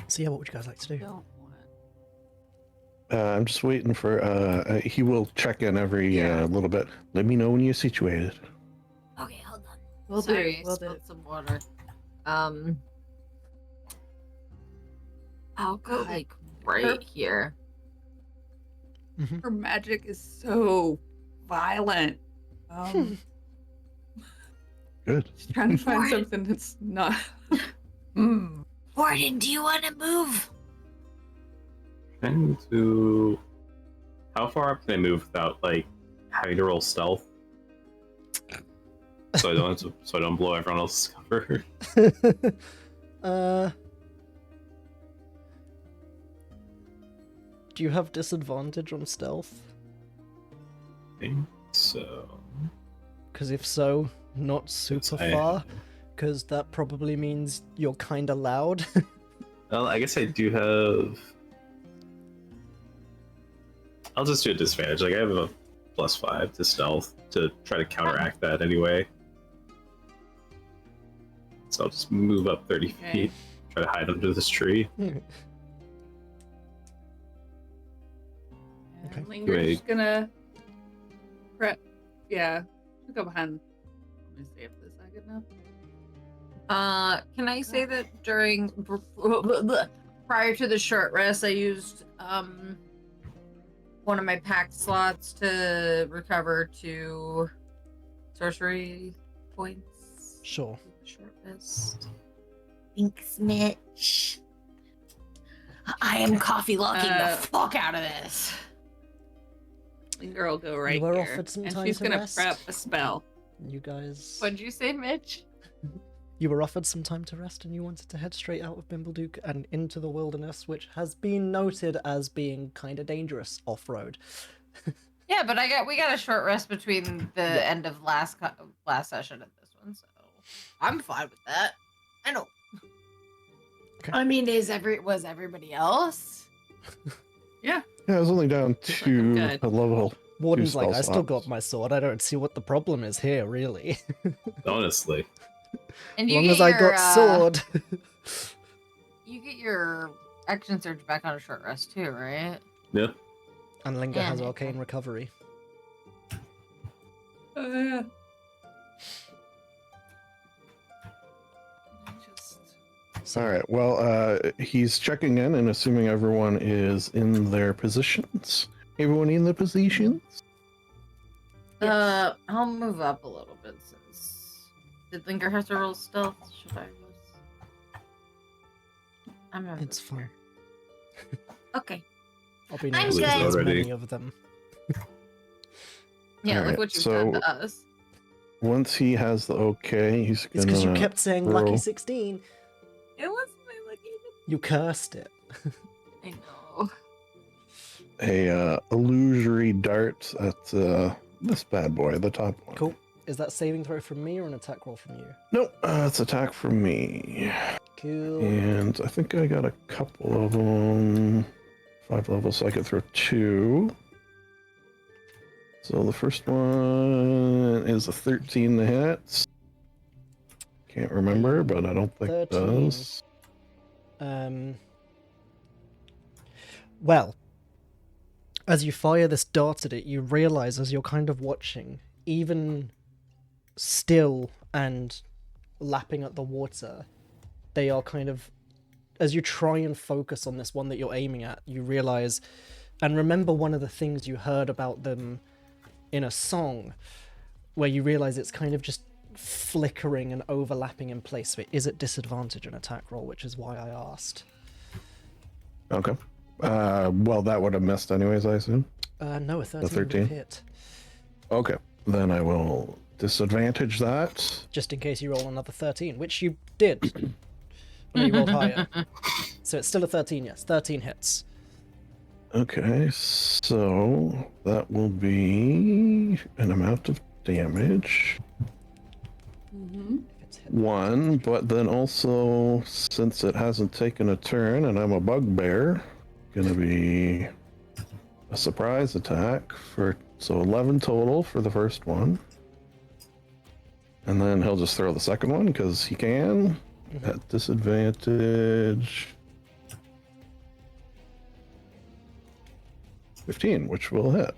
So yeah, what would you guys like to do? Don't want. I'm just waiting for. He will check in every Yeah. little bit. Let me know when you're situated. Okay, hold on. We'll Sorry, do. I We'll do. spilled some water. I'll go like right here. Her magic is so violent. Good. She's trying to find What? something that's not. Warden, do you want to move? Trying to. How far up can I move without like having to roll stealth? So I don't blow everyone else's cover. Do you have disadvantage on stealth? I think so. Because if so, not super I- far. Because that probably means you're kind of loud. Well, I guess I do have. I'll just do a disadvantage. Like I have a +5 to stealth to try to counteract that anyway. So I'll just move up 30 Okay. feet, try to hide under this tree. Okay. And Linger's gonna prep. Yeah. Should go behind. Let me see if this I good enough. Can I say that during prior to the short rest, I used one of my packed slots to recover 2 sorcery points. Sure. Short rest. Thanks, Mitch. I am coffee locking the fuck out of this. Linger will go right were here, offered some and time she's to gonna rest? prep a spell. You guys. What'd you say, Mitch? You were offered some time to rest and you wanted to head straight out of Bimbledook and into the wilderness, which has been noted as being kind of dangerous off-road. Yeah, but we got a short rest between the end of last session and this one, so I'm fine with that. I know. Okay. I mean, was everybody else? Yeah. Yeah, I was only down to good. a level. Warden's 2 like, spell I still slots. got my sword. I don't see what the problem is here, really. Honestly. And As long as I got sword. You get your action surge back on a short rest too, right? Yeah. And Linger Yeah, has okay. arcane recovery. Yeah. All right. Well, he's checking in and assuming everyone is in their positions. Everyone in the positions? I'll move up a little bit since did Linger have to roll stealth? Should I? I'm not. It's fine. Okay. I'll be I'm nice good. because there's Already. many of them. Yeah, Alright, look what you've so- done to us. Once he has the okay, he's It's gonna because you kept saying lucky roll. 16. It wasn't my lucky. You cursed it. I know. a illusory dart at this bad boy, the top one. Cool. Is that saving throw from me or an attack roll from you? Nope, it's attack from me. Cool. And I think I got a couple of them. 5 levels, so I could throw 2. So the first one is a 13 to hit. Can't remember, but I don't think it 13. does. Well, as you fire this dart at it, you realize as you're kind of watching, even still and lapping at the water, they are kind of, as you try and focus on this one that you're aiming at, you realize and remember one of the things you heard about them in a song, where you realize it's kind of just flickering and overlapping in place, so it is at disadvantage an attack roll, which is why I asked. Okay. Well, that would have missed anyways, I assume. No, a 13 would 13? have hit. Okay. Then I will disadvantage that. Just in case you roll another 13, which you did. Well, you rolled higher. So it's still a 13, yes. 13 hits. Okay, so that will be an amount of damage. Mm-hmm. If it's hit. 1, but then also, since it hasn't taken a turn and I'm a bugbear, gonna be a surprise attack for, so 11 total for the first one. And then he'll just throw the second one because he can at disadvantage. 15, which will hit.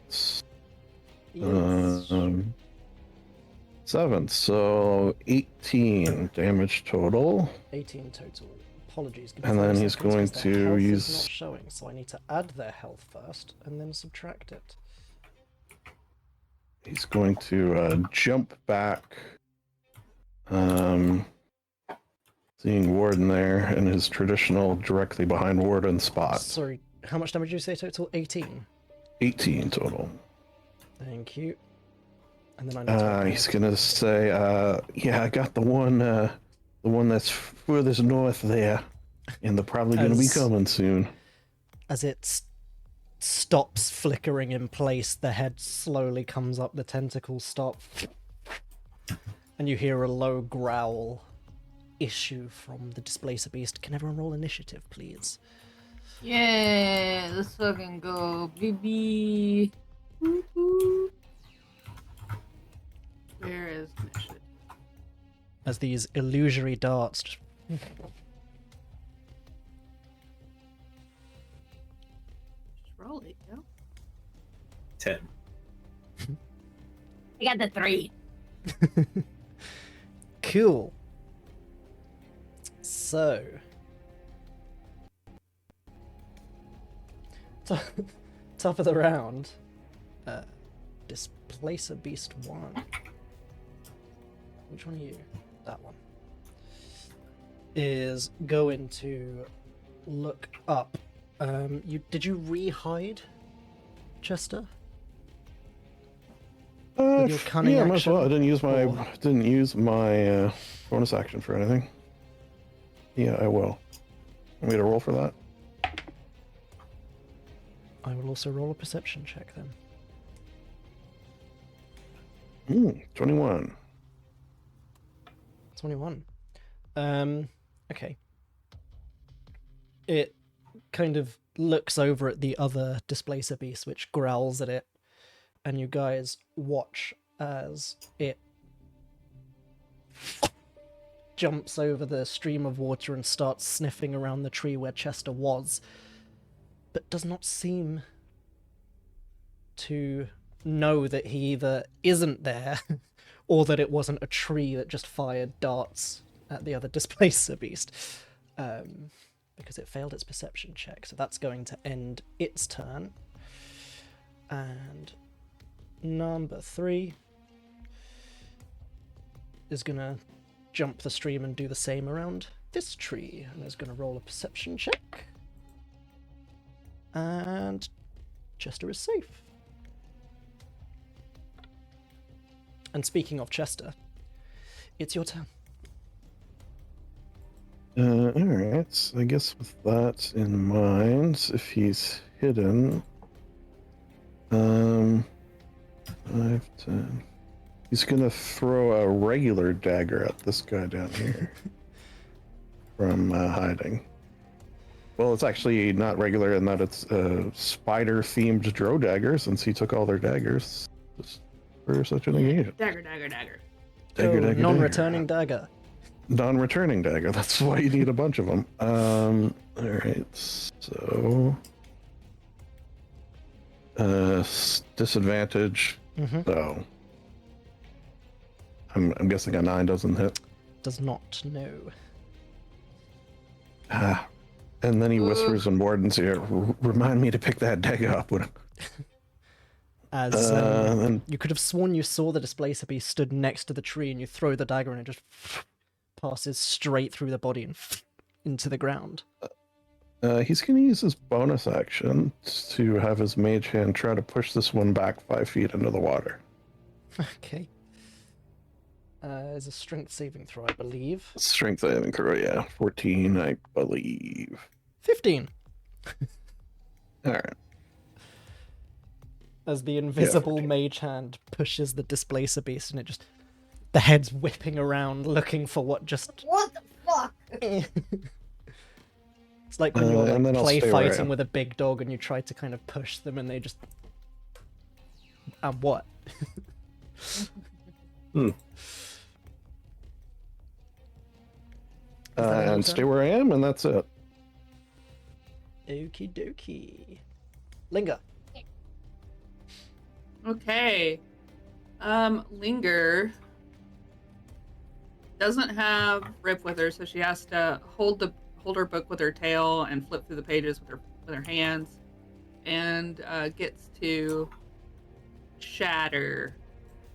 Yes. 7, so 18 damage total. 18 total. Apologies. give me And 5 then he's seconds, going 'cause their to health is use- not showing, so I need to add their health first and then subtract it. He's going to jump back. Seeing Warden there in his traditional directly behind Warden spot. Sorry, how much damage did you say total? 18. 18 total. Thank you. And then I need to He's gonna say, yeah, I got the one that's furthest north there, and they're probably gonna be As- coming soon. as it stops flickering in place, the head slowly comes up, the tentacles stop, and you hear a low growl issue from the Displacer Beast. Can everyone roll initiative, please? Yeah, let's fucking go, baby. Woo-hoo. Where is initiative? As these illusory darts just Just roll it, yo. 10. I got the 3. Cool. So, top of the round, Displacer Beast 1. Which one are you? That one. Is going to look up. Did you re-hide, Chester? With your cunning yeah, might as well. I action, didn't use my bonus action for anything. Yeah, I will. Want me to roll for that? I will also roll a perception check then. 21. 21. Okay. It kind of looks over at the other Displacer Beast, which growls at it, and you guys watch as it jumps over the stream of water and starts sniffing around the tree where Chester was, but does not seem to know that he either isn't there or that it wasn't a tree that just fired darts at the other Displacer Beast, because it failed its perception check. So that's going to end its turn. And number 3 is going to jump the stream and do the same around this tree, and is going to roll a perception check. And Chester is safe. And speaking of Chester, it's your turn. Alright, so I guess with that in mind, if he's hidden, 5, 10. He's gonna throw a regular dagger at this guy down here from hiding. Well, it's actually not regular in that it's a spider-themed Drow dagger, since he took all their daggers just for such an occasion. Dagger, dagger, dagger. Dagger, dagger, Non-returning dagger. Non-returning dagger. That's why you need a bunch of them. Alright, so... disadvantage. So... I'm guessing a 9 doesn't hit. Does not know. Ah. And then he whispers in Warden's ear, remind me to pick that dagger up when As then- you could have sworn you saw the Displacer Beast stood next to the tree, and you throw the dagger and it just passes straight through the body and into the ground. he's going to use his bonus action to have his mage hand try to push this one back 5 feet into the water. Okay. Is a strength saving throw, I believe. Strength saving throw, yeah. 14, I believe. 15. Alright. As the invisible mage hand pushes the Displacer Beast, and it just... the head's whipping around looking for what just... What the fuck? It's like when you're and then I'll play stay where I fighting am. with a big dog and you try to kind of push them and they just... what? And stay where I am, and that's it. Okie dokie. Linger. Okay. Linger doesn't have Rip with her, so she has to hold her book with her tail and flip through the pages with her hands, and gets to shatter.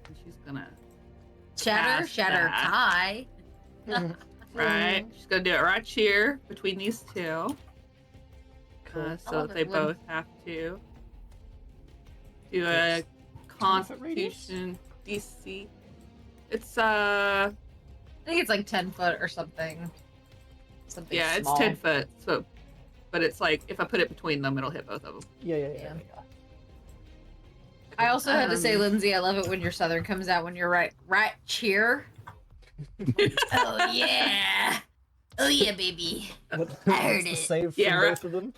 And she's gonna Shatter, cast shatter, that. Kai. Right. She's gonna do it right here between these two. Cool. So they both have to do a Constitution DC. It's I think it's like 10 foot or something. Something yeah, small. it's 10 foot. So, but it's like if I put it between them, it'll hit both of them. Yeah. I also had to say, Um, Lindsay, I love it when your southern comes out when you're right cheer. Oh yeah. Oh yeah, baby. What, I heard what's the it. save Yeah, from right. both of them?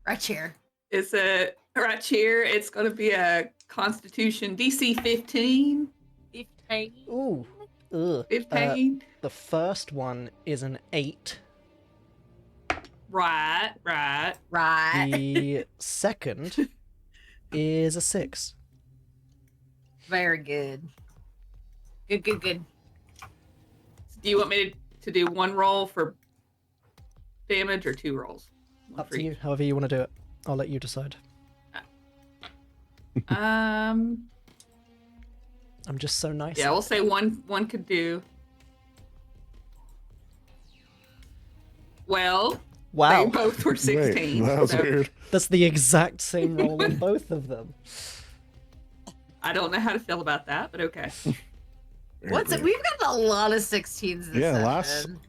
Right cheer. It's a right here. It's gonna be a Constitution DC 15. 15. Ooh. Ugh. 15. The first one is an 8. Right. Right. The second is a 6. Very good. Good. Do you want me to do one roll for damage or 2 rolls? One Up for to you, each. however you want to do it. I'll let you decide. Um. I'm just so nice. Yeah, we'll say one could do. Well, Wow, they both were 16. Wait, that was so weird. that's the exact same roll on both of them. I don't know how to feel about that, but okay. What's it? We've got a lot of 16s this Yeah, session.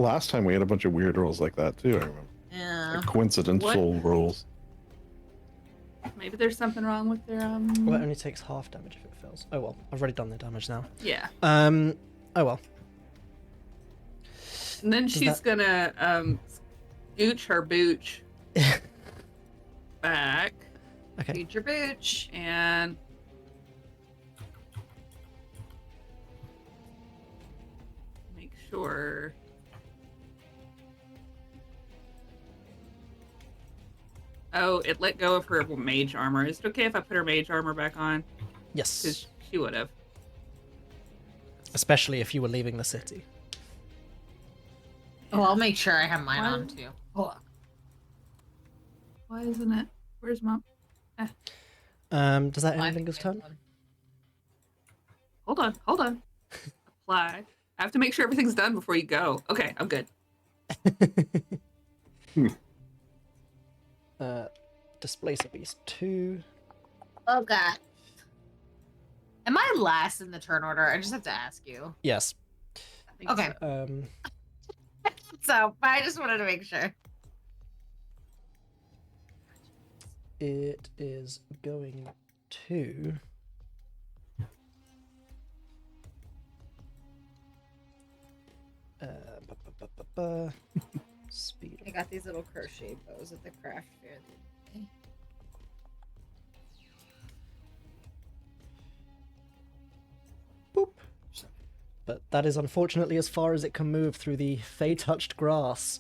last time we had a bunch of weird rolls like that too. I remember. Yeah. Like coincidental rolls. Maybe there's something wrong with their Well, it only takes half damage if it fails. Oh well, I've already done the damage now. Yeah. Oh well. And then Does she's gonna scooch her booch back Okay. Future booch. and make sure. Oh, it let go of her mage armor. Is it okay if I put her mage armor back on? Yes. Because she would have. Especially if you were leaving the city. Oh, I'll make sure I have mine Why- on too. Hold on. Why isn't it? Where's mom? Does that end Mine- Vinger's turn? Hold on. Apply. I have to make sure everything's done before you go. Okay, I'm good. Displacer Beast 2. Oh god. Am I last in the turn order? I just have to ask you. Yes. I think Okay. so. So, I just wanted to make sure. It is going to. Speed. I got these little crochet bows at the craft fair the other day. Boop. But that is unfortunately as far as it can move through the fey-touched grass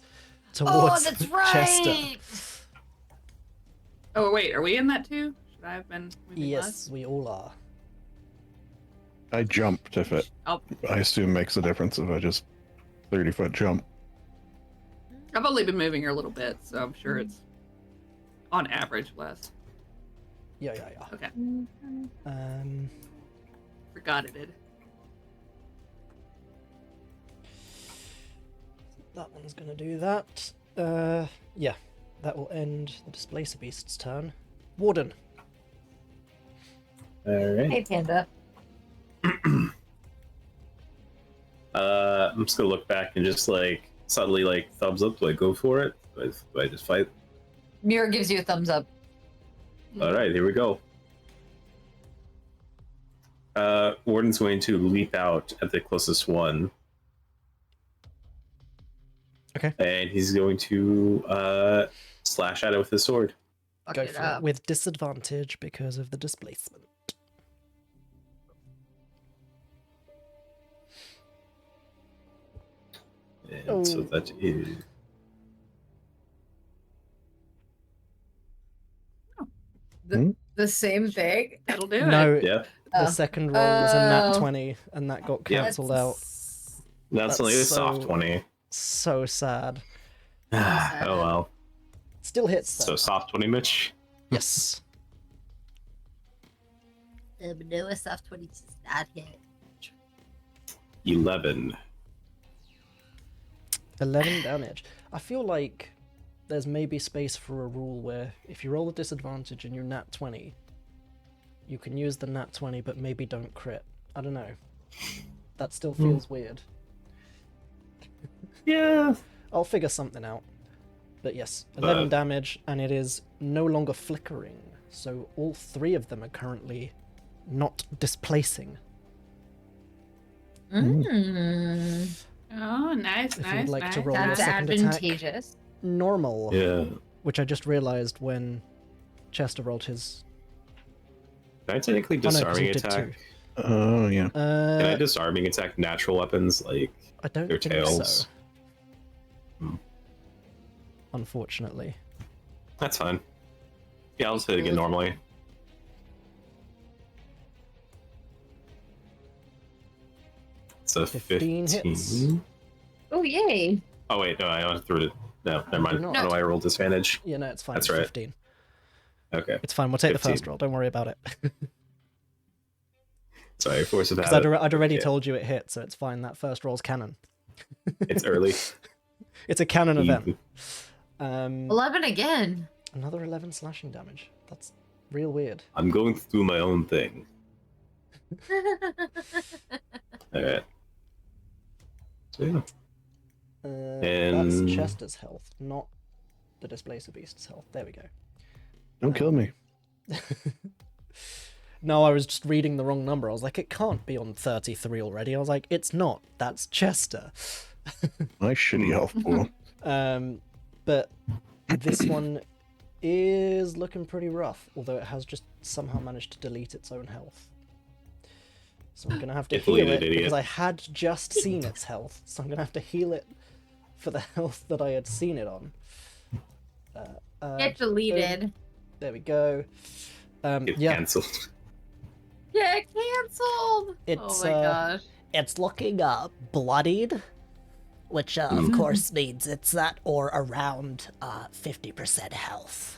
Oh, towards that's Chester. right! Oh wait, are we in that too? Should I have been moving Yes, less? we all are. I jumped if it. Oh, I assume makes a difference if I just 30-foot jump. I've only been moving her a little bit, so I'm sure it's on average less. Yeah. Okay, forgot it did. That one's gonna do that. Yeah, that will end the Displacer Beast's turn. Warden. Alright. Hey, Panda. I'm just gonna look back and just like subtly like thumbs up, like go for it. Do I just fight? Mira gives you a thumbs up. Alright, here we go. Warden's going to leap out at the closest one. Okay. And he's going to slash at it with his sword. Fuck Go it for up. it with disadvantage because of the displacement. And so that is The same thing? That'll do it. No, yeah. the Oh. second roll was a nat Oh. 20, and that got Yeah. cancelled out. That's only a That's soft so- 20. So sad. sad. Oh well. Still hits though. So soft 20, Mitch. Yes. No, a soft 20 does not hit. 11. 11 damage. I feel like there's maybe space for a rule where if you roll a disadvantage and you're nat 20, you can use the nat 20 but maybe don't crit. I don't know. That still feels weird. Yeah. I'll figure something out. But yes, 11 damage, and it is no longer flickering. So all three of them are currently not displacing. Mm. Oh, nice, If nice, you'd like nice. to roll your That's second attack. advantageous. Normal. Yeah. Which I just realized when Chester rolled his. Can I technically Oh, no, 'cause disarming you did attack? too. Oh yeah. Can I disarming attack natural weapons like I don't their think tails? so. Unfortunately. That's fine. Yeah, I'll just hit it again normally. That's a 15 15. hits. Oh, yay. Oh wait, no, I threw it. No, never mind. not. How do I roll disadvantage? Yeah, no, it's fine. That's It's right. 15. Okay. It's fine. We'll take 15. the first roll. Don't worry about it. Sorry, force of Because habit. I'd already Yeah. told you it hit, so it's fine. That first roll's canon. It's early. It's a canon Easy. event. 11 again. Another 11 slashing damage. That's real weird. I'm going through my own thing. Alright. So yeah. That's And- Chester's health, not the Displacer Beast's health. There we go. Don't kill me. No, I was just reading the wrong number. I was like, it can't be on 33 already. I was like, it's not. That's Chester. Nice shitty health pool. But this one is looking pretty rough, although it has just somehow managed to delete its own health. So I'm going to have to It heal deleted it it, because idiot. I had just seen its health. So I'm going to have to heal it for the health that I had seen it on. Get deleted. There we go. Get Yeah, cancelled. Get canceled. It's, oh my gosh. It's looking bloodied, which of course means it's at or around 50% health.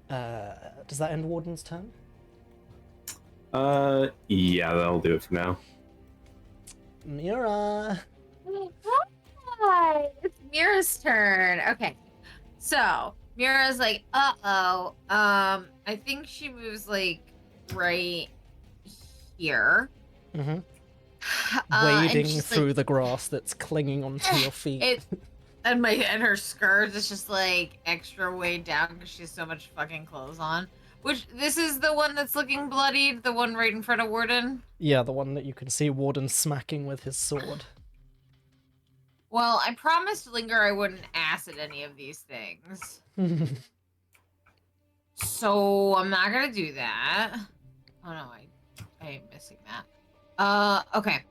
does that end Warden's turn? Yeah, that'll do it for now. Mira. Hi. It's Mira's turn. Okay. So Mira's like, uh-oh. I think she moves like right here. Mm-hmm. And Wading she's, through like, the grass that's clinging onto your feet. and her skirt is just like extra way down because she has so much fucking clothes on. Which this is the one that's looking bloodied, the one right in front of Warden. Yeah, the one that you can see Warden smacking with his sword. Well, I promised Linger I wouldn't acid any of these things. So I'm not gonna do that. Oh no, I am missing that. Okay.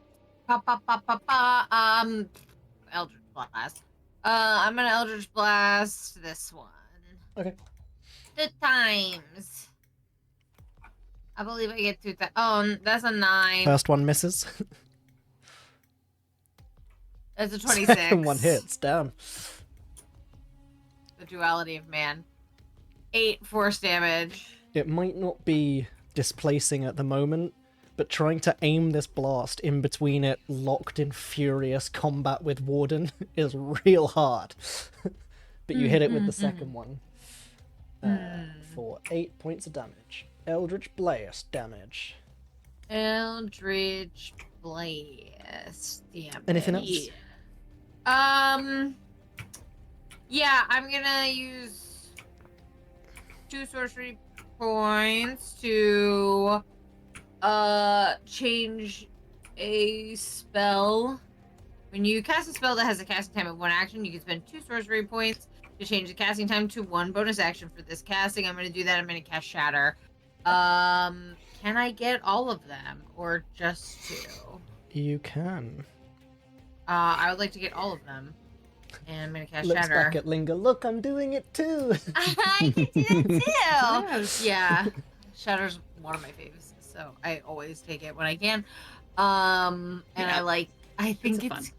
Eldritch Blast. I'm gonna Eldritch Blast this one. Okay. 2 times. I believe I get 2 times. Oh, that's a 9. First one misses. That's a 26. Second one hits. Down. The duality of man. 8 force damage. It might not be displacing at the moment, but trying to aim this blast in between it locked in furious combat with Warden is real hard. But you hit it with the second one. For 8 points of damage. Eldritch Blast damage. Eldritch Blast damage. Anything else? Yeah, I'm gonna use 2 sorcery points to change a spell. When you cast a spell that has a casting time of 1 action, you can spend 2 sorcery points to change the casting time to 1 bonus action for this casting. I'm gonna do that. I'm gonna cast Shatter. Can I get all of them or just 2? You can. I would like to get all of them. And I'm gonna cast Looks Shatter. back at Linga. Look, I'm doing it too. I can do that too. Yeah. Shatter's one of my faves, so I always take it when I can. And Yeah. I think It's it's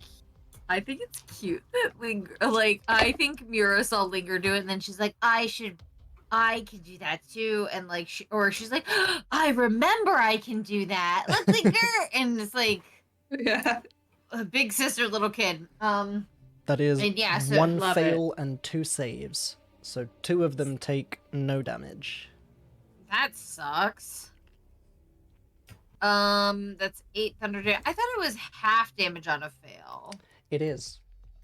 I think it's cute that Linger, like, I think Mira saw Linger do it, and then she's like, I can do that too, and like, she's like, I remember I can do that. Look, Linger, and it's like Yeah. a big sister, little kid. That is And yeah, so 1 love fail and 2 saves. So 2 of them take no damage. That sucks. That's 8 thunder damage. I thought it was half damage on a fail. It is.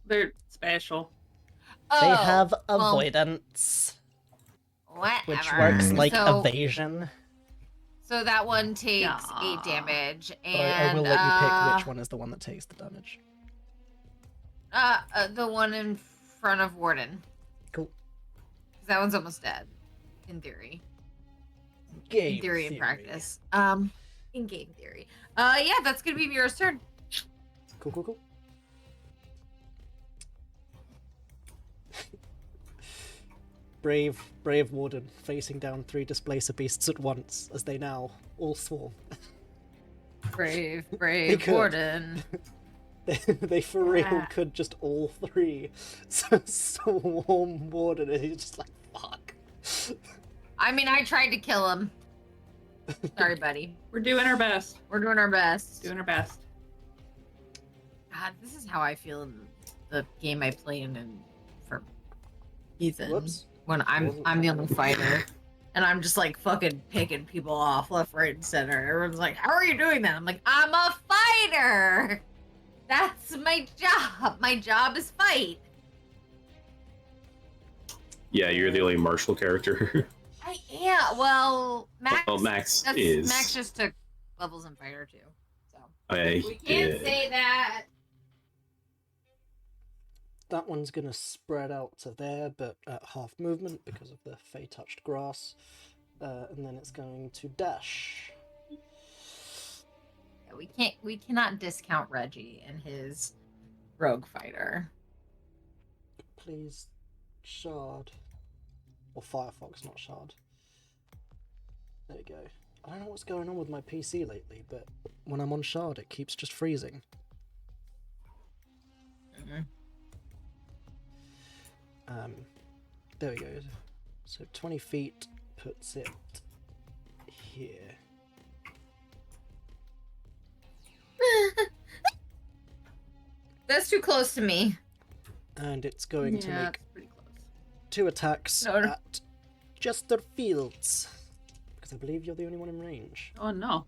They're special. They Oh, have well, avoidance, whatever. which works like so, evasion. So that one takes Yeah. 8 damage, But and I will let you pick which one is the one that takes the damage. The one in front of Warden. Cool. 'Cause that one's almost dead, in theory. Game In theory and practice. In game theory. Yeah, that's gonna be Mira's turn. Cool. Brave Warden facing down 3 Displacer Beasts at once as they now all swarm. Brave could. warden. They for real Yeah. could just all three. So swarm warden, and he's just like, fuck. I mean, I tried to kill him. Sorry, buddy. We're doing our best. We're doing our best. Doing our best. God, this is how I feel in the game I play in for Ethan. Whoops. When I'm the only fighter. And I'm just like fucking picking people off left, right, and center. Everyone's like, how are you doing that? I'm like, I'm a fighter! That's my job. My job is fight. Yeah, you're the only martial character. I am. Well, Max. Well, Max that's- is. Max just took levels in fighter too. So I we can't did. say that. That one's gonna spread out to there, but at half movement because of the Fey touched grass. And then it's going to dash. Yeah, we cannot discount Reggie and his rogue fighter. Please, Shard. Or Firefox, not Shard. There you go. I don't know what's going on with my PC lately, but when I'm on Shard, it keeps just freezing. Mhm. There we go. So 20 feet puts it here. That's too close to me. And it's going to Yeah, make it's pretty close. 2 attacks No, no. at Chesterfields. Because I believe you're the only one in range. Oh no.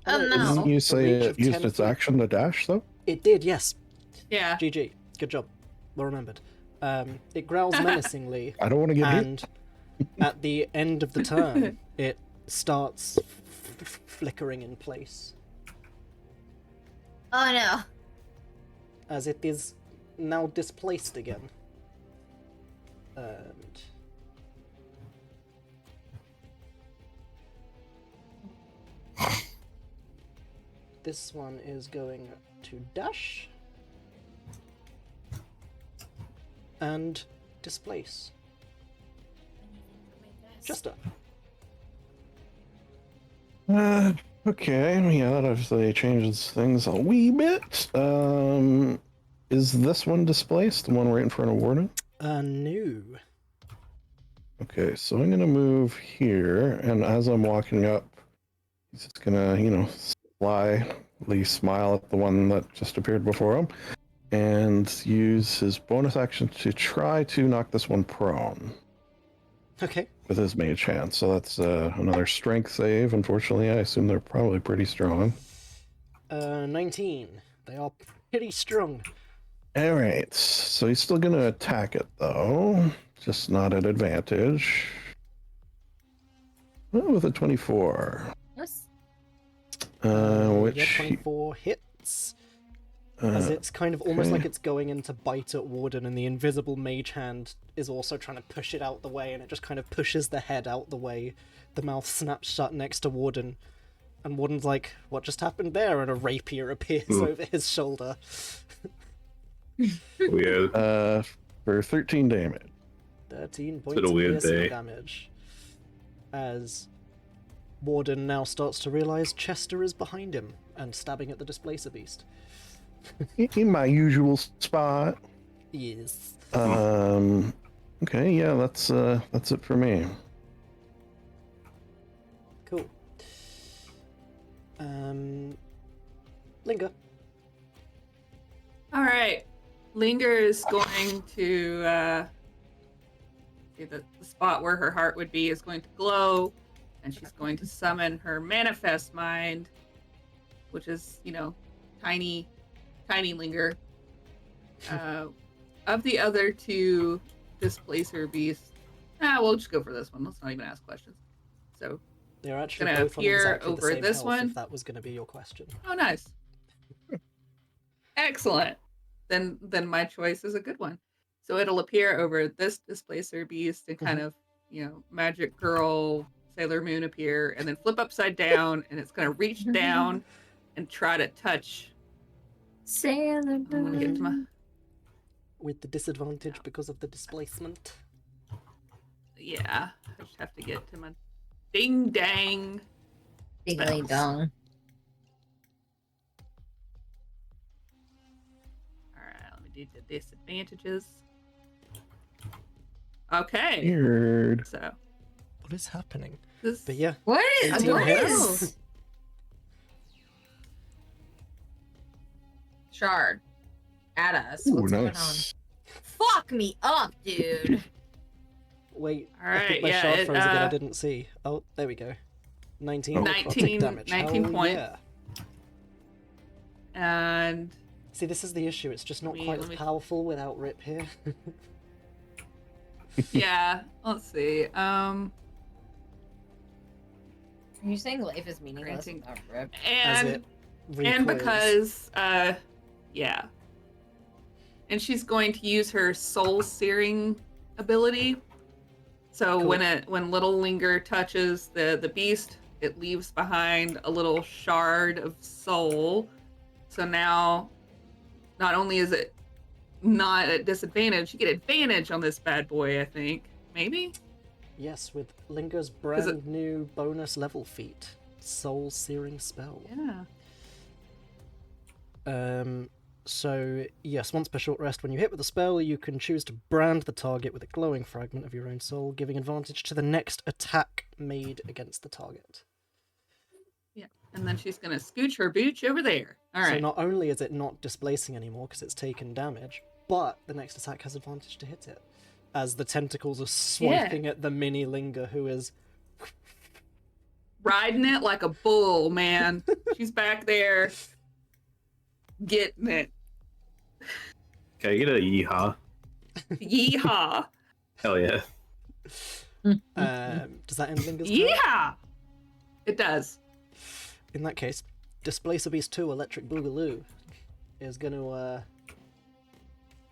Oh, it's no. not. Didn't you A say reach it of used 10 its feet. action to dash, though? It did, yes. Yeah. GG. Good job. Well remembered. It growls menacingly, I don't want to get hit. and at the end of the turn, it starts flickering in place, Oh no. as it is now displaced again. And this one is going to dash and displace. Chester. Okay, yeah, that obviously changes things a wee bit. Is this one displaced? The one right in front of Warden? No. Okay, so I'm gonna move here, and as I'm walking up, he's just gonna, slyly smile at the one that just appeared before him, and use his bonus action to try to knock this one prone Okay. with his mage hand. So that's another strength save. Unfortunately, I assume they're probably pretty strong. 19. They are pretty strong. All right, so he's still gonna attack it though, just not at advantage. Well, with a 24, Yes. which Yeah, 24 hits. As it's kind of almost okay. like it's going in to bite at Warden, and the invisible mage hand is also trying to push it out the way, and it just kind of pushes the head out the way. The mouth snaps shut next to Warden, and Warden's like, what just happened there? And a rapier appears over his shoulder. Weird. for 13 damage. 13 been points a of weird piercing day. damage. As Warden now starts to realize Chester is behind him and stabbing at the Displacer Beast. In my usual spot. Yes. Okay, yeah, that's it for me. Cool. Linger. All right. Linger is going to see the spot where her heart would be is going to glow, and she's going to summon her manifest mind, which is, tiny Linger. Of the other 2 Displacer Beasts, we'll just go for this one. Let's not even ask questions. So, They're actually Gonna both on appear exactly over the same this health, one. if that was going to be your question. oh, nice. Excellent. Then my choice is a good one. So it'll appear over this Displacer Beast and kind of, Magic Girl, Sailor Moon appear, and then flip upside down, and it's going to reach down and try to touch. Sailor I'm going to get to my... With the disadvantage because of the displacement. Yeah, I just have to get to my ding dang. Diggly dong. Disadvantages. Okay. Weird. So What is happening? this. But yeah, What is 18 what hits. is Shard? At us. Ooh, What's going on? nice. Fuck me up, dude. Wait, All I think right, my yeah, shard it, froze again. I didn't see. Oh, there we go. 19 Oh. necrotic 19 damage. 19 Hell points. yeah. And See, this is the issue. It's just not Let me- quite let as me- powerful without Rip here. yeah, let's see. Are you saying life is meaningless Granting- without Rip? As And it and recoils. because yeah. And she's going to use her soul searing ability. So Cool. when little linger touches the beast, it leaves behind a little shard of soul. So now not only is it not at disadvantage, you get advantage on this bad boy, I think. Maybe? Yes, with Linger's it- brand new bonus level feat, Soul Searing Spell. Yeah. So yes, once per short rest, when you hit with a spell, you can choose to brand the target with a glowing fragment of your own soul, giving advantage to the next attack made against the target. Yeah. And then she's gonna scooch her booch over there. All So right. not only is it not displacing anymore because it's taken damage, but the next attack has advantage to hit it, as the tentacles are swiping at the mini Linger, who is Riding it like a bull, man. She's back there getting it. Can I get a yeehaw? Yeehaw. Hell yeah. does that end Linger's turn? Yeehaw. It does. In that case, Displacer Beast 2 Electric Boogaloo is going to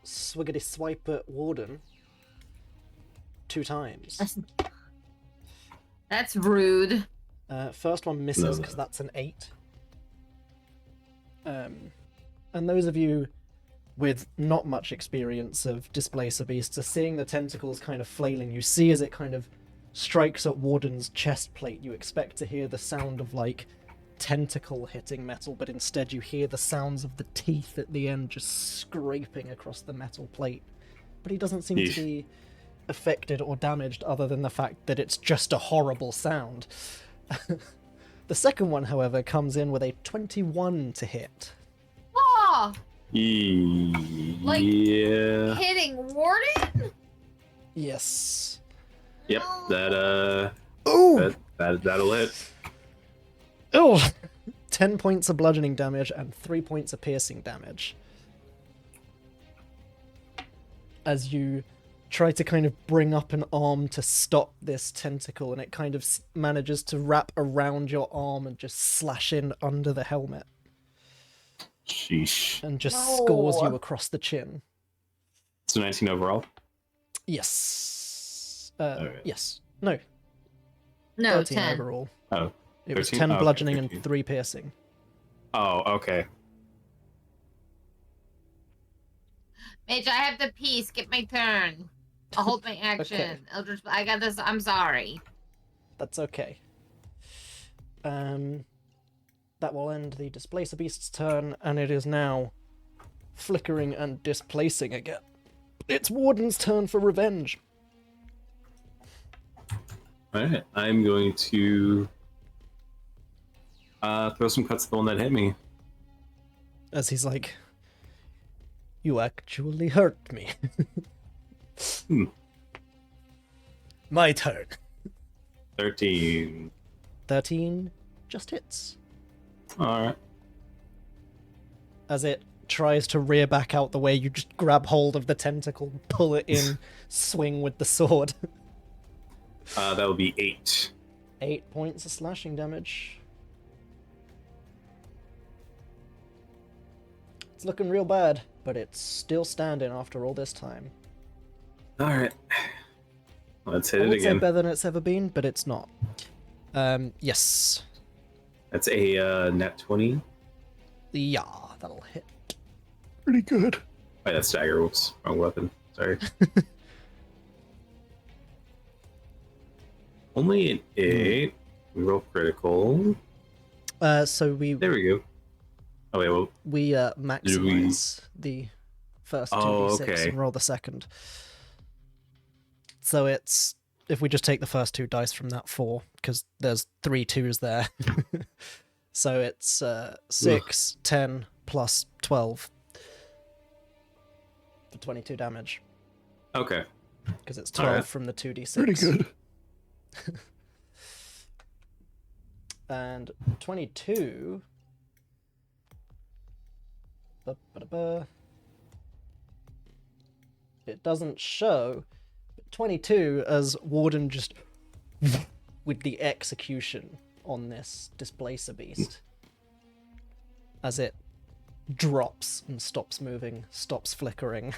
swiggity swipe at Warden 2 times. That's rude. First one misses No. because that's an 8. And those of you with not much experience of Displacer Beasts are seeing the tentacles kind of flailing. You see as it kind of strikes at Warden's chest plate, you expect to hear the sound of like tentacle hitting metal, but instead you hear the sounds of the teeth at the end just scraping across the metal plate. But he doesn't seem Yeesh. to be affected or damaged other than the fact that it's just a horrible sound. The second one, however, comes in with a 21 to hit. Oh, Like- Yeah. hitting Warden? Yes. Yep. No. Ooh! That'll hit. Oh! 10 points of bludgeoning damage and 3 points of piercing damage. As you try to kind of bring up an arm to stop this tentacle, and it kind of manages to wrap around your arm and just slash in under the helmet Sheesh. and just No. scores you across the chin. So 19 overall. Yes. Okay. Yes. No. No, 13 10. overall. Oh. It was 13? 10 Oh, okay, bludgeoning 13. and 3 piercing. Oh, okay. Mitch, I have to pee. Skip my turn. I'll hold my action. Okay. Eldritch, I got this. I'm sorry. That's okay. That will end the Displacer Beast's turn, and it is now flickering and displacing again. It's Warden's turn for revenge. Alright. I'm going to throw some cuts at the one that hit me. As he's like, you actually hurt me. Hmm. My turn. 13. 13 just hits. Alright. As it tries to rear back out the way, you just grab hold of the tentacle, pull it in, swing with the sword. That would be 8. 8 points of slashing damage. It's looking real bad, but it's still standing after all this time. Alright. Let's hit I it would say again. better than it's ever been, but it's not. Yes. That's a net 20. Yeah, that'll hit. Pretty good. Wait, that's dagger. Whoops. Wrong weapon. Sorry. Only an 8. We roll critical. So There we go. Oh, wait, well, we maximize the first Oh, 2d6 okay. and roll the second. So it's, if we just take the first 2 dice from that 4, because there's 3 2s there. So it's 6, 10, plus 12 for 22 damage, Okay. because it's 12 Alright. from the 2d6. Pretty good. And 22. Ba-ba-da-ba. It doesn't show. But 22 as Warden just with the execution on this Displacer Beast. As it drops and stops moving, stops flickering.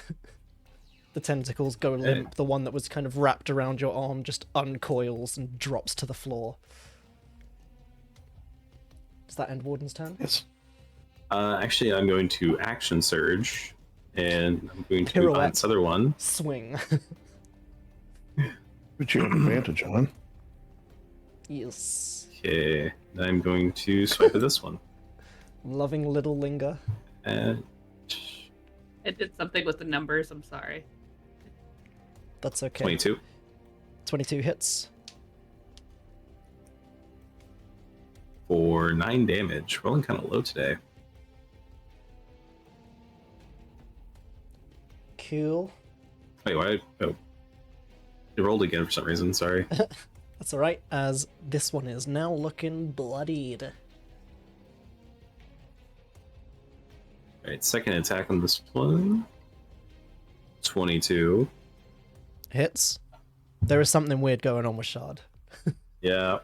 The tentacles go limp. The one that was kind of wrapped around your arm just uncoils and drops to the floor. Does that end Warden's turn? Yes. Actually, I'm going to action surge, and I'm going to Pirouette. on this other one. Swing. Which you have advantage on. Yes. Okay, I'm going to swipe at this one. Loving little linger. And I did something with the numbers. I'm sorry. That's okay. 22. 22 hits. For 9 damage. Rolling kind of low today. Cool. Wait, why? Oh. It rolled again for some reason, sorry. That's alright, as this one is now looking bloodied. Alright, second attack on this one. 22. Hits. There is something weird going on with Shard. Yeah.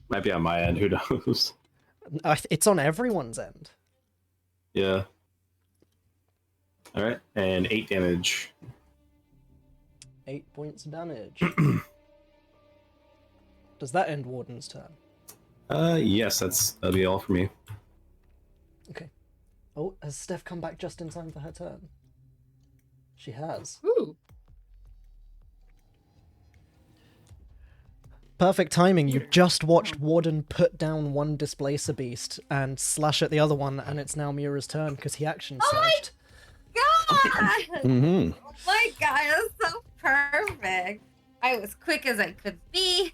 Might be on my end, who knows? It's on everyone's end. Yeah. Alright, and 8 damage. 8 points of damage. Does that end Warden's turn? Yes, that'll be all for me. Okay. Oh, has Steph come back just in time for her turn? She has. Ooh. Perfect timing. You just watched Warden put down one Displacer Beast and slash at the other one, and it's now Mira's turn because he action surged. God! Mm-hmm. My God, it was so perfect. I was quick as I could be.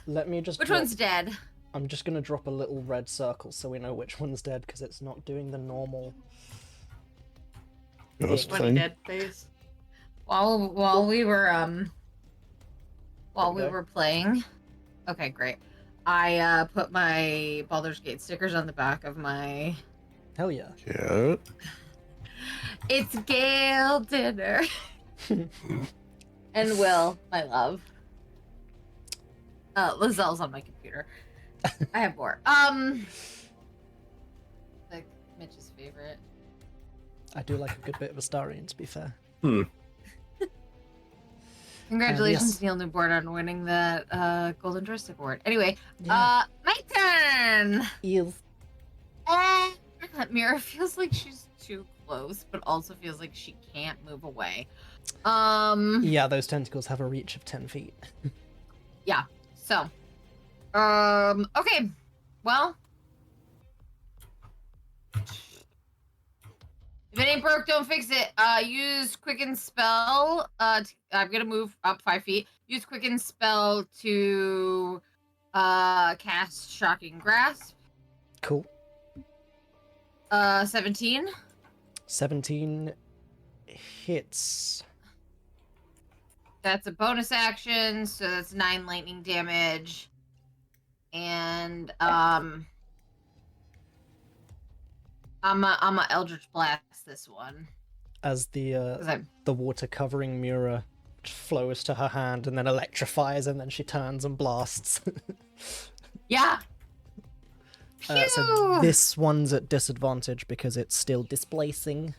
Let me just. Which drop- one's dead? I'm just gonna drop a little red circle so we know which one's dead because it's not doing the normal. Ghost Funny thing. dead face. While we were Okay. playing. Okay, great. I put my Baldur's Gate stickers on the back of my. Hell yeah. Yeah. It's Gale dinner. And Will, my love. Lazelle's on my computer. I have more. Like Mitch's favorite. I do like a good bit of Astarian, to be fair. Congratulations, yes. Neil Newborn, on winning the Golden Joystick Award. Anyway, Yeah. my turn. Eels. Mira feels like she's too close, but also feels like she can't move away. Yeah, those tentacles have a reach of 10 feet. Yeah. So, okay. Well, if it ain't broke, don't fix it. Use Quicken Spell. I'm gonna move up 5 feet. Use Quicken Spell to cast Shocking Grasp. Cool. 17. 17 hits. That's a bonus action, so that's 9 lightning damage. And I'm a Eldritch Blast this one. As 'Cause I'm the water covering Mira flows to her hand and then electrifies, and then she turns and blasts. yeah. So Phew! this one's at disadvantage because it's still displacing.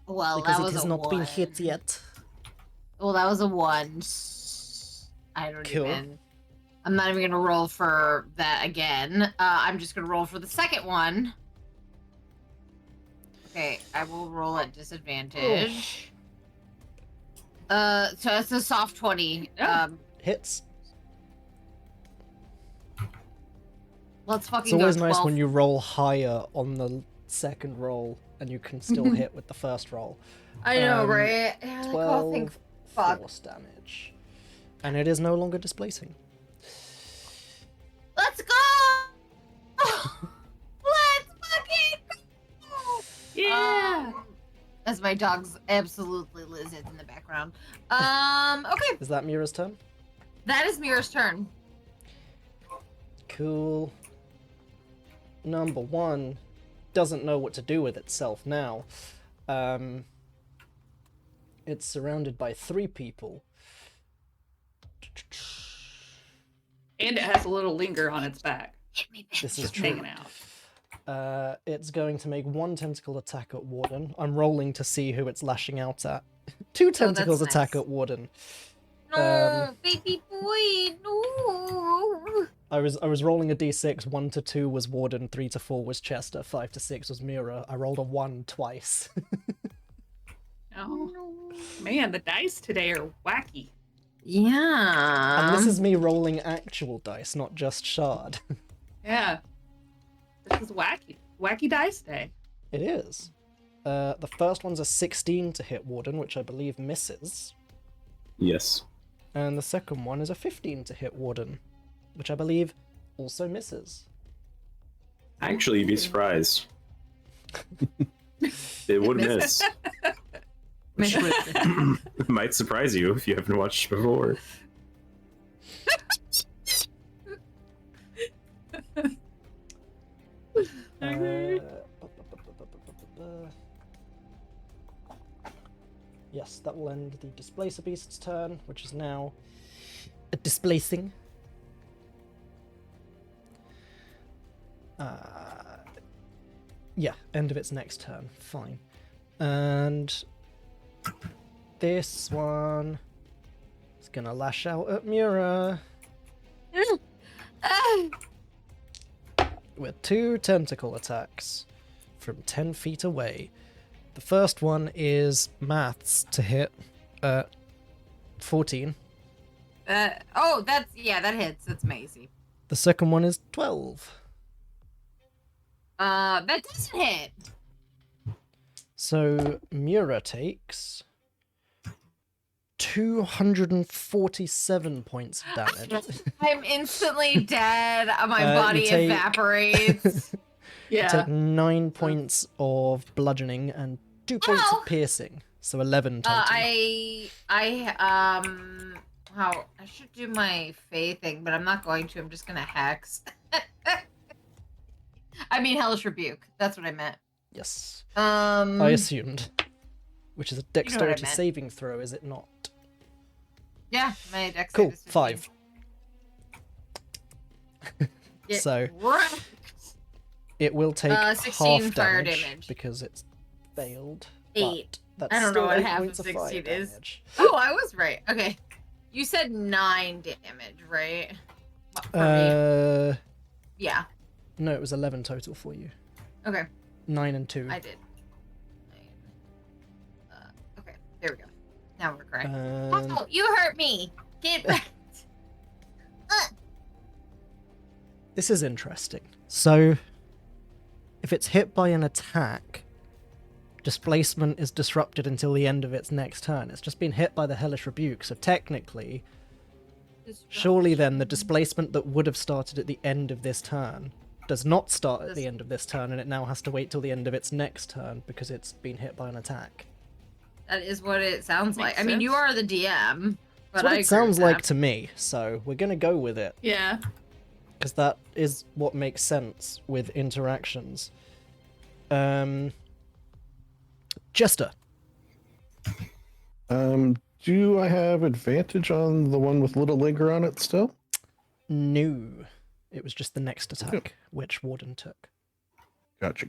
Well, Because that it was has a not one. been hit yet. Well, that was a 1. I don't Cool. even. I'm not even gonna roll for that again. I'm just gonna roll for the second one. Okay, I will roll at disadvantage. So it's a soft 20. Hits. Let's fucking It's always go nice 12. when you roll higher on the second roll, and you can still hit with the first roll. I know, Um, right? Yeah, like, oh, 12 fuck. force damage. And it is no longer displacing. Let's go! Let's fucking go! Yeah. As my dog's absolutely lizards in the background. Okay, Is that Mira's turn? that is Mira's turn. Cool. Number 1 doesn't know what to do with itself now. It's surrounded by 3 people. And it has a little linger on its back. This is Just true. hanging out. It's going to make 1 tentacle attack at Warden. I'm rolling to see who it's lashing out at. 2 tentacles that's attack nice. at Warden. No, baby boy, no. I was rolling a d6. 1 to 2 was Warden, 3 to 4 was Chester, 5 to 6 was Mira. I rolled a 1 twice. Oh, man, the dice today are wacky. Yeah. And this is me rolling actual dice, not just shard. Yeah. This is wacky. Wacky dice day. It is. The first one's a 16 to hit Warden, which I believe misses. Yes. And the second one is a 15 to hit Warden, which I believe also misses. Actually, you'd be surprised. It would miss. It might surprise you if you haven't watched before. Yes, that will end the Displacer Beast's turn, which is now displacing. Yeah, end of its next turn. Fine. And this one is gonna lash out at Mura with 2 tentacle attacks from 10 feet away. The first one is maths to hit 14. That hits. That's Maisie. The second one is 12. That doesn't hit. So Mura takes 247 points of damage. I'm instantly dead. My You body take- evaporates. You Yeah. take 9 points of bludgeoning and 2 points Ow! of piercing, so 11 total. I should do my Fae thing, but I'm not going to. I'm just gonna hex. I mean, Hellish Rebuke. That's what I meant. Yes, I I assumed. Which is a dexterity meant. saving throw, is it not? Yeah, my dex Cool, save is 15. 5. Get So- wrecked. It will take 16 half fire damage, damage. because it's failed. 8. But that's I don't know still what 8 half of points fire 16 is. damage. Oh, I was right. Okay. You said 9 damage, right? For me. Yeah. No, it was 11 total for you. Okay. 9 and 2. I did. Okay. There we go. Now we're correct. And Oh, you hurt me. Get back. this is interesting. So, if it's hit by an attack, displacement is disrupted until the end of its next turn. It's just been hit by the Hellish Rebuke, so technically, surely then the displacement that would have started at the end of this turn does not start at the end of this turn, and it now has to wait till the end of its next turn because it's been hit by an attack. That is what it sounds like. Makes I mean, you sense. are the DM, but That's what I it agree sounds with like that. to me, so we're gonna go with it, Yeah. because that is what makes sense with interactions. Jester. Do I have advantage on the one with little linger on it still? No. It was just the next attack, which Warden took. Gotcha.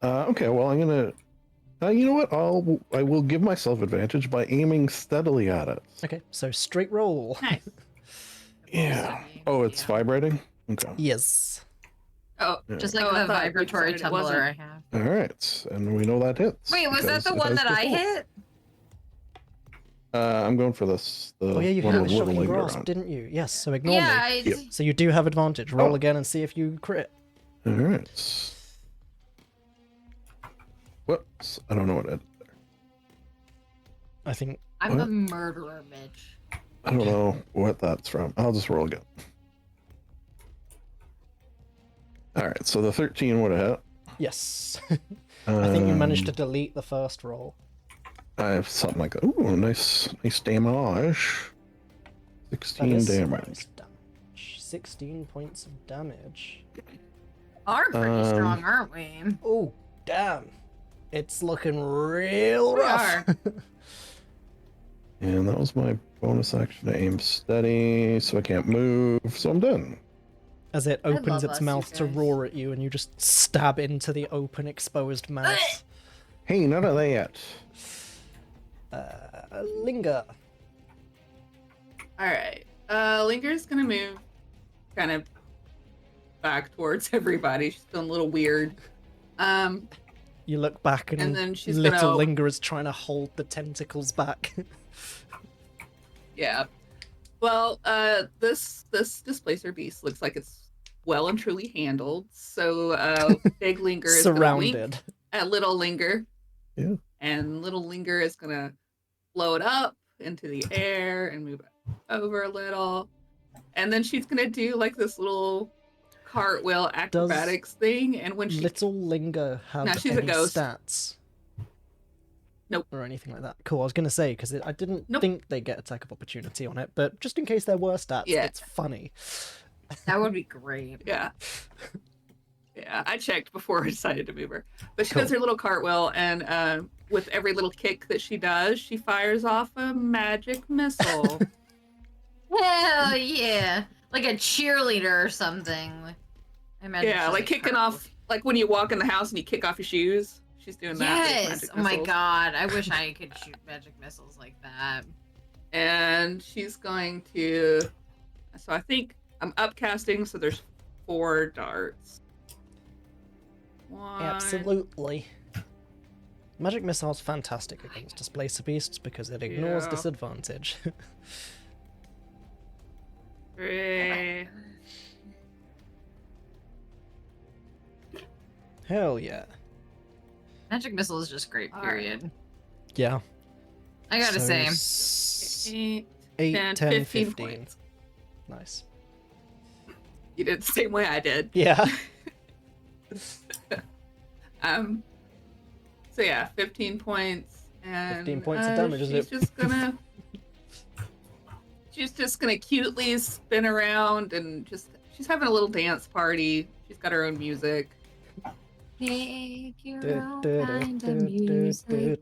Okay, well, I'm gonna. You know what? I will give myself advantage by aiming steadily at it. Okay, so straight roll. Nice. Yeah. Oh, it's vibrating. Okay. Yes. Oh, Yeah. just like Oh, I the thought you vibratory said it tumbler wasn't. I have. All right, and we know that hits. Wait, was that because the it one has that the I pulse. hit? I'm going for this. The Oh yeah, you one had with a little shocking linger grasp, on. didn't you? Yes, so ignore Yeah, me. I Yep. d- So you do have advantage. Roll Oh. again and see if you crit. All right. Whoops, I don't know what I did there. I think I'm What? a murderer, Mitch. I don't know what that's from. I'll just roll again. All right, so the 13 would have hit. yes. I think you managed to Um, delete the first roll. I have something like that. Ooh, nice damage. That 16 is damage. nice damage. 16 points of damage. Are pretty Um, strong, aren't we? Oh, damn. It's looking real We rough. are. And that was my bonus action to aim steady, so I can't move, so I'm done. As it love opens its us, you mouth to guys. roar at you, and you just stab into the open, exposed mouth. Hey, none of that. Linger. All right. Linger's gonna move kind of back towards everybody. She's feeling a little weird. You look back, and, And then she's little gonna- Linger is trying to hold the tentacles back. Yeah. Well, this Displacer Beast looks like it's well and truly handled. So Big Linger is gonna wink Surrounded. at Little Linger. Yeah. And Little Linger is gonna float up into the air and move over a little. And then she's gonna do like this little cartwheel acrobatics thing. And when she Little Linger have No, she's a any ghost. stats? Nope. Or anything like that. Cool, I was going to say, because I didn't Nope. think they get attack of opportunity on it, but just in case there were stats, Yeah. it's funny. That would be great. Yeah. Yeah, I checked before I decided to move her. But she Cool. does her little cartwheel, and with every little kick that she does, she fires off a magic missile. Hell yeah. Like a cheerleader or something. I imagine Yeah, she's like a kicking cartwheel. off, like when you walk in the house and you kick off your shoes. She's doing that. with Yes. magic Oh my missiles. god. I wish I could shoot magic missiles like that. And she's going to. So I think I'm upcasting, so there's 4 darts. One. Absolutely. Magic Missile's fantastic against Displacer Beasts because it ignores Yeah. disadvantage. 3. Hell yeah. Magic missile is just great, All period. Yeah. I gotta say. 8, 8, 10, 10, 15 15. points. Nice. You did the same way I did. Yeah. So yeah, 15 points. And 15 points of damage, is it? She's just gonna cutely spin around and she's having a little dance party. She's got her own music. Make your own kind of music.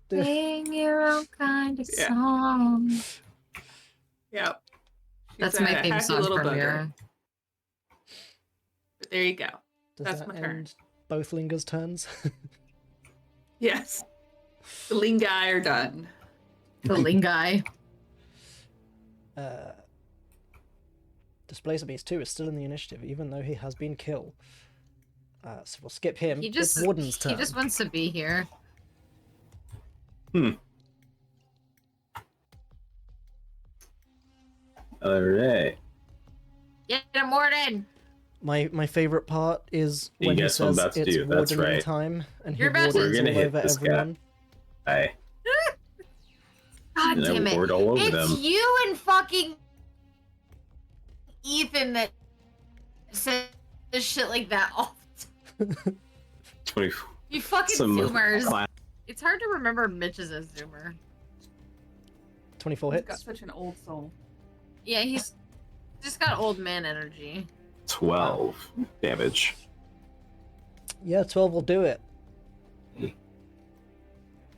Sing your own kind of Yeah. song. Yep. She's That's a my theme happy song little from bugger. here. But there you go. Does That's that my turn. end both Linger's turns? Yes. The Lingai are done. The Lingai. Displacer Beast 2 is still in the initiative, even though he has been killed. So we'll skip him. He just It's Warden's turn. he just wants to be here. All right. Get him, Warden. My favorite part is You when he guess what I'm says about to it's do, that's Warden right. time, and You're he about to- wardens We're gonna all hit over this guy. everyone. Hi. God And I damn it. ward all over It's them. you and fucking Ethan that says shit like that all the time. 24. You fucking Some Zoomers. class. It's hard to remember Mitch as a Zoomer. 24 He's got hits. such an old soul. Yeah, he's just got old man energy. 12 damage. Yeah, 12 will do it.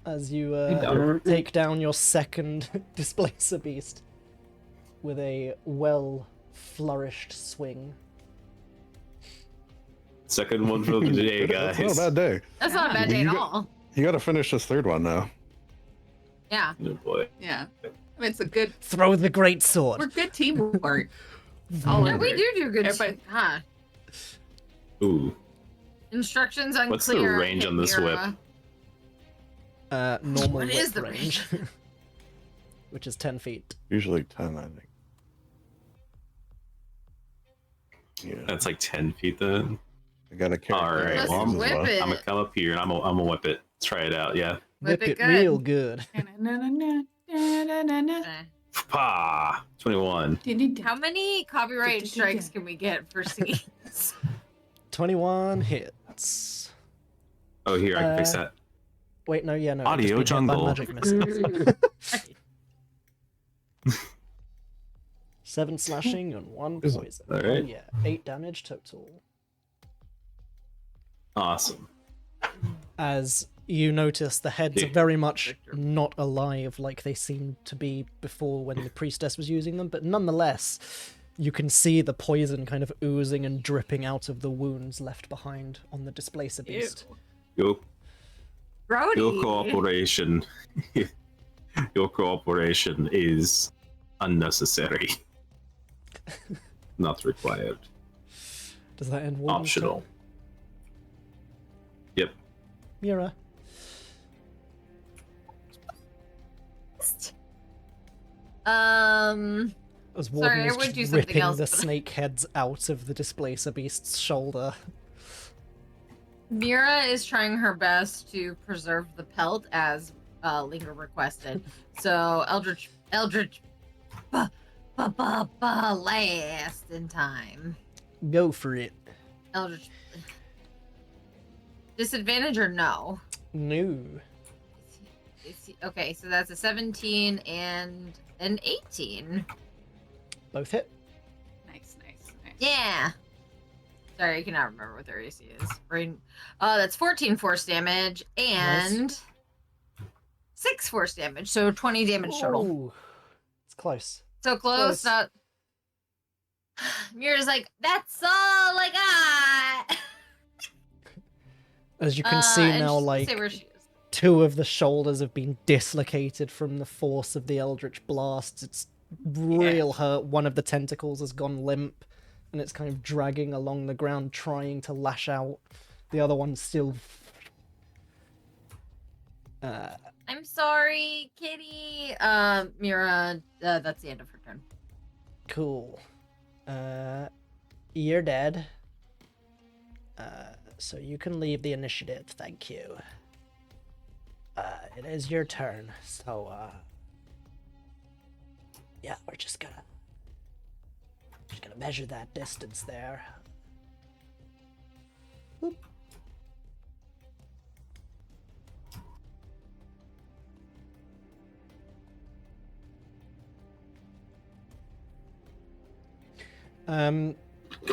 As you down. take down your second Displacer Beast with a well-flourished swing. Second one for the day, guys. It's not a bad day. That's not a bad day You at got- all. You got to finish this third one now. Yeah. Oh boy. Yeah. I mean, it's a good, Throw the great sword. we're good teamwork. Yeah, we do good. Everybody- Huh. Ooh. Instructions unclear. What's the range on this whip? Normal What is whip the range, which is 10 feet. Usually 10, I think. Yeah. That's like 10 feet then. I got a character. All right, Let's well, I'm whip it. gonna come up here and I'm gonna whip it. Let's try it out. Yeah. Whip Whip it it real good. good. Pa 21. How many copyright strikes can we get for scenes? 21 hits. Oh, here I can fix Uh, that. Wait, no, yeah, no. I've Audio just been hit by jungle. magic missiles. 7 slashing and 1 Is it? poison. All Oh right. yeah, 8 damage total. Awesome. As you notice, the heads are Yeah. very much Victor. not alive like they seemed to be before when the priestess was using them, but nonetheless, you can see the poison kind of oozing and dripping out of the wounds left behind on the Displacer Beast. Your Brody. cooperation, your cooperation is unnecessary. Not required. Does that end Warden's Optional. turn? Yep. Mira. As Warden Sorry, I is would just do something ripping else, the but- snake heads out of the Displacer Beast's shoulder. Mira is trying her best to preserve the pelt as Linger requested. So Eldritch, last in time. Go for it. Eldritch. Disadvantage or no? No. Okay, so that's a 17 and an 18. Both hit. Nice. Yeah. Sorry, I cannot remember what their AC is. Brain. That's 14 force damage and 6 force damage, so 20 damage total. Ooh. It's close. So close. Close. Not. Mira's like, that's all I got. As you can see and now, she's gonna say like, where she is. 2 of the shoulders have been dislocated from the force of the Eldritch blasts. It's real hurt. One of the tentacles has gone limp, and it's kind of dragging along the ground, trying to lash out. The other one's still... I'm sorry, kitty. Mira, that's the end of her turn. Cool. You're dead. So you can leave the initiative, thank you. It is your turn, so, yeah, we're just gonna measure that distance there. Boop.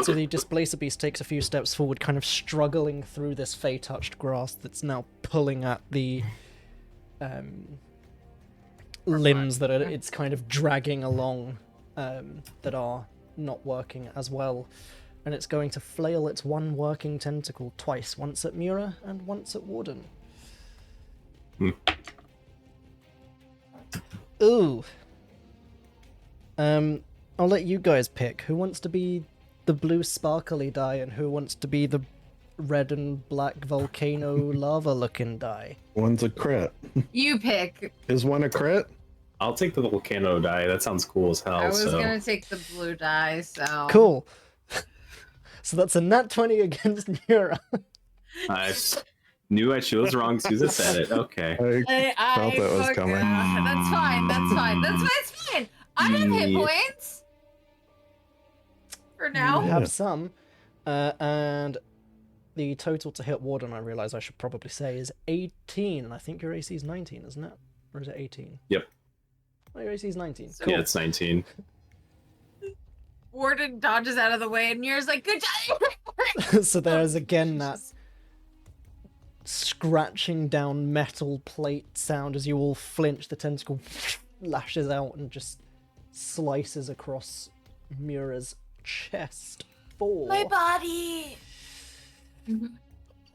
So the Displacer Beast takes a few steps forward, kind of struggling through this Fey-touched grass that's now pulling at the limbs that it's kind of dragging along that are not working as well. And it's going to flail its one working tentacle twice, once at Mira and once at Warden. Ooh. I'll let you guys pick. Who wants to be the blue sparkly die and who wants to be the red and black volcano lava looking die? One's a crit. You pick. Is one a crit? I'll take the volcano die. That sounds cool as hell. I was so gonna take the blue die, so. Cool. So that's a nat 20 against Mira. I knew I chose wrong as soon as I said it. Okay. I felt that was coming. That's fine. It's fine. I have hit Yeah. points. For now. You Yeah. have some. And the total to hit Warden, I realize I should probably say, is 18. And I think your AC is 19, isn't it? Or is it 18? Yep. Oh, your AC is 19. So- Cool. Yeah, it's 19. Warden dodges out of the way, and Mira's like, "Good job." So there's again that scratching down metal plate sound as you all flinch. The tentacle lashes out and just slices across Mira's chest. 4. My body.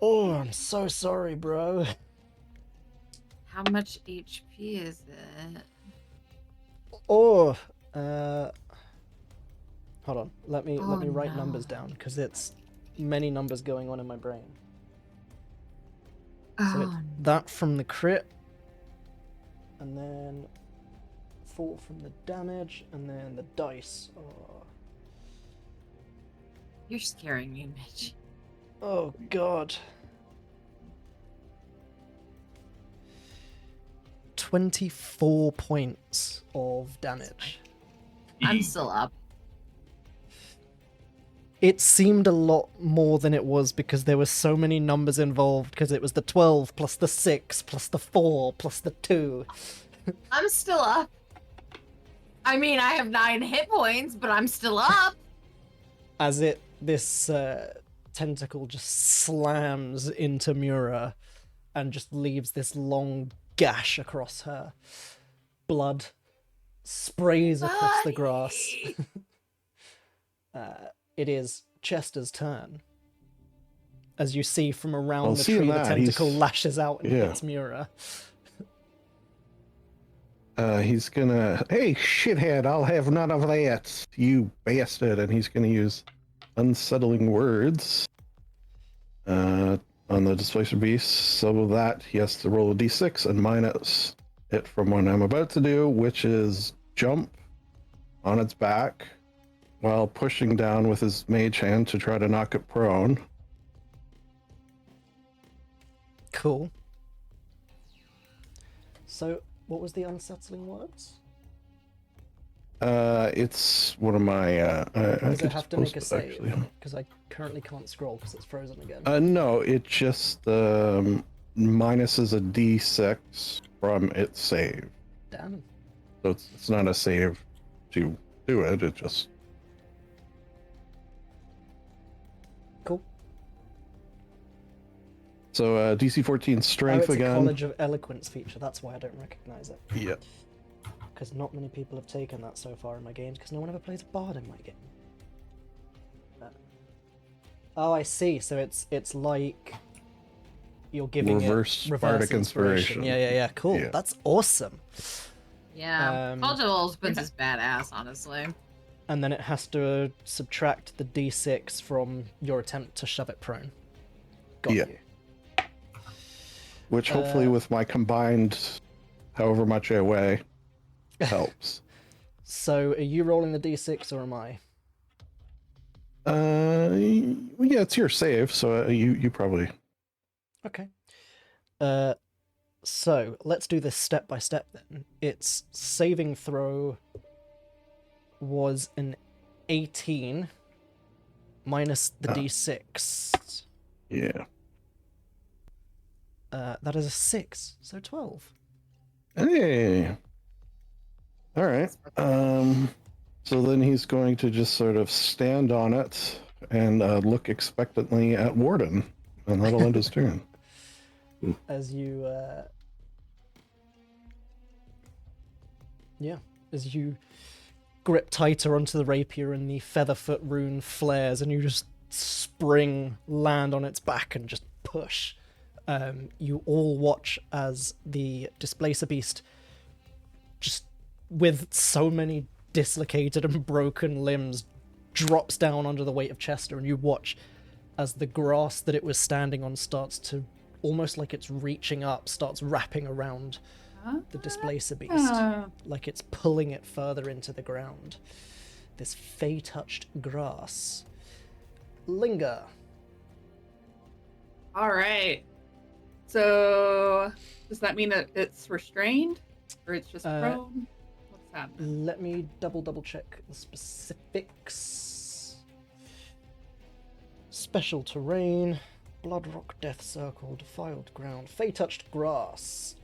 Oh, I'm so sorry, bro. How much HP is it? Oh, hold on. Let me Oh, write no. numbers down because it's many numbers going on in my brain. So it's Oh, that from the crit, and then 4 from the damage, and then the dice. Oh. you're scaring me, Mitch. Oh god. 24 points of damage. I'm still up. It seemed a lot more than it was because there were so many numbers involved, because it was the 12 plus the 6 plus the 4 plus the 2. I'm still up. I mean, I have 9 hit points, but I'm still up. As this tentacle just slams into Mura and just leaves this long gash across her. Blood sprays across the grass. It is Chester's turn. As you see from around Well, the seeing tree, the that, tentacle he's- lashes out and yeah. hits Mura. He's gonna, hey, shithead, I'll have none of that, you bastard. And he's gonna use unsettling words on the Displacer Beast. So with that, he has to roll a d6 and minus it from what I'm about to do, which is jump on its back while pushing down with his mage hand to try to knock it prone. Cool. So, what was the unsettling words? It's one of my. I Does could it have to post make a it, save? actually. Because I currently can't scroll because it's frozen again. No, it just minuses a d6 from its save. Damn. So it's not a save to do it. It just Cool. so DC 14 Oh, strength it's a again. College of Eloquence feature. That's why I don't recognize it. Yeah. Because not many people have taken that so far in my games, because no one ever plays a bard in my game. Oh, I see. So it's like you're giving Reverse it reverse bardic inspiration. inspiration. Yeah. Cool. Yeah. That's awesome. Yeah. College of Eloquence is badass, honestly. And then it has to subtract the d6 from your attempt to shove it prone. Got Yeah. you. Which hopefully with my combined, however much I weigh, helps. So are you rolling the d6 or am I? Yeah, it's your save, so you probably. Okay. So let's do this step by step then. Its saving throw was an 18 minus the d6. Yeah. That is a 6, so 12. Hey. All right. So then he's going to just sort of stand on it and look expectantly at Warden, and that'll end his turn. As you, as you grip tighter onto the rapier and the Featherfoot rune flares, and you just spring, land on its back, and just push. You all watch as the Displacer Beast, just with so many dislocated and broken limbs, drops down under the weight of Chester, and you watch as the grass that it was standing on starts to, almost like it's reaching up, starts wrapping around the Displacer Beast, like it's pulling it further into the ground. This fey-touched grass. Linger. All right. So does that mean that it's restrained, or it's just prone? What's happening? Let me double check the specifics. Special terrain, Bloodrock Death Circle, Defiled Ground, Fey-touched grass.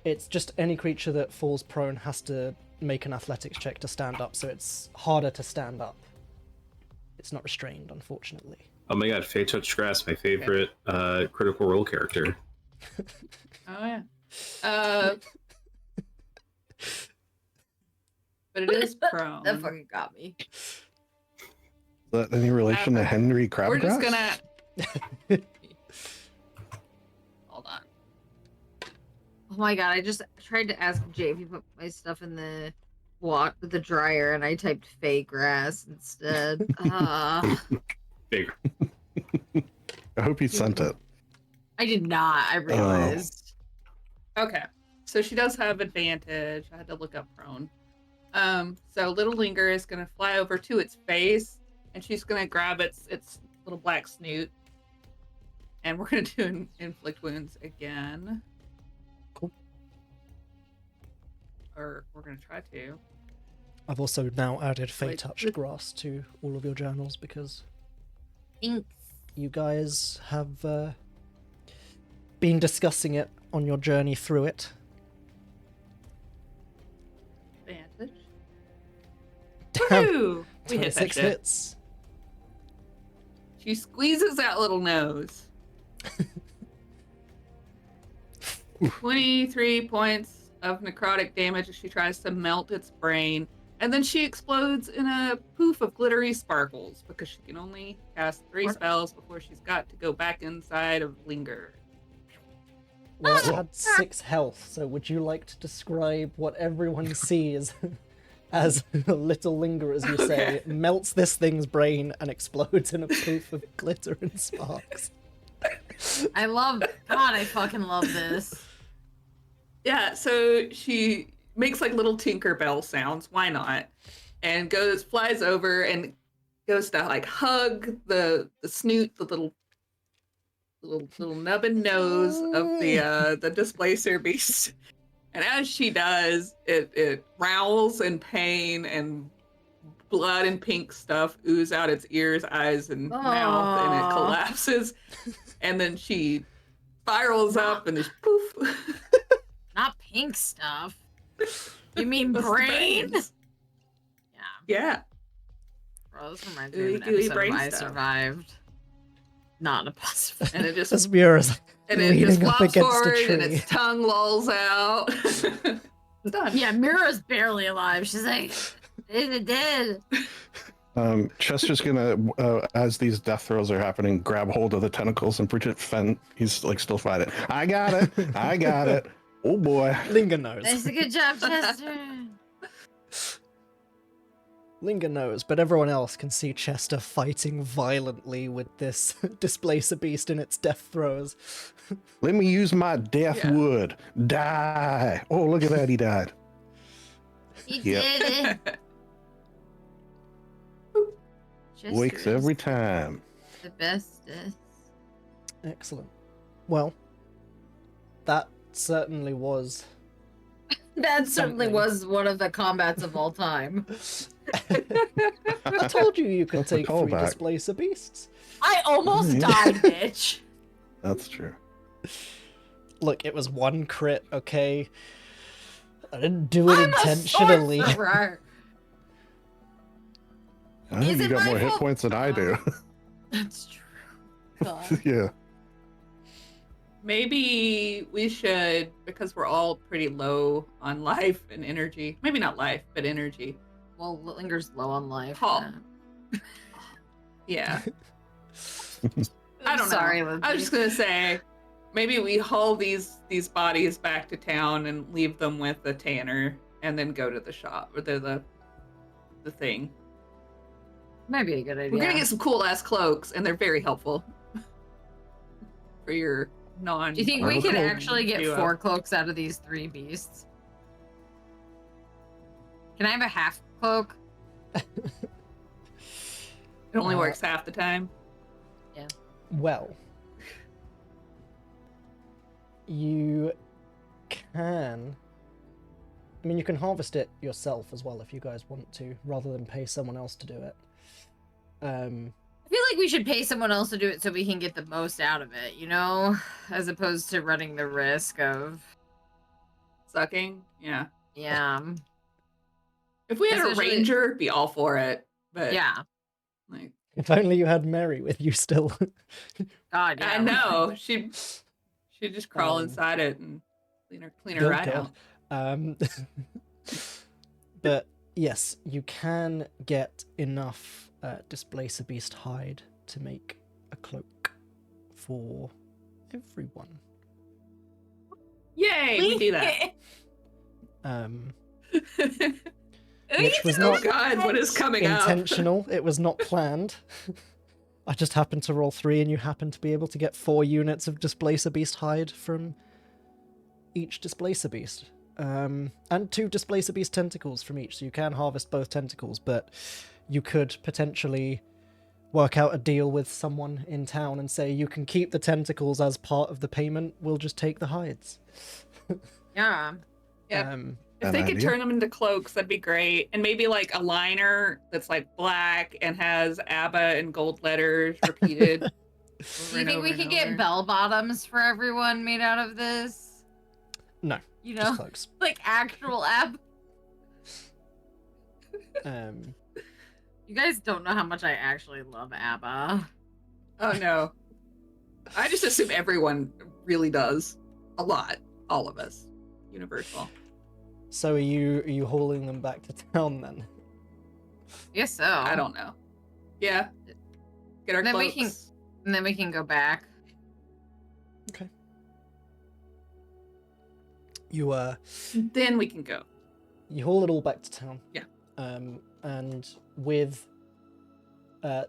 It's just any creature that falls prone has to make an athletics check to stand up, so it's harder to stand up. It's not restrained, unfortunately. Oh my god, Fey Touch Grass, my favorite Critical Role character. Oh yeah. But it is prone. That fucking got me. Is that any relation to Henry Crabgrass? We're just gonna. Hold on. Oh my god, I just tried to ask Jay if he put my stuff in the the dryer, and I typed fake grass instead. Bigger. I hope you sent it. I did not, I realized. Okay. So she does have advantage. I had to look up prone. So little Linger is gonna fly over to its face, and she's gonna grab its little black snoot. And we're gonna do inflict wounds again. Cool. Or we're gonna try to. I've also now added Fey Wait, Touched look- Grass to all of your journals because Thanks. you guys have been discussing it on your journey through it. Advantage. Damn, Woohoo! We hit that 26 shit. hits. She squeezes that little nose. 23 points of necrotic damage as she tries to melt its brain. And then she explodes in a poof of glittery sparkles because she can only cast 3 spells before she's got to go back inside of Linger. Well, it had 6 health, so would you like to describe what everyone sees as a little linger, as you say, Okay. melts this thing's brain and explodes in a poof of glitter and sparks? God, I fucking love this. Yeah, so she makes like little Tinkerbell sounds. Why not? And flies over and goes to like hug the snoot, the little nubbin nose of the Displacer Beast. And as she does, it growls in pain and blood and pink stuff ooze out its ears, eyes, and mouth, and it Aw. collapses. And then she spirals up and is poof. Not pink stuff. You mean That's the brain? brains. Yeah. Yeah. Bro, this reminds me Ooey of an gooey episode brain of I stuff. Survived. Not in a positive. And it just As Mira's and it just leaning up flops against forward a tree. and its tongue lolls out. It's done. Yeah, Mira's barely alive. She's like, it's dead. Chester's gonna, as these death throws are happening, grab hold of the tentacles and pretend Fen. He's like still fighting. I got it. I got it. Oh boy. Linger knows. That's a good job, Chester. Linger knows, but everyone else can see Chester fighting violently with this Displacer Beast in its death throes. Let me use my death Yeah. wood. Die. Oh, look at that. He died. He Yep. did it. Wakes Chester's every time. the bestest. Excellent. Well, that certainly was That certainly Something. was one of the combats of all time. I told you could That's a take 3 callback. Displacer Beasts. I almost Yeah. died, bitch. That's true. Look, it was 1 crit, okay? I didn't do it I'm intentionally. a sorcerer. I think Is you it got my more hit fault? points than I do. That's true. God. Yeah. Maybe we should, because we're all pretty low on life and energy. Maybe not life, but energy. Well, Linger's low on life. Paul. man. Yeah. I don't Sorry, know. Lindsay. I was just gonna say, maybe we haul these bodies back to town and leave them with the tanner, and then go to the shop or the thing. Might be a good idea. We're gonna get some cool ass cloaks, and they're very helpful for your non. Do you think we could Cool. actually get duo. 4 cloaks out of these 3 beasts? Can I have a half cloak? It only works half the time. Well, you can. I mean, you can harvest it yourself as well if you guys want to, rather than pay someone else to do it. I feel like we should pay someone else to do it so we can get the most out of it, you know? As opposed to running the risk of, Sucking. Yeah. yeah. If we had a Especially- ranger, it'd be all for it. But Yeah. like If only you had Mary with you still. God, yeah. I know she'd just crawl Um, inside it and clean her Oh, right God. out. But yes, you can get enough Displacer Beast hide to make a cloak for everyone. Yay, we do that. Which was Oh not God, what is coming up? intentional. It was not planned. I just happened to roll 3, and you happened to be able to get 4 units of Displacer Beast hide from each Displacer Beast. And 2 Displacer Beast tentacles from each, so you can harvest both tentacles, but you could potentially work out a deal with someone in town and say, you can keep the tentacles as part of the payment, we'll just take the hides. Yeah. Yep. Um, If An they could idea. turn them into cloaks, that'd be great. And maybe like a liner that's like black and has ABBA in gold letters repeated. Do you think we could get bell bottoms for everyone made out of this? no, You just know, cloaks. like actual app. You guys don't know how much I actually love ABBA. Oh no. I just assume everyone really does. A lot. All of us. Universal. So are you hauling them back to town then? Yes, so. I don't know. Yeah. Get our Then we cloaks. And then we can go back. Okay. You Then we can go. you haul it all back to town. Yeah. And with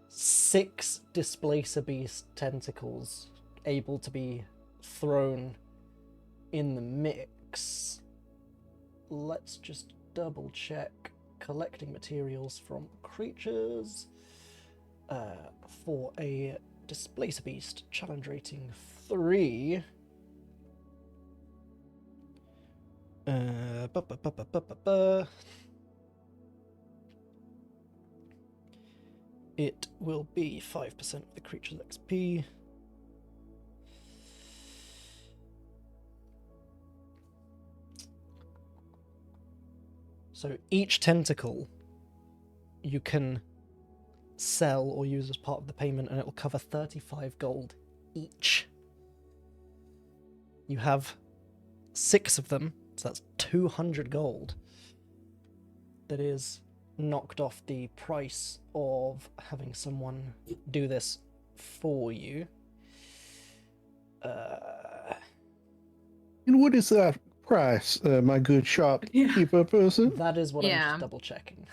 6 Displacer Beast tentacles able to be thrown in the mix, let's just double check collecting materials from creatures for a Displacer Beast challenge rating 3. It will be 5% of the creature's XP. So each tentacle you can sell or use as part of the payment, and it will cover 35 gold each. You have 6 of them, so that's 200 gold. That is knocked off the price of having someone do this for you. And what is that price, my good shopkeeper person? That is what I'm Yeah. just double checking.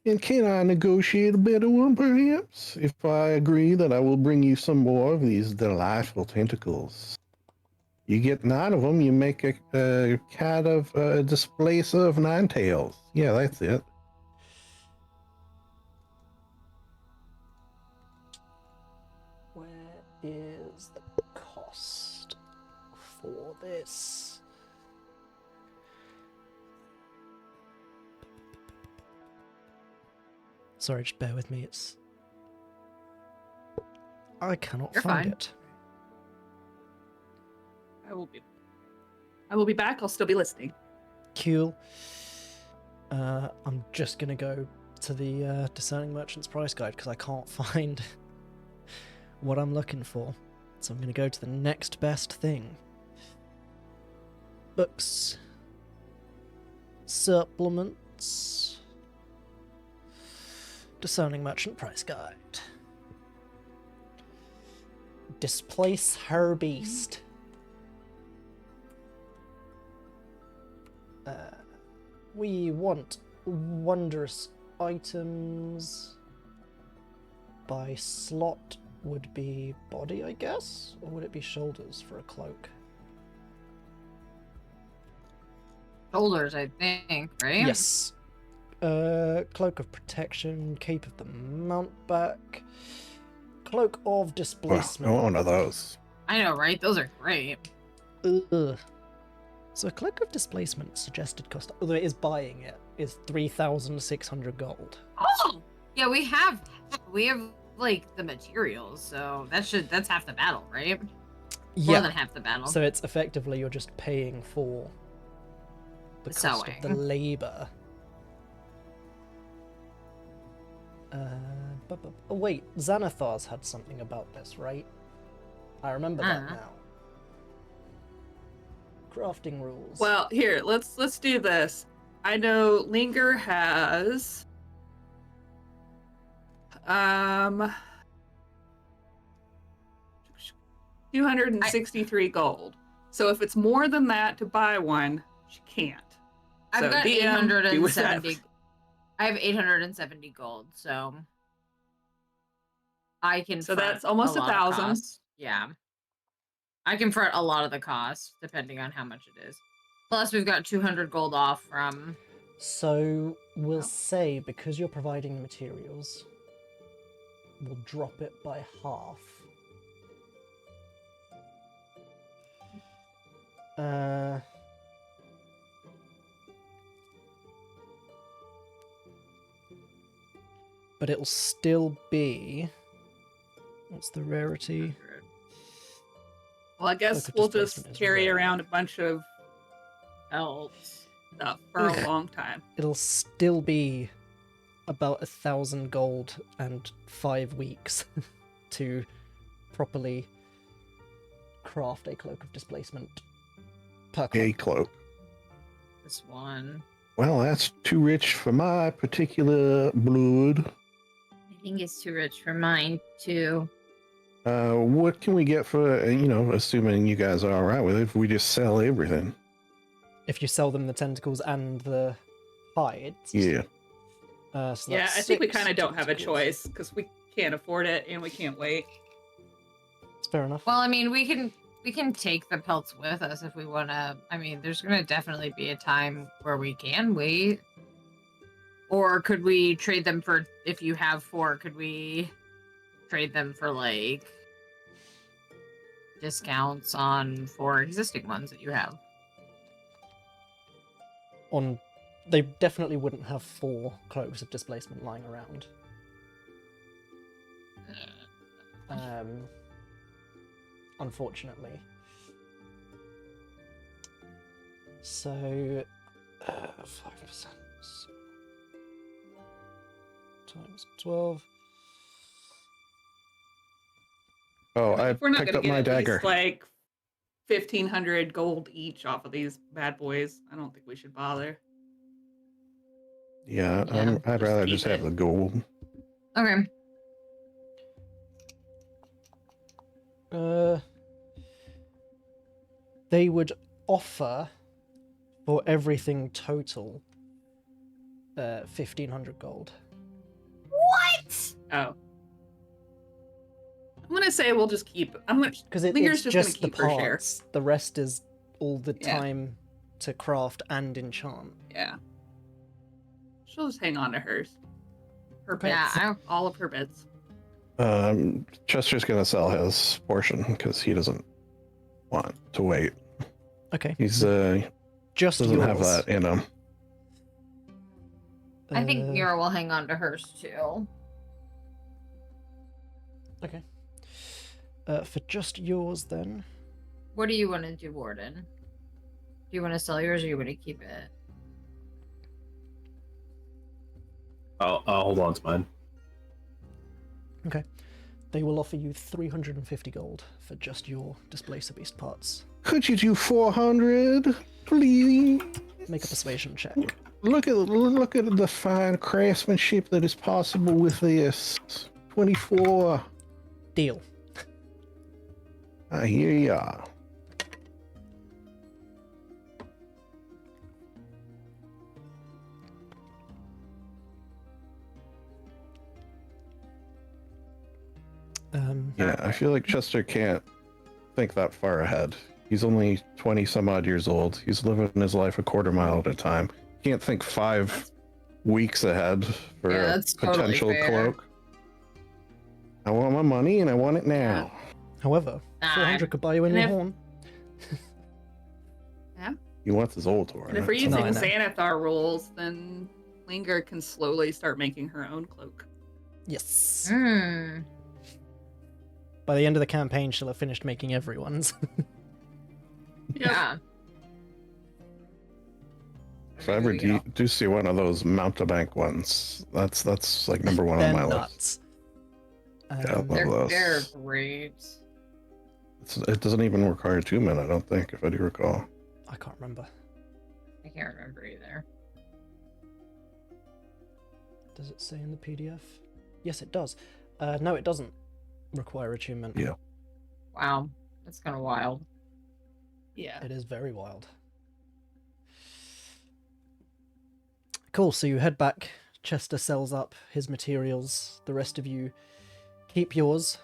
And can I negotiate a better one, perhaps? If I agree that I will bring you some more of these delightful tentacles. You get 9 of them, you make a cat of a displacer of 9 tails. Yeah, that's it. Where is the cost for this? Sorry, just bear with me. I cannot You're find fine. it. I will be back. I'll still be listening. Cool. I'm just gonna go to the Discerning Merchant's price guide because I can't find what I'm looking for. So I'm gonna go to the next best thing. Books. Supplements. Discerning Merchant price guide. Displace her beast. We want wondrous items. By slot would be body, I guess? Or would it be shoulders for a cloak? Shoulders, I think, right? Yes. Cloak of Protection, Cape of the Mountebank, Cloak of Well, Displacement. I want one of those. I know, right? Those are great. Ugh. So a Cloak of Displacement suggested cost, although it is buying it, is 3,600 gold. Oh, yeah, we have like the materials, so that's half the battle, right? More than half the battle. So it's effectively you're just paying for the The cost of the sewing. labor. Oh wait, Xanathar's had something about this, right? I remember that now. Crafting rules. Well, here, let's do this. I know Linger has 263 gold. So if it's more than that to buy one, she can't. I've So got DM, do with that. 870. I have 870 gold, so I can. So front that's almost a lot of 1,000. costs. Yeah, I can front a lot of the costs depending on how much it is. Plus, we've got 200 gold off from. So we'll Oh. say, because you're providing the materials, will drop it by half. But it'll still be... What's the rarity? Well, I guess Cloak of we'll Displacement just is carry rare. around a bunch of elves stuff for a long time. It'll still be about 1,000 gold and 5 weeks to properly craft a Cloak of Displacement per A cloak. cloak. This one. Well, that's too rich for my particular blood. I think it's too rich for mine too. What can we get for, assuming you guys are all right with it, if we just sell everything? If you sell them the tentacles and the hides. Yeah. So Yeah, that's I think we 6 kind of don't have a tentacles. choice because we can't afford it and we can't wait. It's fair enough. Well, I mean, we can take the pelts with us if we want to. I mean, there's going to definitely be a time where we can wait. Or could we trade them for, if you have 4, could we trade them for like discounts on 4 existing ones that you have? They definitely wouldn't have 4 cloaks of displacement lying around. Unfortunately. So 5% times 12. Oh, I If we're not picked going up to my get at dagger. least like 1,500 gold each off of these bad boys, I don't think we should bother. Yeah, Yeah, I'd just rather keep just have it. the gold. Okay. They would offer for everything total 1,500 gold. What? Oh. I'm going to say we'll just keep. Because Linger's it's just just going the to keep her share. parts. The rest is all the Yeah. time to craft and enchant. Yeah. She'll just hang on to hers. Her bits. Yeah, All of her bits. Chester's gonna sell his portion because he doesn't want to wait. Okay. He's Just doesn't yours. have that in him. I think Uh, Mira will hang on to hers too. Okay. For just yours, then. What do you want to do, Warden? Do you want to sell yours or you want to keep it? I'll hold on to mine. Okay. They will offer you 350 gold for just your Displacer Beast parts. Could you do 400, please? Make a persuasion check. Look at the fine craftsmanship that is possible with this. 24. Deal. Here you are. Yeah, I feel like Chester can't think that far ahead. He's only 20 some odd years old. He's living his life a quarter mile at a time. Can't think 5 weeks ahead for Yeah, a that's totally potential fair. cloak. I want my money and I want it now. However, 400 could buy you a And new if- horn. He wants his old horn. And if we're that's using I know. Xanathar rules, then Linger can slowly start making her own cloak. Yes. Hmm. By the end of the campaign, she'll have finished making everyone's. Yeah. If I ever do see one of those mountebank ones, that's like number one They're on my list. nuts. Yeah, Um, well, They're those. great. It doesn't even require 2 men, I don't think, if I do recall. I can't remember. I can't remember either. Does it say in the PDF? Yes, it does. No, it doesn't require attunement. Yeah. Wow. That's kind of wild. Yeah. It is very wild. Cool, so you head back. Chester sells up his materials. The rest of you keep yours.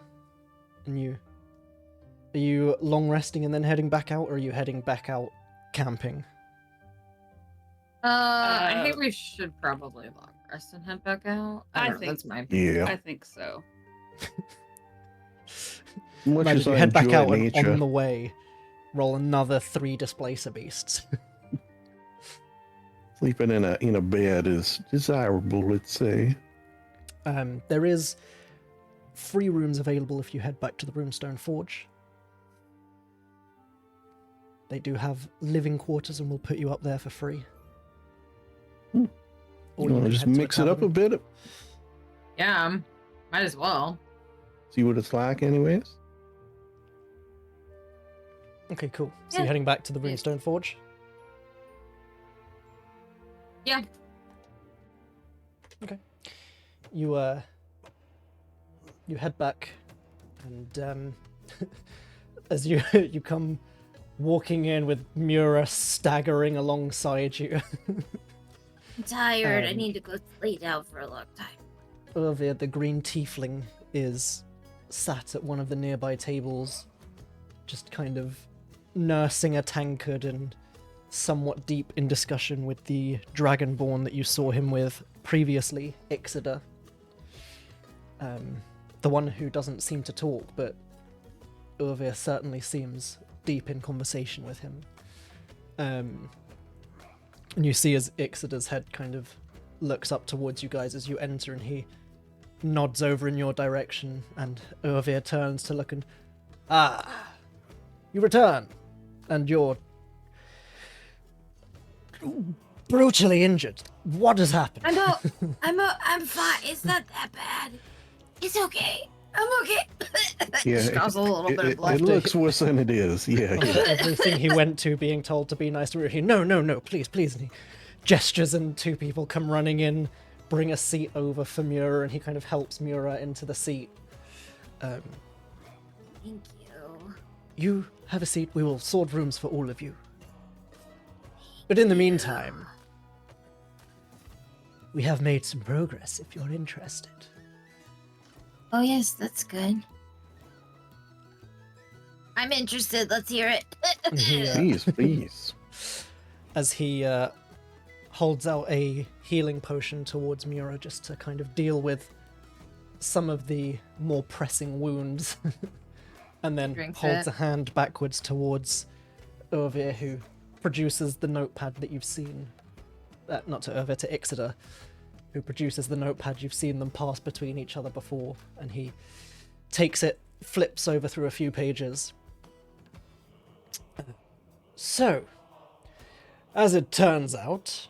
And are you long resting and then heading back out, or are you heading back out camping? I think we should probably long rest and head back out. I I don't know, think- that's my Yeah. I think so. Much Imagine as you I head back enjoy out and nature, on the way, roll another 3 Displacer Beasts. sleeping in a bed is desirable, let's say. There is 3 rooms available if you head back to the Runestone Forge. They do have living quarters and will put you up there for free. You Or want to can just head to mix it up a tavern. bit, Yeah, might as well. see what it's like, anyways. Okay, cool. So Yeah. you're heading back to the Yes. Runestone Forge? Yeah. You head back, and as you you come walking in with Mura staggering alongside you, I'm tired. I Um, need to go lay down for a long time. Urvir, the green tiefling, is sat at one of the nearby tables, just kind of nursing a tankard and somewhat deep in discussion with the dragonborn that you saw him with previously, Ixida. The one who doesn't seem to talk, but Urvir certainly seems deep in conversation with him. And you see as Ixida's head kind of looks up towards you guys as you enter, and he nods over in your direction, and Urvir turns to look and... Ah! You return! And you're... brutally injured. What has happened? I'm fine. It's not that bad. It's okay. I'm okay. Yeah, Just cause a little bit of it blood. looks worse than it is. Yeah, yeah. Everything he went to being told to be nice to Ruhi. No, please. And he gestures, and 2 people come running in, bring a seat over for Mura, and he kind of helps Mura into the seat. Thank you. You have a seat. We will sort rooms for all of you. But in the meantime, we have made some progress if you're interested. Oh yes, that's good. I'm interested. Let's hear it. And he, Please. as he holds out a healing potion towards Mura just to kind of deal with some of the more pressing wounds, and then Drinks holds it. a hand backwards towards Urvir, who produces the notepad that you've seen. Not to Urvir, to Ixida, who produces the notepad you've seen them pass between each other before, and he takes it, flips over through a few pages. So, as it turns out,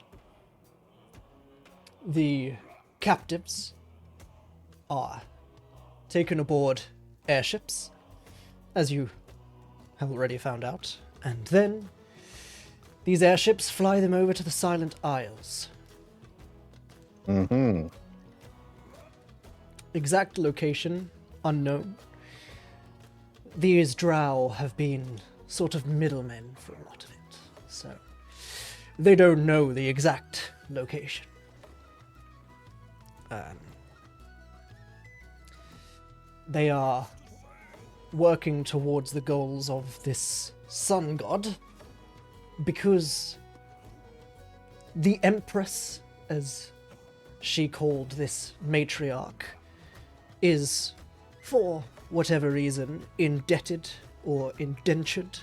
the captives are taken aboard airships, as you have already found out, and then these airships fly them over to the Silent Isles. Mm-hmm. Exact location unknown. These Drow have been sort of middlemen for a lot of it, so they don't know the exact location. They are working towards the goals of this sun god because the Empress, as she called this matriarch, is, for whatever reason, indebted or indentured.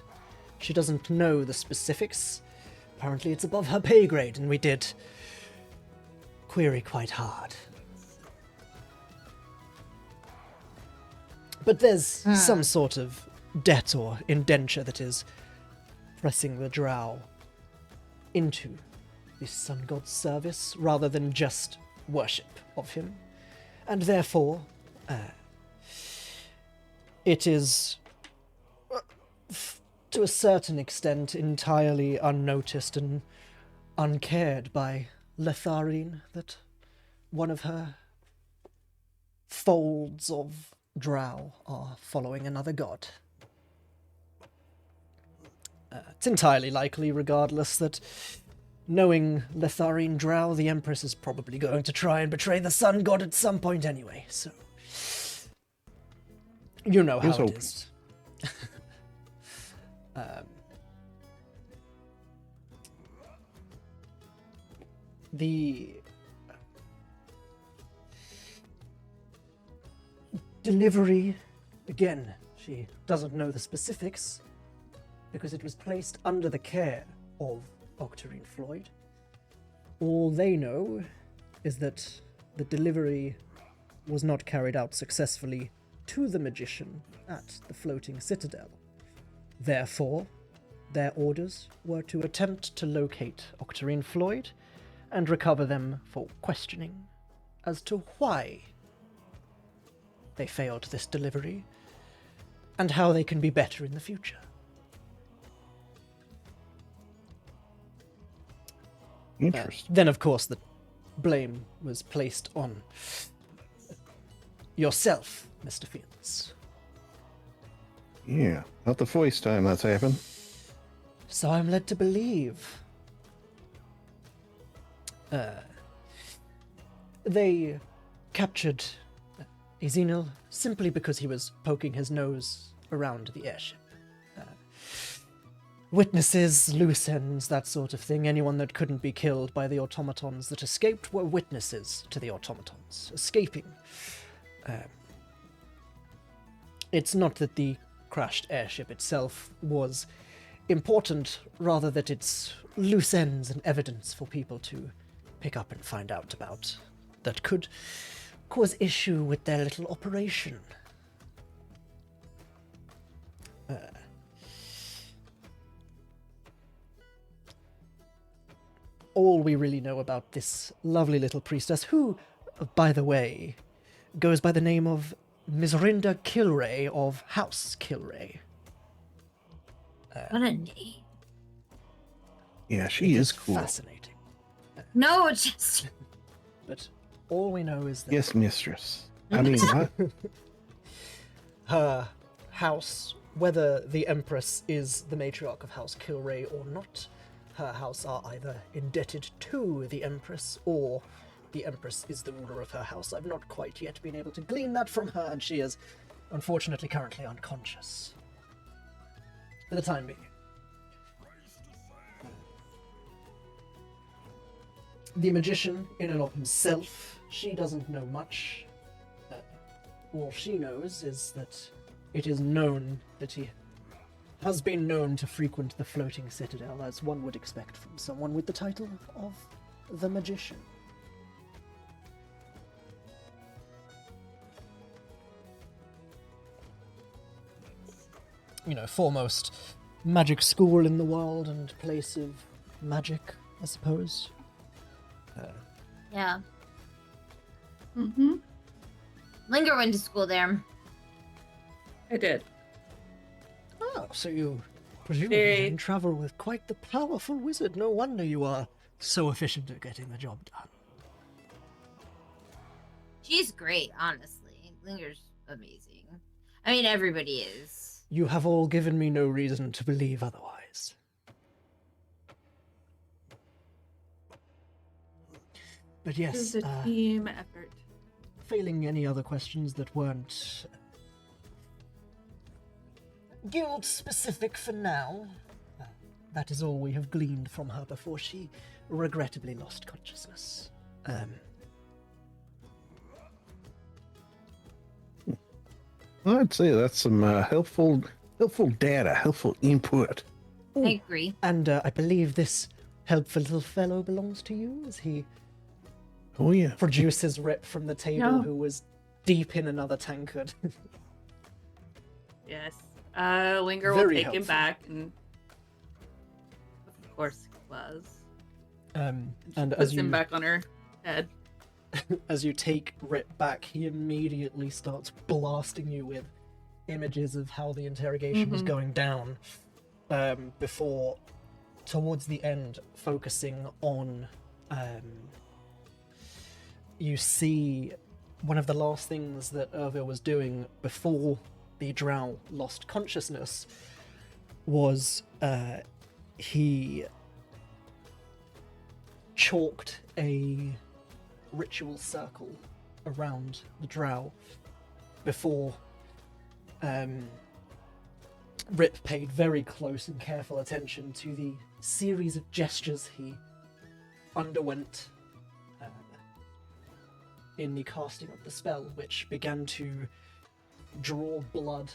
She doesn't know the specifics. Apparently it's above her pay grade, and we did query quite hard. But there's some sort of debt or indenture that is pressing the Drow into this sun god's service rather than just worship of him. And therefore, it is, to a certain extent, entirely unnoticed and uncared by Letharine that one of her folds of Drow are following another god. It's entirely likely, regardless, that knowing Letharine Drow, the Empress is probably going to try and betray the sun god at some point anyway, so... You know how Here's it hope. is. delivery, again, she doesn't know the specifics because it was placed under the care of Octarine Floyd. All they know is that the delivery was not carried out successfully to the magician at the floating citadel. Therefore, their orders were to attempt to locate Octarine Floyd and recover them for questioning as to why they failed this delivery and how they can be better in the future. Interesting. Then, of course, the blame was placed on yourself, Mr. Fields. Yeah, not the first time that's happened. So I'm led to believe. They captured Ezenil simply because he was poking his nose around the airship. Witnesses, loose ends, that sort of thing. Anyone that couldn't be killed by the automatons that escaped were witnesses to the automatons escaping. It's not that the crashed airship itself was important, rather that it's loose ends and evidence for people to pick up and find out about that could cause issue with their little operation. All we really know about this lovely little priestess, who, by the way, goes by the name of Misrinda Kilray of House Kilray. What a name. Yeah, she is cool. Fascinating. No, just But all we know is that Yes, mistress. I mean, what? her house, whether the Empress is the matriarch of House Kilray or not, her house are either indebted to the Empress or the Empress is the ruler of her house. I've not quite yet been able to glean that from her, and she is unfortunately currently unconscious. For the time being. The magician, in and of himself, she doesn't know much. All she knows is that it is known that he has been known to frequent the floating citadel, as one would expect from someone with the title of the magician. You know, foremost magic school in the world and place of magic, I suppose. yeah. Mm-hmm. Linger went to school there. I did. Oh, so you presumably Very- didn't travel with quite the powerful wizard. No wonder you are so efficient at getting the job done. She's great, honestly. Linger's amazing. I mean, everybody is. You have all given me no reason to believe otherwise. But It yes, was a team effort. failing any other questions that weren't guild specific for now, that is all we have gleaned from her before she regrettably lost consciousness. I'd say that's some helpful data, helpful input. I agree. And I believe this helpful little fellow belongs to you, as he Oh yeah. produces Rip from the table, No. who was deep in another tankard. Yes. Linger will Very take him helpful. back, and of course he was. And Puts as him you back on her head. as you take Rip back, he immediately starts blasting you with images of how the interrogation was Mhm. going down, before, towards the end, focusing on, you see one of the last things that Irvil was doing before the Drow lost consciousness was, he chalked a ritual circle around the Drow before Rip paid very close and careful attention to the series of gestures he underwent in the casting of the spell, which began to draw blood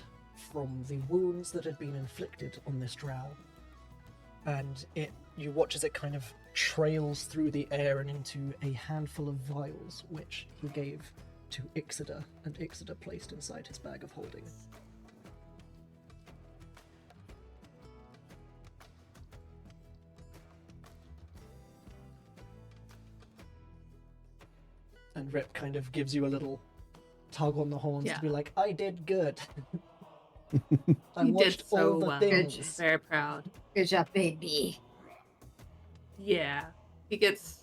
from the wounds that had been inflicted on this drow. And you watch as it kind of trails through the air and into a handful of vials, which he gave to Ixida, and Ixida placed inside his bag of holding. And Rip kind of gives you a little tug on the horns to be like, I did good. I You watched did so all the well. things. Very proud. Good job, baby. Yeah. He gets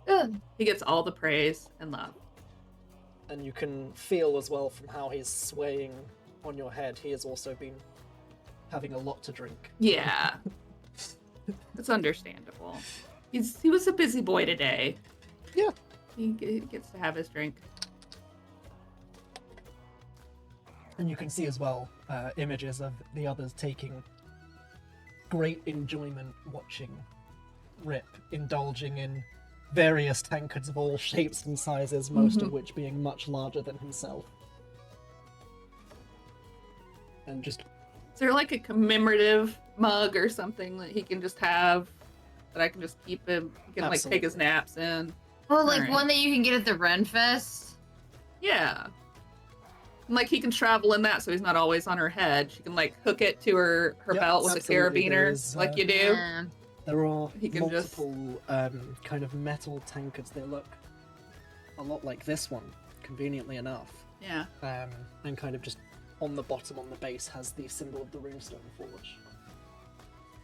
Good. all the praise and love. And you can feel as well from how he's swaying on your head, he has also been having a lot to drink. Yeah. It's understandable. He was a busy boy today. Yeah. He gets to have his drink. And you can see as well images of the others taking great enjoyment watching Rip indulging in various tankards of all shapes and sizes, most of which being much larger than himself. And just... Is there like a commemorative mug or something that he can just have that I can just keep him? He can like take his Absolutely. naps in. Oh, like Alright. one that you can get at the Renfest? Yeah. And like he can travel in that so he's not always on her head. She can like hook it to her Yep, belt with a absolutely. There carabiner is, like you do. Yeah. There are He can just- multiple kind of metal tankards. They look a lot like this one, conveniently enough. Yeah. And kind of just on the bottom, on the base, has the symbol of the Runestone Forge.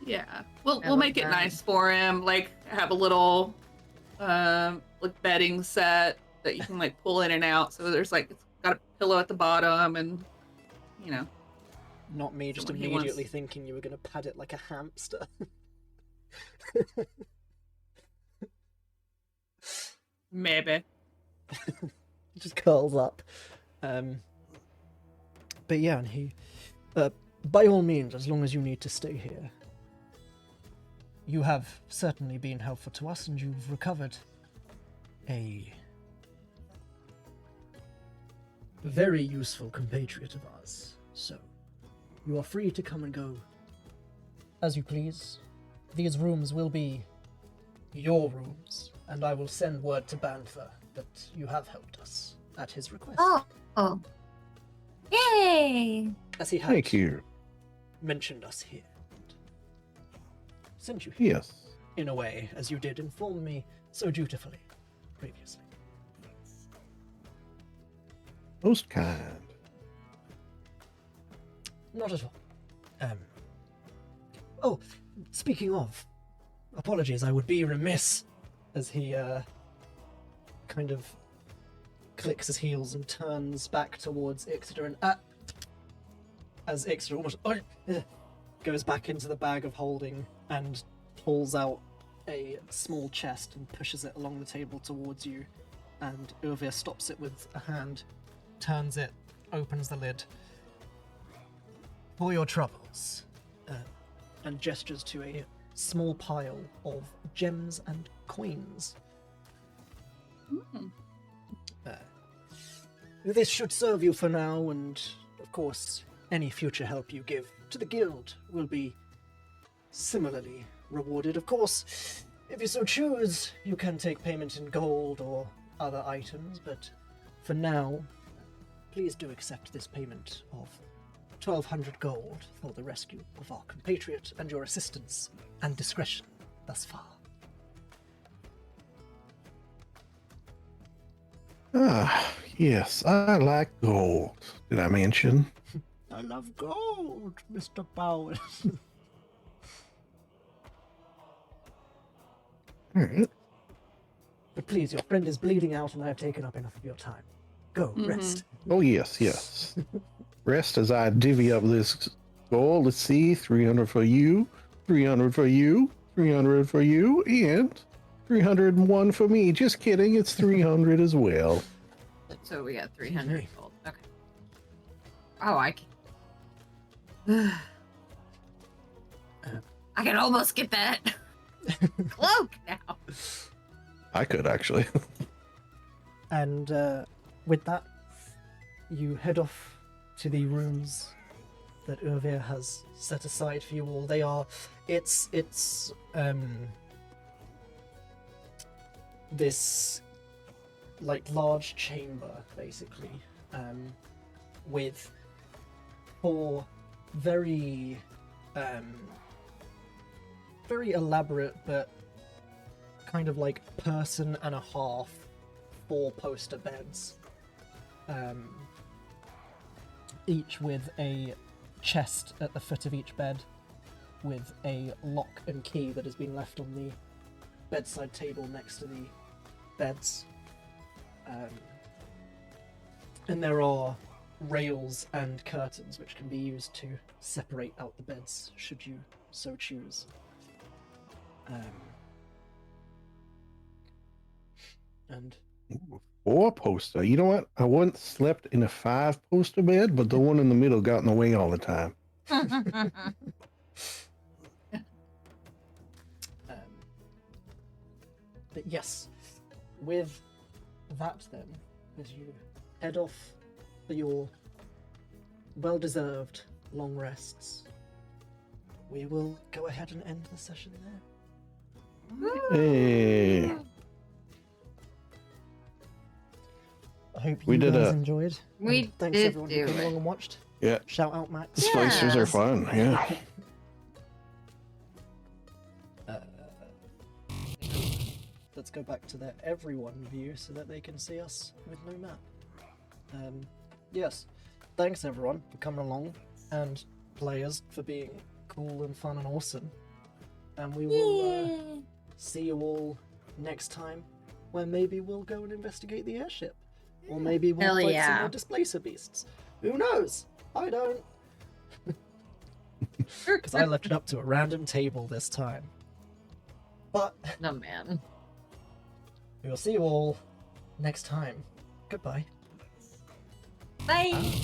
Yeah. We'll love make it that. nice for him. Like have a little like bedding set that you can like pull in and out. So there's like it's got a pillow at the bottom and you know. Not me just when he immediately wants- thinking you were going to pad it like a hamster. Maybe. He just curls up. But yeah, and he... by all means, as long as you need to stay here. You have certainly been helpful to us, and you've recovered a very useful compatriot of ours. So, you are free to come and go as you please. These rooms will be your rooms, and I will send word to Banther that you have helped us at his request. Oh. Yay! As he had Thank you. mentioned us here. Sent you here, Yes. in a way, as you did inform me so dutifully previously. Most kind. Not at all. Oh, speaking of, apologies, I would be remiss, as he kind of clicks his heels and turns back towards Ixida, and as Ixida almost goes back into the bag of holding and pulls out a small chest and pushes it along the table towards you, and Urvir stops it with a hand, turns it, opens the lid. For your troubles, and gestures to a small pile of gems and coins. This should serve you for now, and of course, any future help you give to the guild will be similarly rewarded. Of course, if you so choose, you can take payment in gold or other items, but for now, please do accept this payment of 1,200 gold for the rescue of our compatriot and your assistance and discretion thus far. Ah, yes, I like gold. Did I mention? I love gold, Mr. Bowers. Alright. But please, your friend is bleeding out and I have taken up enough of your time. Go, rest. Oh, yes, yes. Rest as I divvy up this gold. Let's see, 300 for you, 300 for you, 300 for you, and 301 for me. Just kidding, it's 300 as well. So we got 300 Okay. gold. Okay. Oh, I can. I can almost get that cloak now. I could actually. And with that, you head off to the rooms that Urvir has set aside for you all. They are, it's this like large chamber basically, with 4 very very elaborate but kind of like person and a half 4-poster beds, each with a chest at the foot of each bed with a lock and key that has been left on the bedside table next to the beds. And there are rails and curtains which can be used to separate out the beds should you so choose. And 4-poster. You know what? I once slept in a 5-poster bed, but the one in the middle got in the way all the time. But yes, with that then, as you head off for your well-deserved long rests, we will go ahead and end the session there. Hey. I hope We you did guys a- enjoyed. We and thanks did everyone who do came it. along and watched. Yeah. Shout out Max. Displacers are Yes. fun, yeah. Let's go back to their everyone view so that they can see us with no map. Yes, thanks everyone for coming along, and players for being cool and fun and awesome. And we will see you all next time, where maybe we'll go and investigate the airship. Or maybe we'll Hell fight some yeah. more Displacer Beasts. Who knows? I don't. Because I left it up to a random table this time. But No, man. we will see you all next time. Goodbye. Bye.